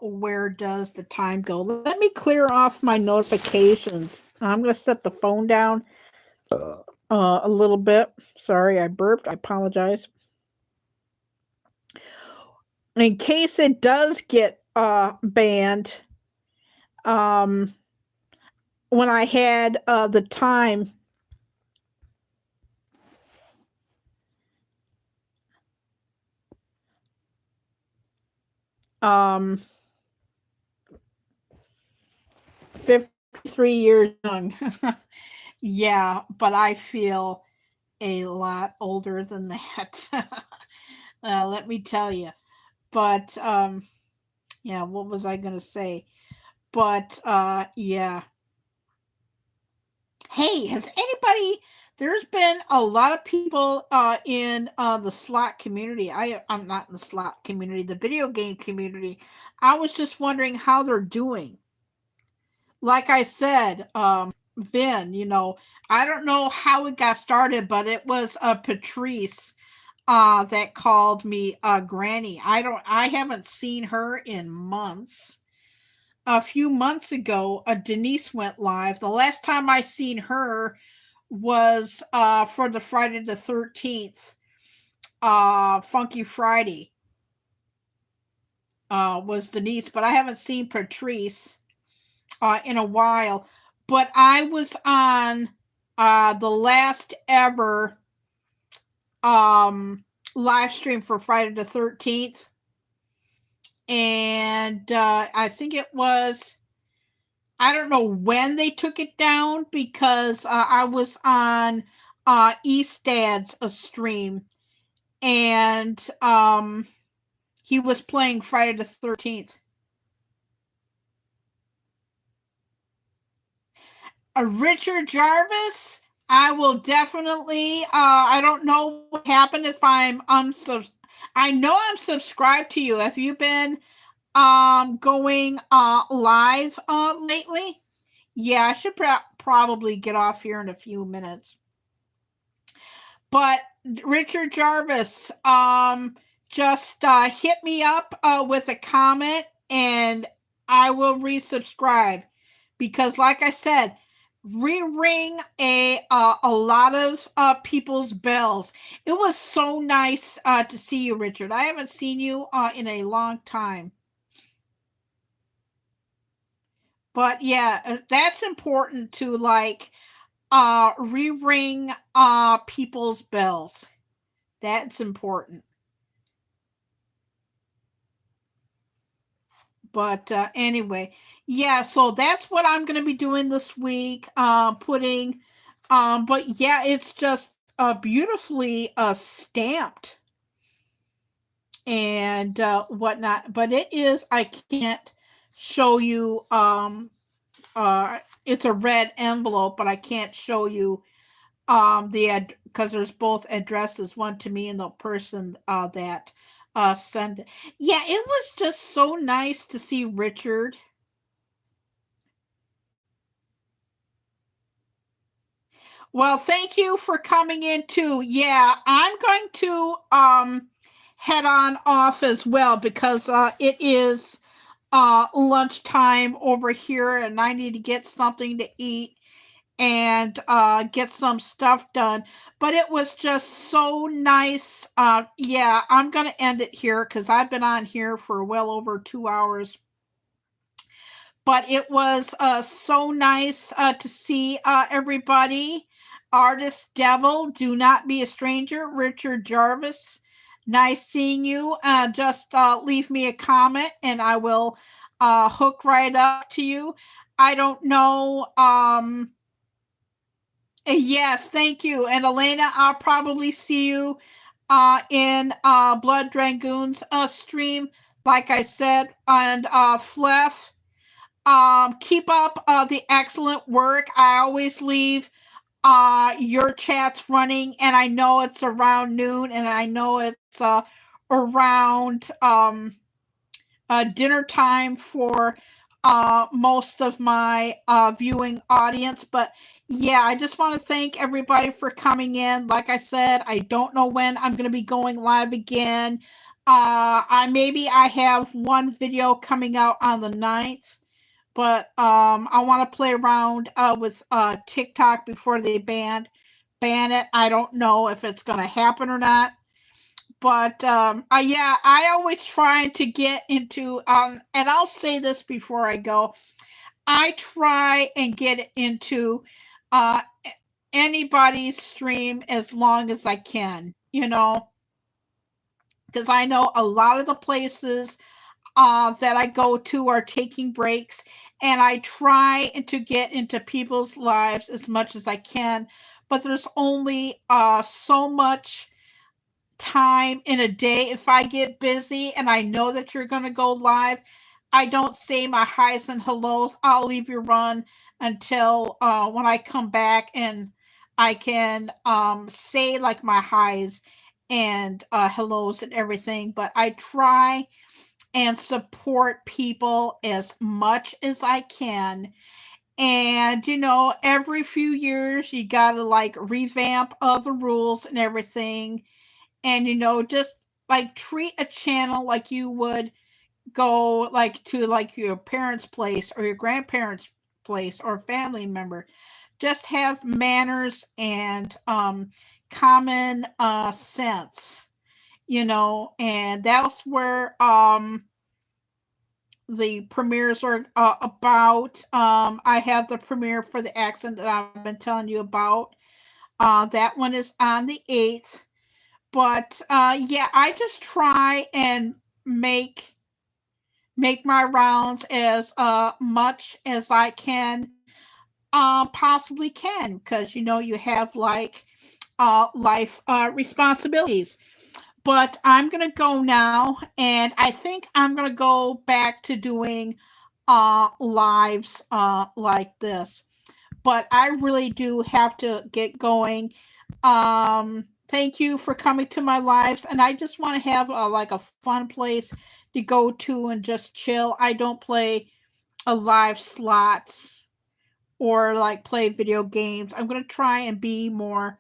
Where does the time go? Let me clear off my notifications. I'm going to set the phone down a little bit. Sorry, I burped. I apologize. In case it does get banned, um, when I had the time, um, 53 years young. Yeah, but I feel a lot older than that. Let me tell you. But yeah, what was I gonna say? But yeah. Hey, has anybody? There's been a lot of people in the slot community. I'm not in the slot community, the video game community. I was just wondering how they're doing. Like I said, Vin, I don't know how it got started, but it was Patrice that called me Granny. I haven't seen her in months. A few months ago, Denise went live. The last time I seen her was for the Friday the 13th Funky Friday was Denise, but I haven't seen Patrice in a while. But I was on the last ever live stream for Friday the 13th. And I think it was, I don't know when they took it down because I was on Eastad's stream and he was playing Friday the 13th. Richard Jarvis, I will definitely. I don't know what happened if I'm I know I'm subscribed to you. Have you been going live lately? Yeah, I should probably get off here in a few minutes. But Richard Jarvis, just hit me up with a comment and I will resubscribe because, like I said, re-ring a lot of people's bells. It was so nice to see you, Richard. I haven't seen you in a long time. But yeah, that's important to like re-ring people's bells. That's important. But anyway, yeah, so that's what I'm going to be doing this week. Putting, but yeah, it's just beautifully stamped and whatnot. But it is, I can't show you. It's a red envelope, but I can't show you because there's both addresses, one to me and the person that sent it. Yeah, it was just so nice to see Richard. Well, thank you for coming in too. Yeah, I'm going to head on off as well because it is lunchtime over here and I need to get something to eat and get some stuff done. But it was just so nice. Yeah, I'm going to end it here because I've been on here for well over 2 hours. But it was so nice to see everybody. Artist Devil, Do Not Be a Stranger, Richard Jarvis. Nice seeing you. Just leave me a comment and I will hook right up to you. I don't know. Yes, thank you. And Elena, I'll probably see you in Blood Dragoon's stream, like I said. And Fleff, keep up the excellent work. I always leave your chats running, and I know it's around noon, and I know it's around dinner time for most of my viewing audience. But yeah, I just want to thank everybody for coming in. Like I said, I don't know when I'm going to be going live again. I have one video coming out on the 9th, but I want to play around with TikTok before they ban it. I don't know if it's going to happen or not. But yeah, I always try to get into and I'll say this before I go. I try and get into uh, anybody's stream as long as I can, because I know a lot of the places that I go to are taking breaks, and I try to get into people's lives as much as I can. But there's only so much time in a day. If I get busy and I know that you're going to go live, I don't say my highs and hellos. I'll leave you run until when I come back, and I can say like my highs and hellos and everything. But I try and support people as much as I can. And every few years you gotta like revamp the rules and everything, and just like treat a channel like you would go like to like your parents' place or your grandparents' place or family member. Just have manners and common sense, and that's where the premieres are about. I have the premiere for the accent that I've been telling you about. That one is on the 8th. But yeah, I just try and make my rounds as much as I can possibly can, because you have like life responsibilities. But I'm gonna go now, and I think I'm gonna go back to doing lives like this. But I really do have to get going. Thank you for coming to my lives, and I just want to have like a fun place to go to and just chill. I don't play a live slots or like play video games. I'm gonna try and be more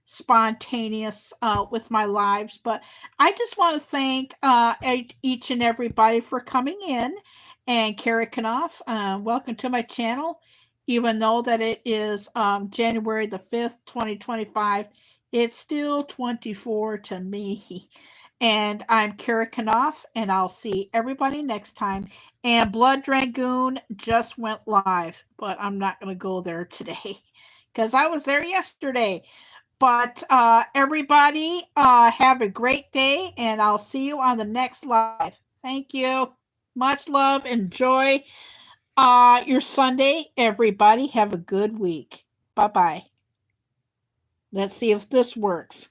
spontaneous with my lives. But I just want to thank each and everybody for coming in. And Kerry Knauf, welcome to my channel. Even though that it is January the 5th, 2025, it's still 24 to me. And I'm Kerry Knauf, and I'll see everybody next time. And Blood Dragoon just went live, but I'm not going to go there today because I was there yesterday. But everybody, have a great day, and I'll see you on the next live. Thank you. Much love. Enjoy your Sunday, everybody. Have a good week. Bye bye. Let's see if this works.